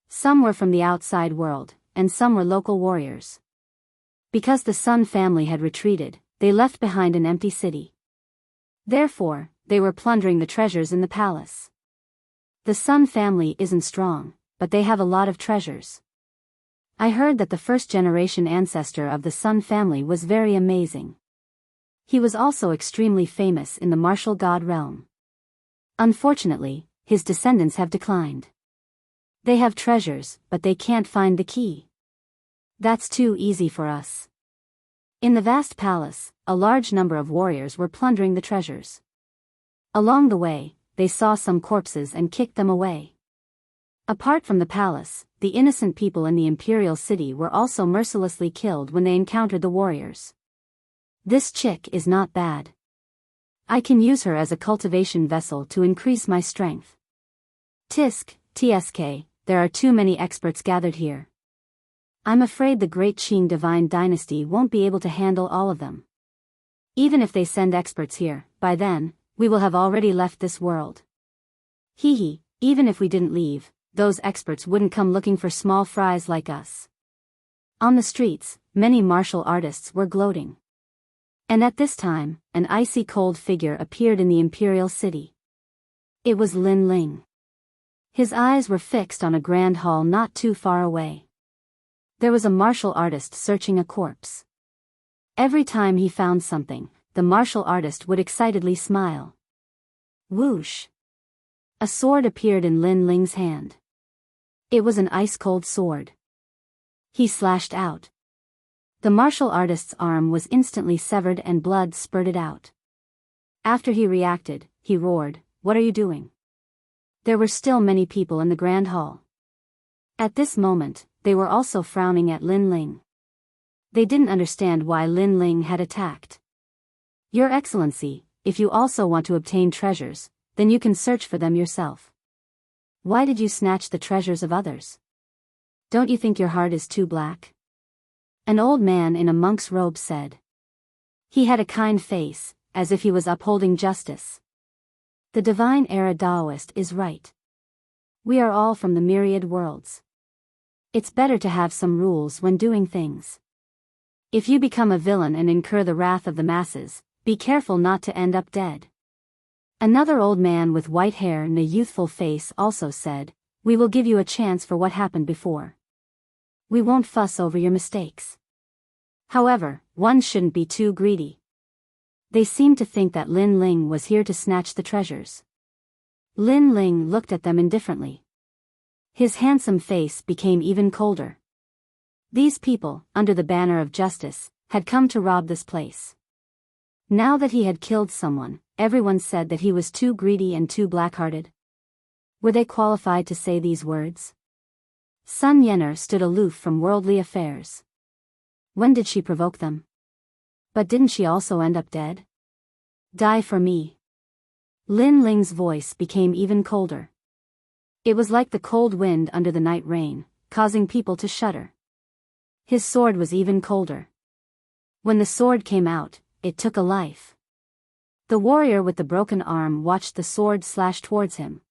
Some were from the outside world, and some were local warriors. Because the Sun family had retreated, they left behind an empty city. Therefore, they were plundering the treasures in the palace. The Sun family isn't strong, but they have a lot of treasures. I heard that the first-generation ancestor of the Sun family was very amazing. He was also extremely famous in the martial god realm. Unfortunately, his descendants have declined. They have treasures, but they can't find the key. That's too easy for us. In the vast palace, a large number of warriors were plundering the treasures. Along the way, they saw some corpses and kicked them away. Apart from the palace, the innocent people in the imperial city were also mercilessly killed when they encountered the warriors. This chick is not bad. I can use her as a cultivation vessel to increase my strength. TSK, there are too many experts gathered here. I'm afraid the Great Qing Divine Dynasty won't be able to handle all of them. Even if they send experts here, by then, we will have already left this world. Even if we didn't leave, those experts wouldn't come looking for small fries like us. On the streets, many martial artists were gloating. And at this time, an icy cold figure appeared in the imperial city. It was Lin Ling. His eyes were fixed on a grand hall not too far away. There was a martial artist searching a corpse. Every time he found something, the martial artist would excitedly smile. Whoosh! A sword appeared in Lin Ling's hand. It was an ice-cold sword. He slashed out. The martial artist's arm was instantly severed and blood spurted out. After he reacted, he roared, "What are you doing?" There were still many people in the grand hall. At this moment, they were also frowning at Lin Ling. They didn't understand why Lin Ling had attacked. "Your Excellency, if you also want to obtain treasures, then you can search for them yourself. Why did you snatch the treasures of others? Don't you think your heart is too black?" An old man in a monk's robe said. He had a kind face, as if he was upholding justice. The divine era Taoist is right. We are all from the myriad worlds. It's better to have some rules when doing things. If you become a villain and incur the wrath of the masses, be careful not to end up dead. Another old man with white hair and a youthful face also said, "We will give you a chance for what happened before. We won't fuss over your mistakes. However, one shouldn't be too greedy." They seemed to think that Lin Ling was here to snatch the treasures. Lin Ling looked at them indifferently. His handsome face became even colder. These people, under the banner of justice, had come to rob this place. Now that he had killed someone, everyone said that he was too greedy and too black-hearted. Were they qualified to say these words? Sun Yener stood aloof from worldly affairs. When did she provoke them? But didn't she also end up dead? Die for me. Lin Ling's voice became even colder. It was like the cold wind under the night rain, causing people to shudder. His sword was even colder. When the sword came out, it took a life. The warrior with the broken arm watched the sword slash towards him.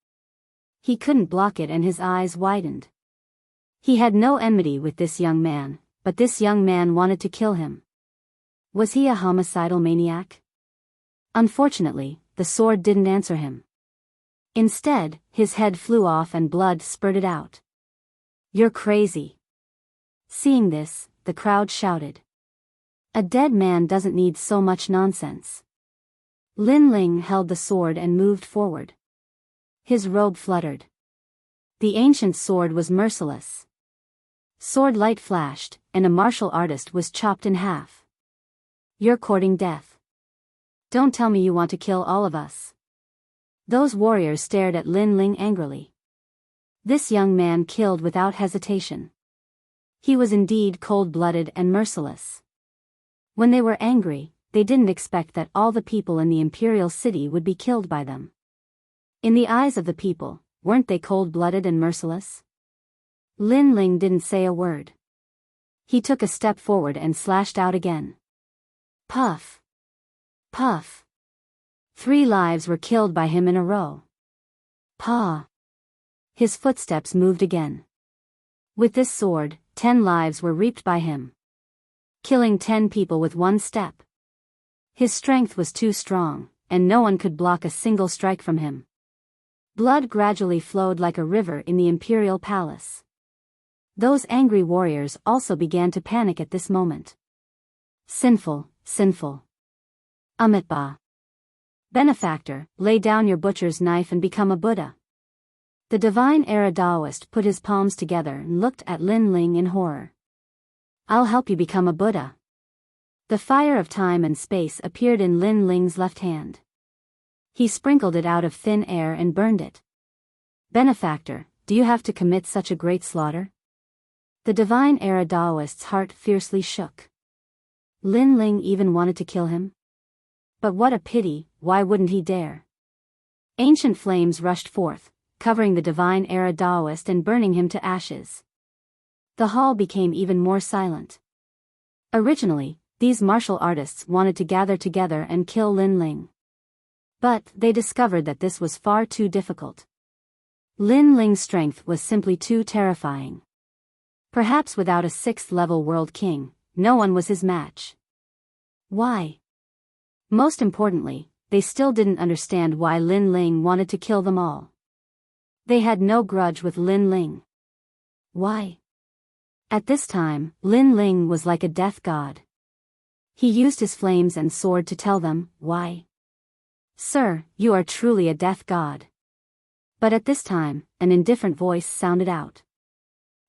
He couldn't block it and his eyes widened. He had no enmity with this young man, but this young man wanted to kill him. Was he a homicidal maniac? Unfortunately, the sword didn't answer him. Instead, his head flew off and blood spurted out. "You're crazy." Seeing this, the crowd shouted. "A dead man doesn't need so much nonsense." Lin Ling held the sword and moved forward. His robe fluttered. The ancient sword was merciless. Sword light flashed, and a martial artist was chopped in half. "You're courting death. Don't tell me you want to kill all of us." Those warriors stared at Lin Ling angrily. This young man killed without hesitation. He was indeed cold-blooded and merciless. When they were angry, they didn't expect that all the people in the imperial city would be killed by them. In the eyes of the people, weren't they cold-blooded and merciless? Lin Ling didn't say a word. He took a step forward and slashed out again. Puff! Puff! 3 lives were killed by him in a row. Paw! His footsteps moved again. With this sword, 10 lives were reaped by him. Killing 10 people with 1 step. His strength was too strong, and no one could block a single strike from him. Blood gradually flowed like a river in the imperial palace. Those angry warriors also began to panic at this moment. Sinful, sinful. Amitba. Benefactor, lay down your butcher's knife and become a Buddha. The divine era Taoist put his palms together and looked at Lin Ling in horror. "I'll help you become a Buddha." The fire of time and space appeared in Lin Ling's left hand. He sprinkled it out of thin air and burned it. "Benefactor, do you have to commit such a great slaughter?" The divine era Taoist's heart fiercely shook. Lin Ling even wanted to kill him? But what a pity, why wouldn't he dare? Ancient flames rushed forth, covering the divine era Taoist and burning him to ashes. The hall became even more silent. Originally, these martial artists wanted to gather together and kill Lin Ling. But they discovered that this was far too difficult. Lin Ling's strength was simply too terrifying. Perhaps without a 6th-level world king, no one was his match. Why? Most importantly, they still didn't understand why Lin Ling wanted to kill them all. They had no grudge with Lin Ling. Why? At this time, Lin Ling was like a death god. He used his flames and sword to tell them, "Why? Sir, you are truly a death god." But at this time, an indifferent voice sounded out.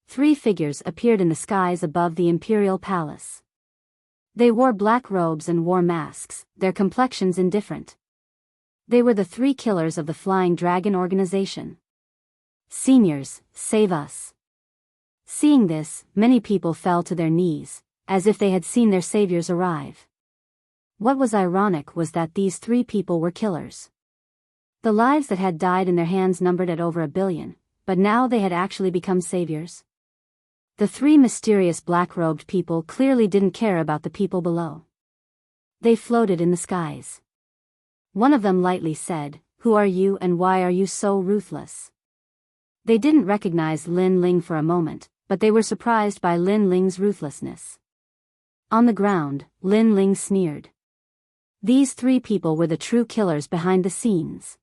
3 figures appeared in the skies above the imperial palace. They wore black robes and wore masks, their complexions indifferent. They were the 3 killers of the Flying Dragon organization. "Seniors, save us." Seeing this, many people fell to their knees, as if they had seen their saviors arrive. What was ironic was that these 3 people were killers. The lives that had died in their hands numbered at over 1 billion, but now they had actually become saviors. The 3 mysterious black-robed people clearly didn't care about the people below. They floated in the skies. One of them lightly said, "Who are you and why are you so ruthless?" They didn't recognize Lin Ling for a moment, but they were surprised by Lin Ling's ruthlessness. On the ground, Lin Ling sneered. These 3 people were the true killers behind the scenes.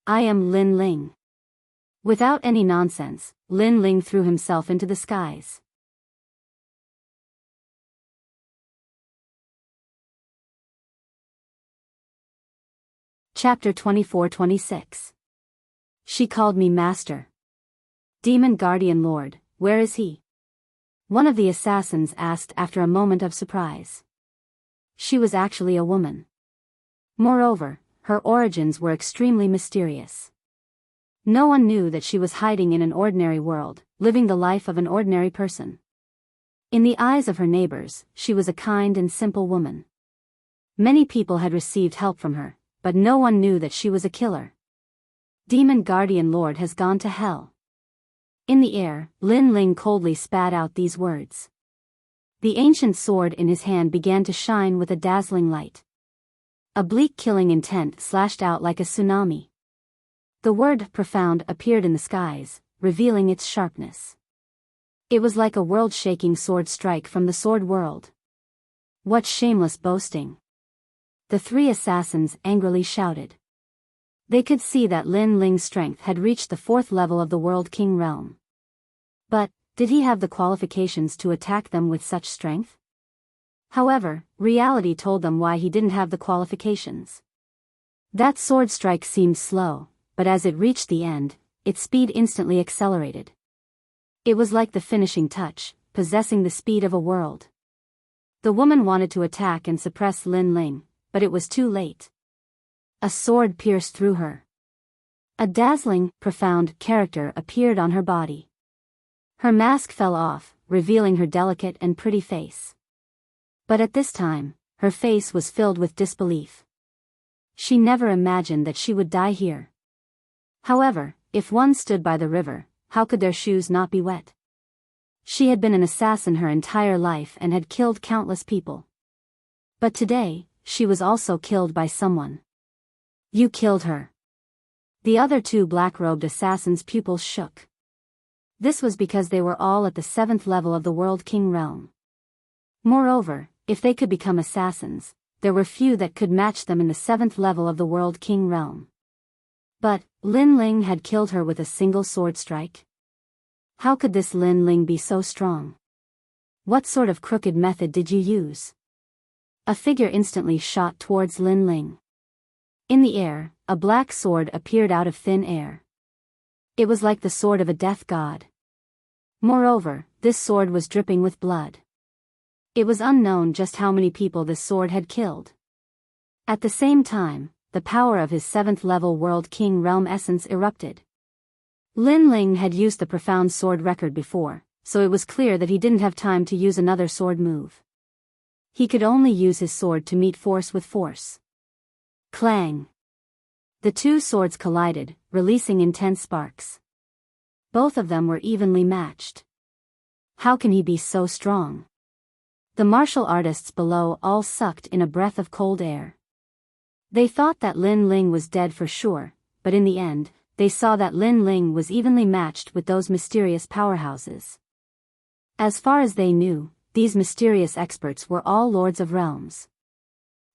"I am Lin Ling." Without any nonsense, Lin Ling threw himself into the skies. Chapter 24-26. She called me master. Demon Guardian Lord, where is he? One of the assassins asked after a moment of surprise. She was actually a woman. Moreover, her origins were extremely mysterious. No one knew that she was hiding in an ordinary world, living the life of an ordinary person. In the eyes of her neighbors, she was a kind and simple woman. Many people had received help from her, but no one knew that she was a killer. Demon Guardian Lord has gone to hell. In the air, Lin Ling coldly spat out these words. The ancient sword in his hand began to shine with a dazzling light. A bleak killing intent slashed out like a tsunami. The word profound appeared in the skies, revealing its sharpness. It was like a world-shaking sword strike from the sword world. What shameless boasting! The 3 assassins angrily shouted. They could see that Lin Ling's strength had reached the 4th level of the World King realm. But, did he have the qualifications to attack them with such strength? However, reality told them why he didn't have the qualifications. That sword strike seemed slow, but as it reached the end, its speed instantly accelerated. It was like the finishing touch, possessing the speed of a world. The woman wanted to attack and suppress Lin Ling, but it was too late. A sword pierced through her. A dazzling, profound character appeared on her body. Her mask fell off, revealing her delicate and pretty face. But at this time, her face was filled with disbelief. She never imagined that she would die here. However, if one stood by the river, how could their shoes not be wet? She had been an assassin her entire life and had killed countless people. But today, she was also killed by someone. "You killed her." The other 2 black-robed assassins' pupils shook. This was because they were all at the 7th level of the World King realm. Moreover, if they could become assassins, there were few that could match them in the 7th level of the World King realm. But, Lin Ling had killed her with a single sword strike? How could this Lin Ling be so strong? What sort of crooked method did you use? A figure instantly shot towards Lin Ling. In the air, a black sword appeared out of thin air. It was like the sword of a death god. Moreover, this sword was dripping with blood. It was unknown just how many people this sword had killed. At the same time, the power of his 7th level World King realm essence erupted. Lin Ling had used the profound sword record before, so it was clear that he didn't have time to use another sword move. He could only use his sword to meet force with force. Clang! The 2 swords collided, releasing intense sparks. Both of them were evenly matched. How can he be so strong? The martial artists below all sucked in a breath of cold air. They thought that Lin Ling was dead for sure, but in the end, they saw that Lin Ling was evenly matched with those mysterious powerhouses. As far as they knew, these mysterious experts were all lords of realms.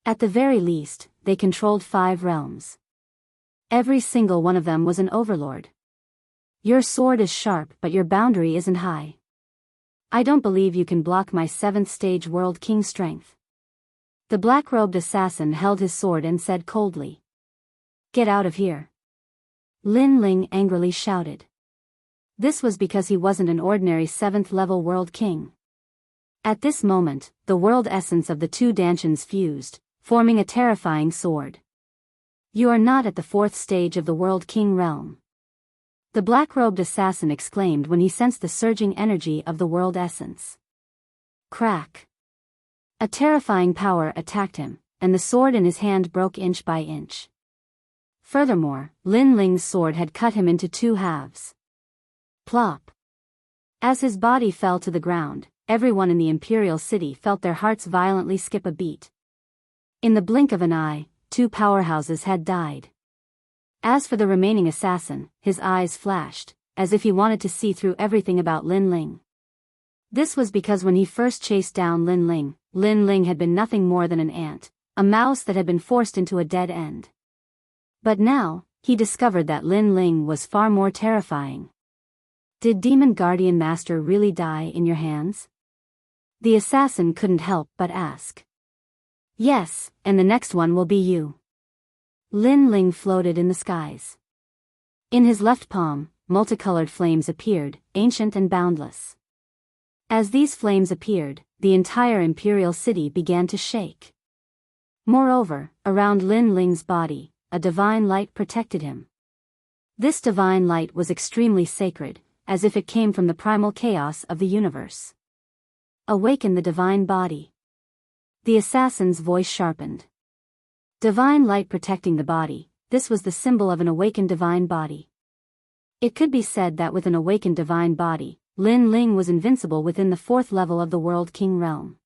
At the very least, they controlled 5 realms. Every single one of them was an overlord. Your sword is sharp but your boundary isn't high. I don't believe you can block my 7th stage World King strength. The black-robed assassin held his sword and said coldly, "Get out of here." Lin Ling angrily shouted. This was because he wasn't an ordinary 7th-level world king. At this moment, the world essence of the two Dantians fused, forming a terrifying sword. "You are not at the 4th stage of the world king realm," the black-robed assassin exclaimed when he sensed the surging energy of the world essence. Crack! A terrifying power attacked him, and the sword in his hand broke inch by inch. Furthermore, Lin Ling's sword had cut him into 2 halves. Plop! As his body fell to the ground, everyone in the imperial city felt their hearts violently skip a beat. In the blink of an eye, 2 powerhouses had died. As for the remaining assassin, his eyes flashed, as if he wanted to see through everything about Lin Ling. This was because when he first chased down Lin Ling had been nothing more than an ant, a mouse that had been forced into a dead end. But now, he discovered that Lin Ling was far more terrifying. Did Demon Guardian Master really die in your hands? The assassin couldn't help but ask. Yes, and the next one will be you. Lin Ling floated in the skies. In his left palm, multicolored flames appeared, ancient and boundless. As these flames appeared, the entire imperial city began to shake. Moreover, around Lin Ling's body, a divine light protected him. This divine light was extremely sacred, as if it came from the primal chaos of the universe. Awaken the divine body. The assassin's voice sharpened. Divine light protecting the body, this was the symbol of an awakened divine body. It could be said that with an awakened divine body, Lin Ling was invincible within the 4th level of the World King realm.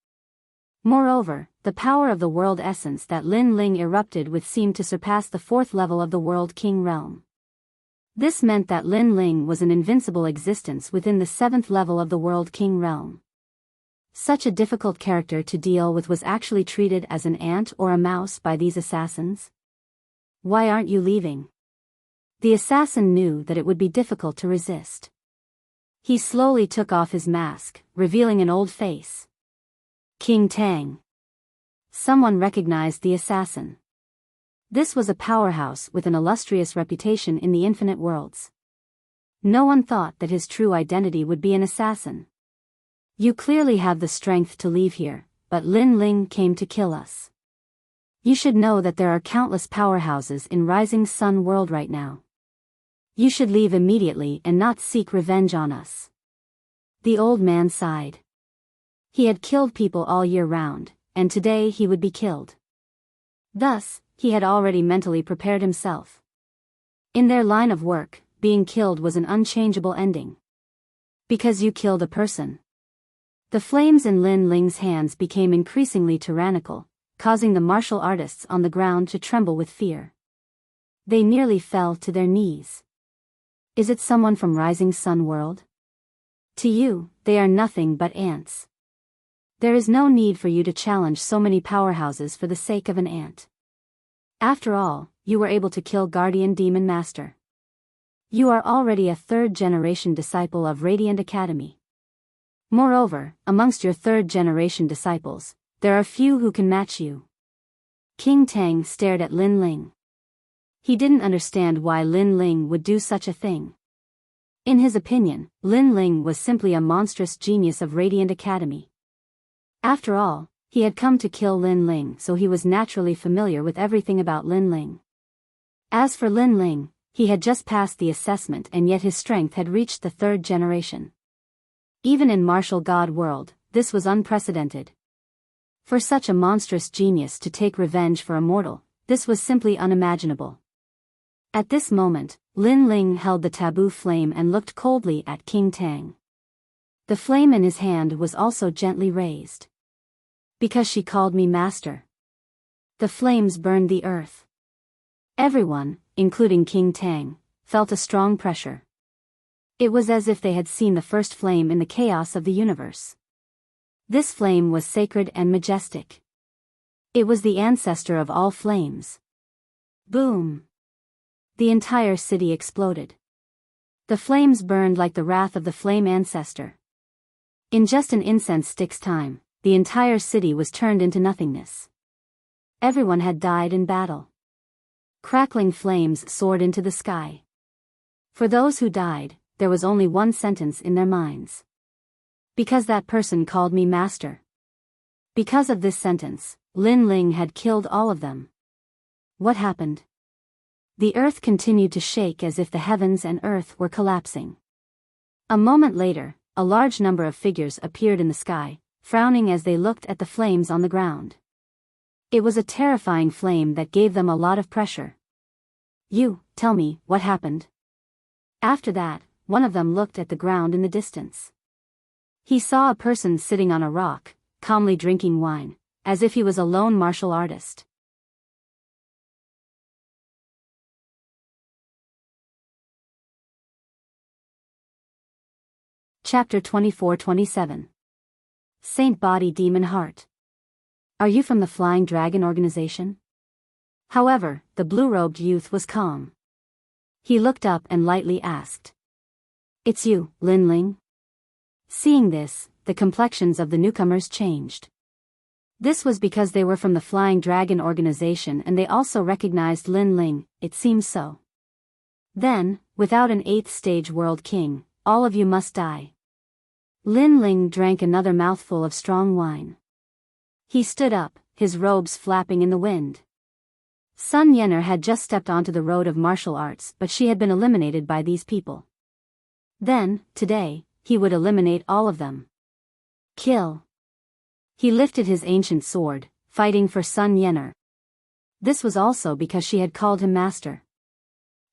Moreover, the power of the world essence that Lin Ling erupted with seemed to surpass the 4th level of the World King realm. This meant that Lin Ling was an invincible existence within the 7th level of the World King realm. Such a difficult character to deal with was actually treated as an ant or a mouse by these assassins. Why aren't you leaving? The assassin knew that it would be difficult to resist. He slowly took off his mask, revealing an old face. King Tang. Someone recognized the assassin. This was a powerhouse with an illustrious reputation in the infinite worlds. No one thought that his true identity would be an assassin. You clearly have the strength to leave here, but Lin Ling came to kill us. You should know that there are countless powerhouses in Rising Sun World right now. You should leave immediately and not seek revenge on us. The old man sighed. He had killed people all year round, and today he would be killed. Thus, he had already mentally prepared himself. In their line of work, being killed was an unchangeable ending. Because you killed a person. The flames in Lin Ling's hands became increasingly tyrannical, causing the martial artists on the ground to tremble with fear. They nearly fell to their knees. Is it someone from Rising Sun World? To you, they are nothing but ants. There is no need for you to challenge so many powerhouses for the sake of an ant. After all, you were able to kill Guardian Demon Master. You are already a 3rd-generation disciple of Radiant Academy. Moreover, amongst your 3rd-generation disciples, there are few who can match you. King Tang stared at Lin Ling. He didn't understand why Lin Ling would do such a thing. In his opinion, Lin Ling was simply a monstrous genius of Radiant Academy. After all, he had come to kill Lin Ling, so he was naturally familiar with everything about Lin Ling. As for Lin Ling, he had just passed the assessment and yet his strength had reached the 3rd generation. Even in Martial God World, this was unprecedented. For such a monstrous genius to take revenge for a mortal, this was simply unimaginable. At this moment, Lin Ling held the taboo flame and looked coldly at King Tang. The flame in his hand was also gently raised. Because she called me master. The flames burned the earth. Everyone, including King Tang, felt a strong pressure. It was as if they had seen the first flame in the chaos of the universe. This flame was sacred and majestic. It was the ancestor of all flames. Boom! The entire city exploded. The flames burned like the wrath of the flame ancestor. In just an incense stick's time, the entire city was turned into nothingness. Everyone had died in battle. Crackling flames soared into the sky. For those who died, there was only one sentence in their minds. Because that person called me master. Because of this sentence, Lin Ling had killed all of them. What happened? The earth continued to shake as if the heavens and earth were collapsing. A moment later, a large number of figures appeared in the sky, frowning as they looked at the flames on the ground. It was a terrifying flame that gave them a lot of pressure. Tell me, what happened? After that, one of them looked at the ground in the distance. He saw a person sitting on a rock, calmly drinking wine, as if he was a lone martial artist. Chapter 24-27. Saint Body Demon Heart. Are you from the Flying Dragon organization? However, the blue-robed youth was calm. He looked up and lightly asked. It's you, Lin Ling? Seeing this, the complexions of the newcomers changed. This was because they were from the Flying Dragon organization and they also recognized Lin Ling, it seems so. Then, without an 8th stage world king, all of you must die. Lin Ling drank another mouthful of strong wine. He stood up, his robes flapping in the wind. Sun Yener had just stepped onto the road of martial arts, but she had been eliminated by these people. Then, today, he would eliminate all of them. Kill. He lifted his ancient sword, fighting for Sun Yener. This was also because she had called him master.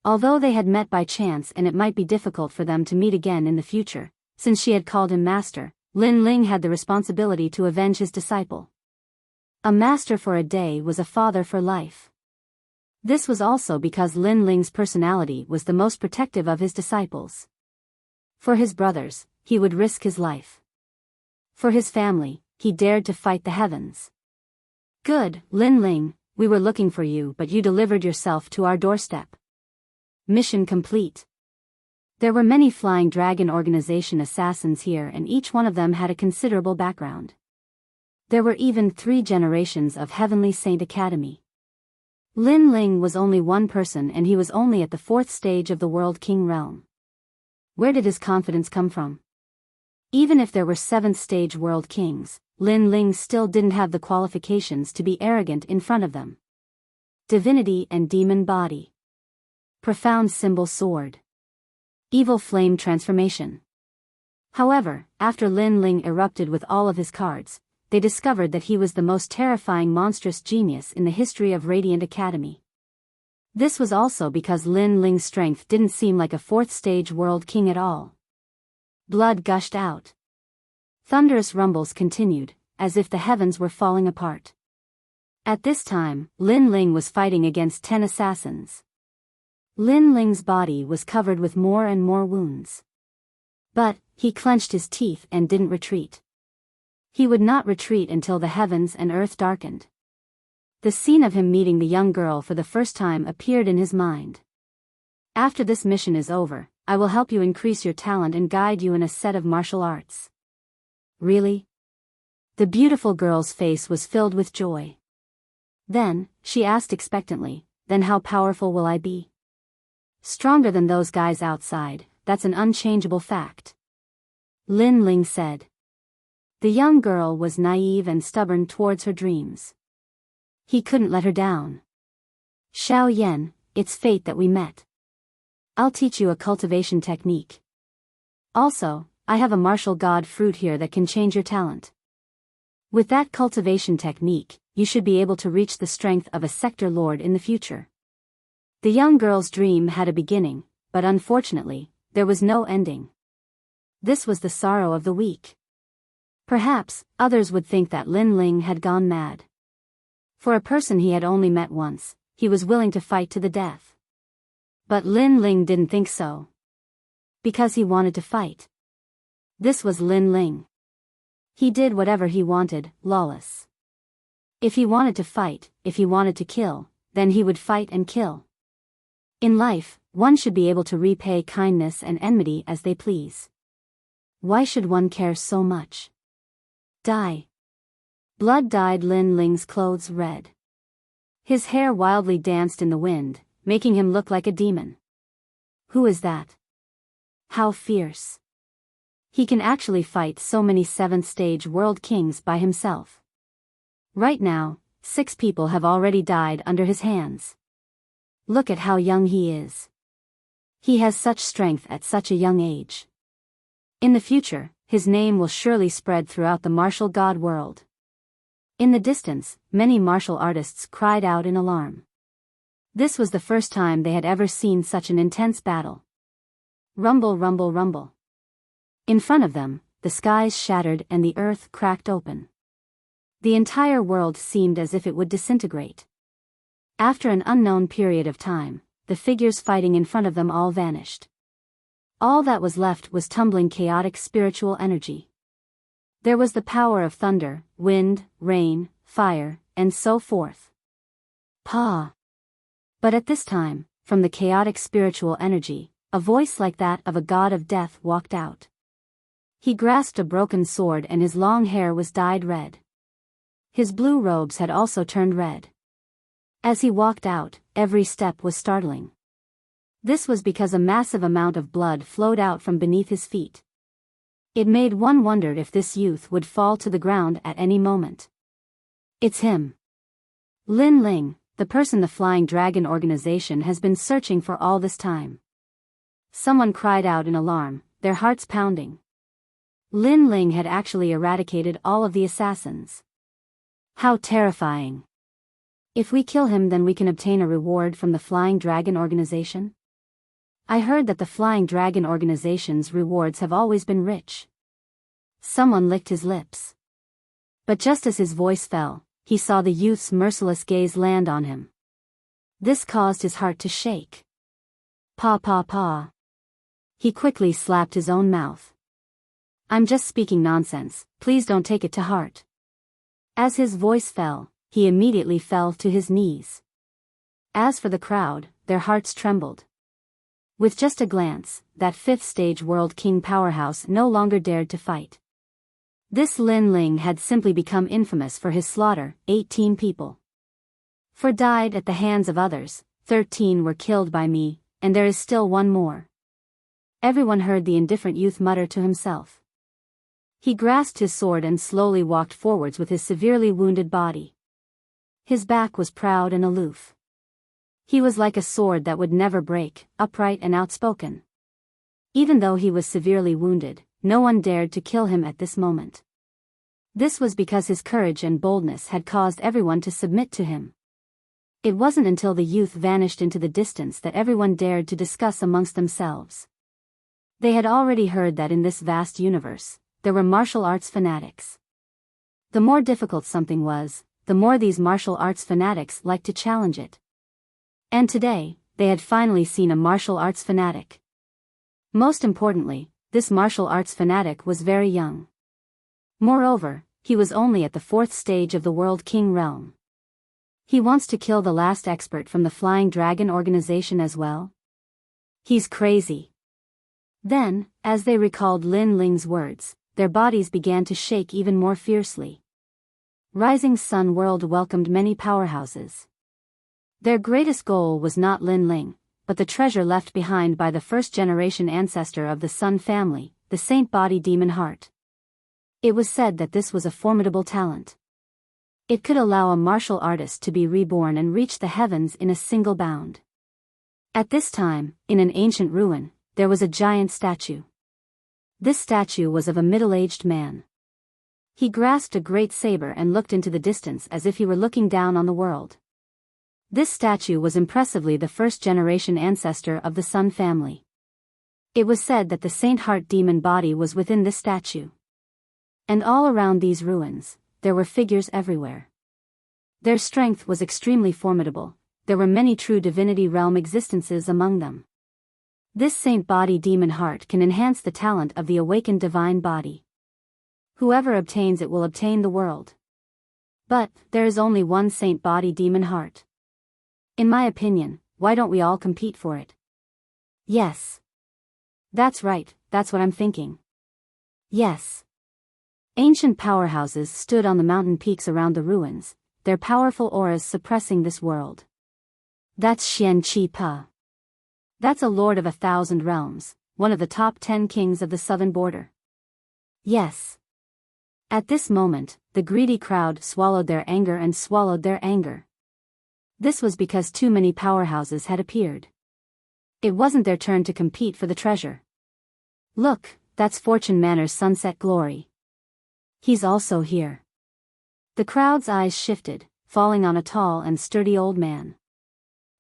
Although they had met by chance and it might be difficult for them to meet again in the future, since she had called him master, Lin Ling had the responsibility to avenge his disciple. A master for a day was a father for life. This was also because Lin Ling's personality was the most protective of his disciples. For his brothers, he would risk his life. For his family, he dared to fight the heavens. Good, Lin Ling, we were looking for you but you delivered yourself to our doorstep. Mission complete. There were many Flying Dragon organization assassins here and each one of them had a considerable background. There were even 3 generations of Heavenly Saint Academy. Lin Ling was only one person and he was only at the 4th stage of the World King realm. Where did his confidence come from? Even if there were 7th stage World Kings, Lin Ling still didn't have the qualifications to be arrogant in front of them. Divinity and Demon Body. Profound Symbol Sword. Evil Flame Transformation. However, after Lin Ling erupted with all of his cards, they discovered that he was the most terrifying monstrous genius in the history of Radiant Academy. This was also because Lin Ling's strength didn't seem like a 4th stage World King at all. Blood gushed out. Thunderous rumbles continued, as if the heavens were falling apart. At this time, Lin Ling was fighting against 10 assassins. Lin Ling's body was covered with more and more wounds. But, he clenched his teeth and didn't retreat. He would not retreat until the heavens and earth darkened. The scene of him meeting the young girl for the first time appeared in his mind. After this mission is over, I will help you increase your talent and guide you in a set of martial arts. Really? The beautiful girl's face was filled with joy. Then, she asked expectantly, then how powerful will I be? Stronger than those guys outside, that's an unchangeable fact. Lin Ling said. The young girl was naive and stubborn towards her dreams. He couldn't let her down. Xiao Yan, it's fate that we met. I'll teach you a cultivation technique. Also, I have a martial god fruit here that can change your talent. With that cultivation technique, you should be able to reach the strength of a sector lord in the future. The young girl's dream had a beginning, but unfortunately, there was no ending. This was the sorrow of the weak. Perhaps, others would think that Lin Ling had gone mad. For a person he had only met once, he was willing to fight to the death. But Lin Ling didn't think so. Because he wanted to fight. This was Lin Ling. He did whatever he wanted, lawless. If he wanted to fight, if he wanted to kill, then he would fight and kill. In life, one should be able to repay kindness and enmity as they please. Why should one care so much? Die. Blood dyed Lin Ling's clothes red. His hair wildly danced in the wind, making him look like a demon. Who is that? How fierce. He can actually fight so many 7th stage world kings by himself. Right now, 6 people have already died under his hands. Look at how young he is. He has such strength at such a young age. In the future, his name will surely spread throughout the martial god world. In the distance, many martial artists cried out in alarm. This was the first time they had ever seen such an intense battle. Rumble, rumble, rumble. In front of them, the skies shattered and the earth cracked open. The entire world seemed as if it would disintegrate. After an unknown period of time, the figures fighting in front of them all vanished. All that was left was tumbling chaotic spiritual energy. There was the power of thunder, wind, rain, fire, and so forth. Pa. But at this time, from the chaotic spiritual energy, a voice like that of a god of death walked out. He grasped a broken sword and his long hair was dyed red. His blue robes had also turned red. As he walked out, every step was startling. This was because a massive amount of blood flowed out from beneath his feet. It made one wonder if this youth would fall to the ground at any moment. It's him. Lin Ling, the person the Flying Dragon organization has been searching for all this time. Someone cried out in alarm, their hearts pounding. Lin Ling had actually eradicated all of the assassins. How terrifying. If we kill him, then we can obtain a reward from the Flying Dragon organization? I heard that the Flying Dragon organization's rewards have always been rich. Someone licked his lips. But just as his voice fell, he saw the youth's merciless gaze land on him. This caused his heart to shake. Pa pa pa. He quickly slapped his own mouth. I'm just speaking nonsense, please don't take it to heart. As his voice fell, he immediately fell to his knees. As for the crowd, their hearts trembled. With just a glance, that 5th stage world king powerhouse no longer dared to fight. This Lin Ling had simply become infamous for his slaughter, 18 people. 4 died at the hands of others, 13 were killed by me, and there is still one more. Everyone heard the indifferent youth mutter to himself. He grasped his sword and slowly walked forwards with his severely wounded body. His back was proud and aloof. He was like a sword that would never break, upright and outspoken. Even though he was severely wounded, no one dared to kill him at this moment. This was because his courage and boldness had caused everyone to submit to him. It wasn't until the youth vanished into the distance that everyone dared to discuss amongst themselves. They had already heard that in this vast universe, there were martial arts fanatics. The more difficult something was, the more these martial arts fanatics liked to challenge it. And today, they had finally seen a martial arts fanatic. Most importantly, this martial arts fanatic was very young. Moreover, he was only at the 4th stage of the World King realm. He wants to kill the last expert from the Flying Dragon organization as well? He's crazy. Then, as they recalled Lin Ling's words, their bodies began to shake even more fiercely. Rising Sun World welcomed many powerhouses. Their greatest goal was not Lin Ling, but the treasure left behind by the first-generation ancestor of the Sun family, the Saint Body Demon Heart. It was said that this was a formidable talent. It could allow a martial artist to be reborn and reach the heavens in a single bound. At this time, in an ancient ruin, there was a giant statue. This statue was of a middle-aged man. He grasped a great saber and looked into the distance as if he were looking down on the world. This statue was impressively the first-generation ancestor of the Sun family. It was said that the Saint Heart demon body was within this statue. And all around these ruins, there were figures everywhere. Their strength was extremely formidable, there were many true divinity realm existences among them. This Saint Body Demon Heart can enhance the talent of the awakened divine body. Whoever obtains it will obtain the world. But, there is only one Saint Body Demon Heart. In my opinion, why don't we all compete for it? Yes. That's right, that's what I'm thinking. Yes. Ancient powerhouses stood on the mountain peaks around the ruins, their powerful auras suppressing this world. That's Xian Qi Pa. That's a lord of 1,000 realms, one of the top 10 kings of the southern border. Yes. At this moment, the greedy crowd swallowed their anger and swallowed their anger. This was because too many powerhouses had appeared. It wasn't their turn to compete for the treasure. Look, that's Fortune Manor's Sunset Glory. He's also here. The crowd's eyes shifted, falling on a tall and sturdy old man.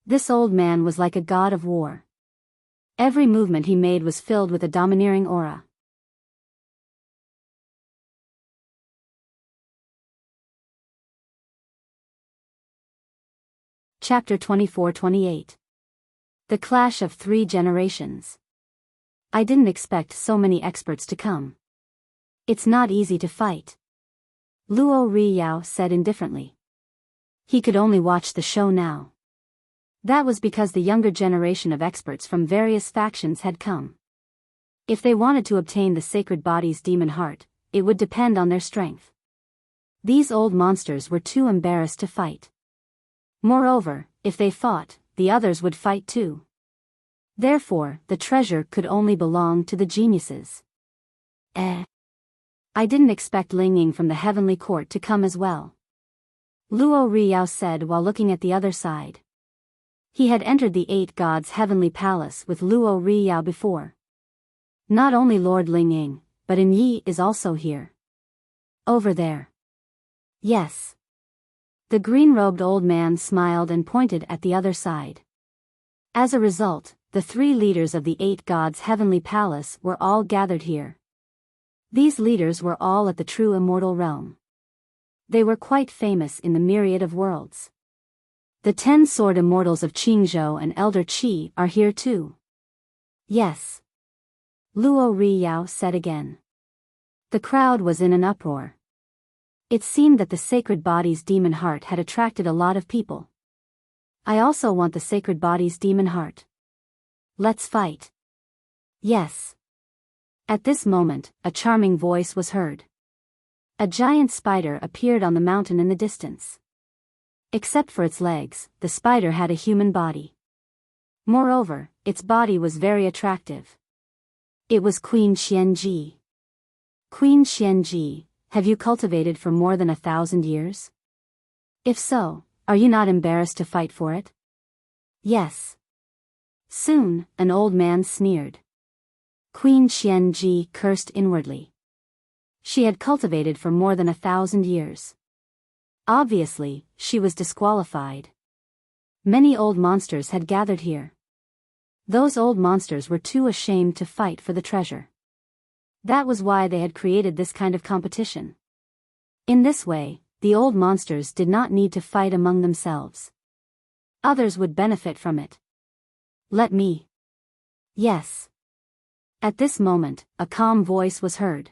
This old man was like a god of war. Every movement he made was filled with a domineering aura. Chapter 24-28. The Clash of Three Generations. I didn't expect so many experts to come. It's not easy to fight, Luo Riyao said indifferently. He could only watch the show now. That was because the younger generation of experts from various factions had come. If they wanted to obtain the sacred body's demon heart, it would depend on their strength. These old monsters were too embarrassed to fight. Moreover, if they fought, the others would fight too. Therefore, the treasure could only belong to the geniuses. I didn't expect Ling Ying from the heavenly court to come as well, Luo Riyao said while looking at the other side. He had entered the 8 gods' heavenly palace with Luo Riyao before. Not only Lord Ling Ying, but In Yi is also here. Over there. Yes. The green-robed old man smiled and pointed at the other side. As a result, the 3 leaders of the 8 gods' heavenly palace were all gathered here. These leaders were all at the true immortal realm. They were quite famous in the myriad of worlds. The 10 sword immortals of Qingzhou and Elder Qi are here too. Yes. Luo Riyao said again. The crowd was in an uproar. It seemed that the sacred body's demon heart had attracted a lot of people. I also want the sacred body's demon heart. Let's fight. Yes. At this moment, a charming voice was heard. A giant spider appeared on the mountain in the distance. Except for its legs, the spider had a human body. Moreover, its body was very attractive. It was Queen Xianji. Queen Xianji, have you cultivated for more than 1,000 years? If so, are you not embarrassed to fight for it? Yes. Soon, an old man sneered. Queen Xianji cursed inwardly. She had cultivated for more than 1,000 years. Obviously, she was disqualified. Many old monsters had gathered here. Those old monsters were too ashamed to fight for the treasure. That was why they had created this kind of competition. In this way, the old monsters did not need to fight among themselves. Others would benefit from it. Let me. Yes. At this moment, a calm voice was heard.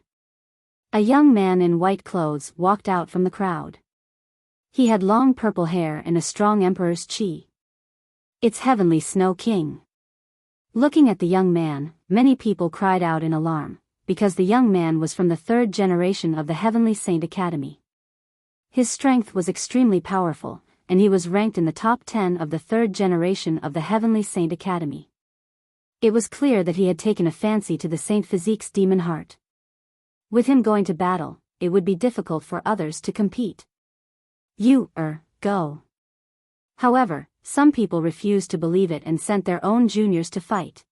A young man in white clothes walked out from the crowd. He had long purple hair and a strong emperor's chi. It's Heavenly Snow King. Looking at the young man, many people cried out in alarm, because the young man was from the 3rd generation of the Heavenly Saint Academy. His strength was extremely powerful, and he was ranked in the top 10 of the 3rd generation of the Heavenly Saint Academy. It was clear that he had taken a fancy to the Saint Physique's demon heart. With him going to battle, it would be difficult for others to compete. Go. However, some people refused to believe it and sent their own juniors to fight.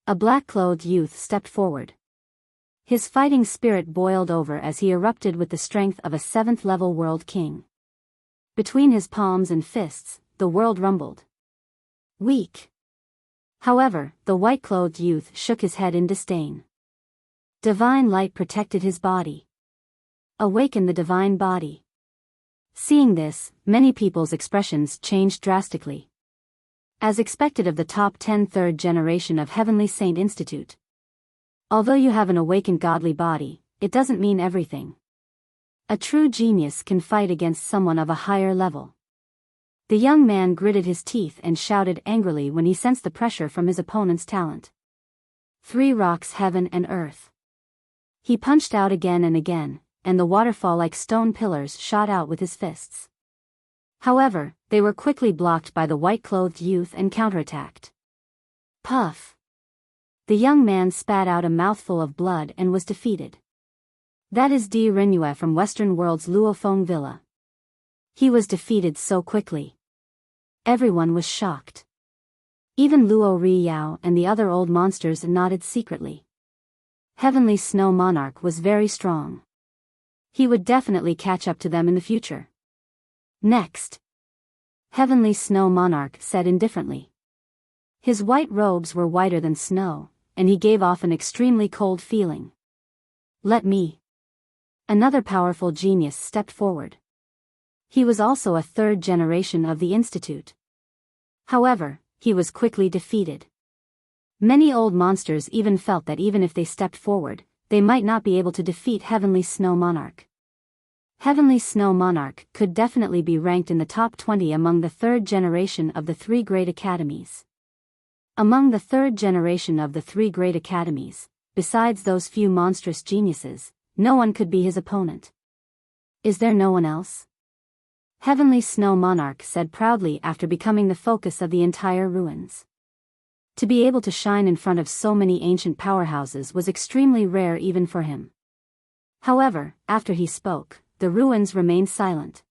A black-clothed youth stepped forward. His fighting spirit boiled over as he erupted with the strength of a 7th-level world king. Between his palms and fists, the world rumbled. Weak. However, the white-clothed youth shook his head in disdain. Divine light protected his body. Awaken the divine body. Seeing this, many people's expressions changed drastically. As expected of the top 10 3rd generation of Heavenly Saint Institute. Although you have an awakened godly body, it doesn't mean everything. A true genius can fight against someone of a higher level. The young man gritted his teeth and shouted angrily when he sensed the pressure from his opponent's talent. 3 rocks, heaven and earth. He punched out again and again, and the waterfall-like stone pillars shot out with his fists. However, they were quickly blocked by the white-clothed youth and counterattacked. Puff! The young man spat out a mouthful of blood and was defeated. That is Di Renue from Western World's Luofeng Villa. He was defeated so quickly. Everyone was shocked. Even Luo Riyao and the other old monsters nodded secretly. Heavenly Snow Monarch was very strong. He would definitely catch up to them in the future. Next. Heavenly Snow Monarch said indifferently. His white robes were whiter than snow, and he gave off an extremely cold feeling. Let me. Another powerful genius stepped forward. He was also a third generation of the Institute. However, he was quickly defeated. Many old monsters even felt that even if they stepped forward, they might not be able to defeat Heavenly Snow Monarch. Heavenly Snow Monarch could definitely be ranked in the top 20 among the third generation of the three great academies. Among the third generation of the three great academies, besides those few monstrous geniuses, no one could be his opponent. Is there no one else? Heavenly Snow Monarch said proudly after becoming the focus of the entire ruins. To be able to shine in front of so many ancient powerhouses was extremely rare even for him. However, after he spoke, the ruins remained silent.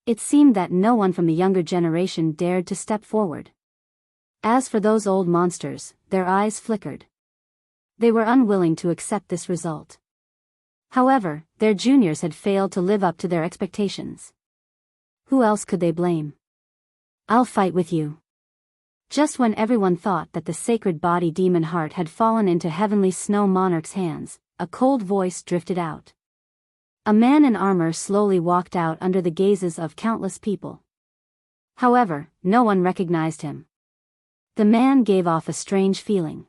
It seemed that no one from the younger generation dared to step forward. As for those old monsters, their eyes flickered. They were unwilling to accept this result. However, their juniors had failed to live up to their expectations. Who else could they blame? I'll fight with you. Just when everyone thought that the sacred body demon heart had fallen into Heavenly Snow Monarch's hands, a cold voice drifted out. A man in armor slowly walked out under the gazes of countless people. However, no one recognized him. The man gave off a strange feeling.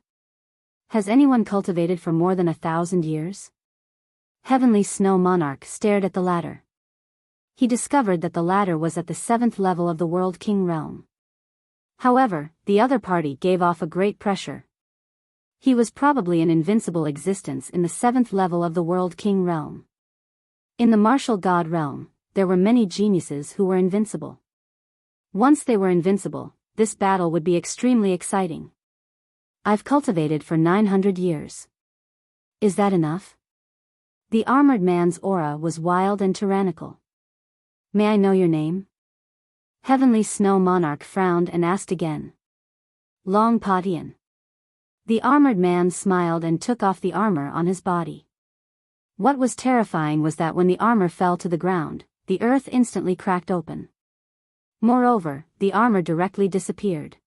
Has anyone cultivated for more than 1,000 years? Heavenly Snow Monarch stared at the ladder. He discovered that the ladder was at the 7th level of the World King realm. However, the other party gave off a great pressure. He was probably an invincible existence in the 7th level of the World King realm. In the Martial God realm, there were many geniuses who were invincible. Once they were invincible, this battle would be extremely exciting. I've cultivated for 900 years. Is that enough? The armored man's aura was wild and tyrannical. May I know your name? Heavenly Snow Monarch frowned and asked again. Long Patian. The armored man smiled and took off the armor on his body. What was terrifying was that when the armor fell to the ground, the earth instantly cracked open. Moreover, the armor directly disappeared.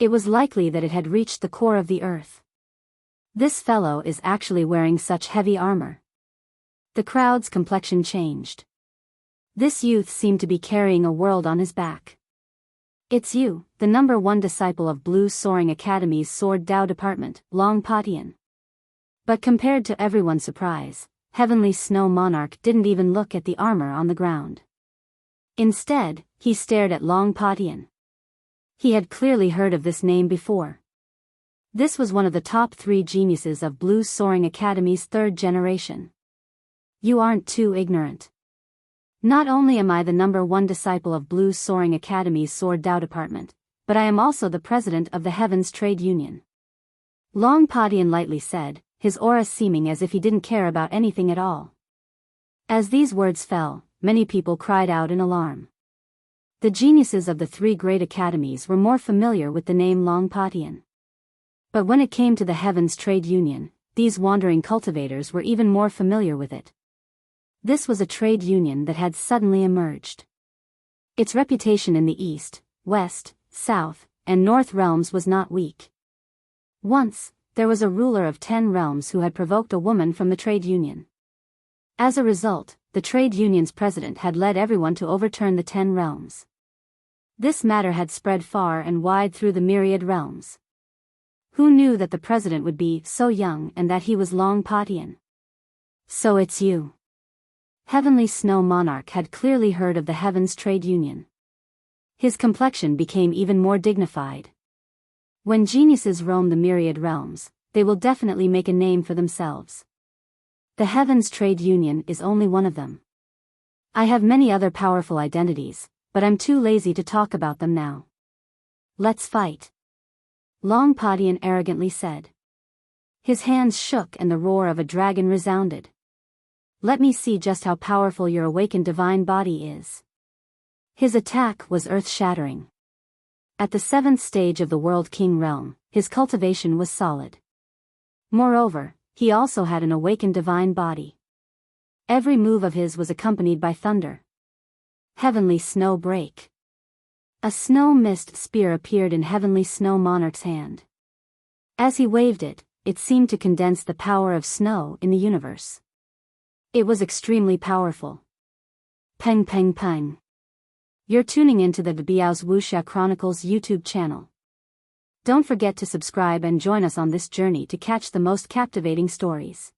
It was likely that it had reached the core of the earth. This fellow is actually wearing such heavy armor. The crowd's complexion changed. This youth seemed to be carrying a world on his back. It's you, the number 1 disciple of Blue Soaring Academy's Sword Dao Department, Long Patian. But compared to everyone's surprise, Heavenly Snow Monarch didn't even look at the armor on the ground. Instead, he stared at Long Patian. He had clearly heard of this name before. This was one of the top 3 geniuses of Blue Soaring Academy's 3rd generation. You aren't too ignorant. Not only am I the number 1 disciple of Blue Soaring Academy's Sword Dao Department, but I am also the president of the Heavens Trade Union. Long Patian lightly said, his aura seeming as if he didn't care about anything at all. As these words fell, many people cried out in alarm. The geniuses of the 3 great academies were more familiar with the name Long Patian. But when it came to the Heavens Trade Union, these wandering cultivators were even more familiar with it. This was a trade union that had suddenly emerged. Its reputation in the East, West, South, and North realms was not weak. Once, there was a ruler of 10 realms who had provoked a woman from the trade union. As a result, the trade union's president had led everyone to overturn the 10 realms. This matter had spread far and wide through the myriad realms. Who knew that the president would be so young and that he was Long Patian? So it's you. Heavenly Snow Monarch had clearly heard of the Heavens Trade Union. His complexion became even more dignified. When geniuses roam the myriad realms, they will definitely make a name for themselves. The Heavens Trade Union is only one of them. I have many other powerful identities, but I'm too lazy to talk about them now. Let's fight. Long Padian arrogantly said. His hands shook and the roar of a dragon resounded. Let me see just how powerful your awakened divine body is. His attack was earth-shattering. At the 7th stage of the World King realm, his cultivation was solid. Moreover, he also had an awakened divine body. Every move of his was accompanied by thunder. Heavenly Snow Break. A snow mist spear appeared in Heavenly Snow Monarch's hand. As he waved it, it seemed to condense the power of snow in the universe. It was extremely powerful. Peng peng peng. You're tuning into the Biyao's Wuxia Chronicles YouTube channel. Don't forget to subscribe and join us on this journey to catch the most captivating stories.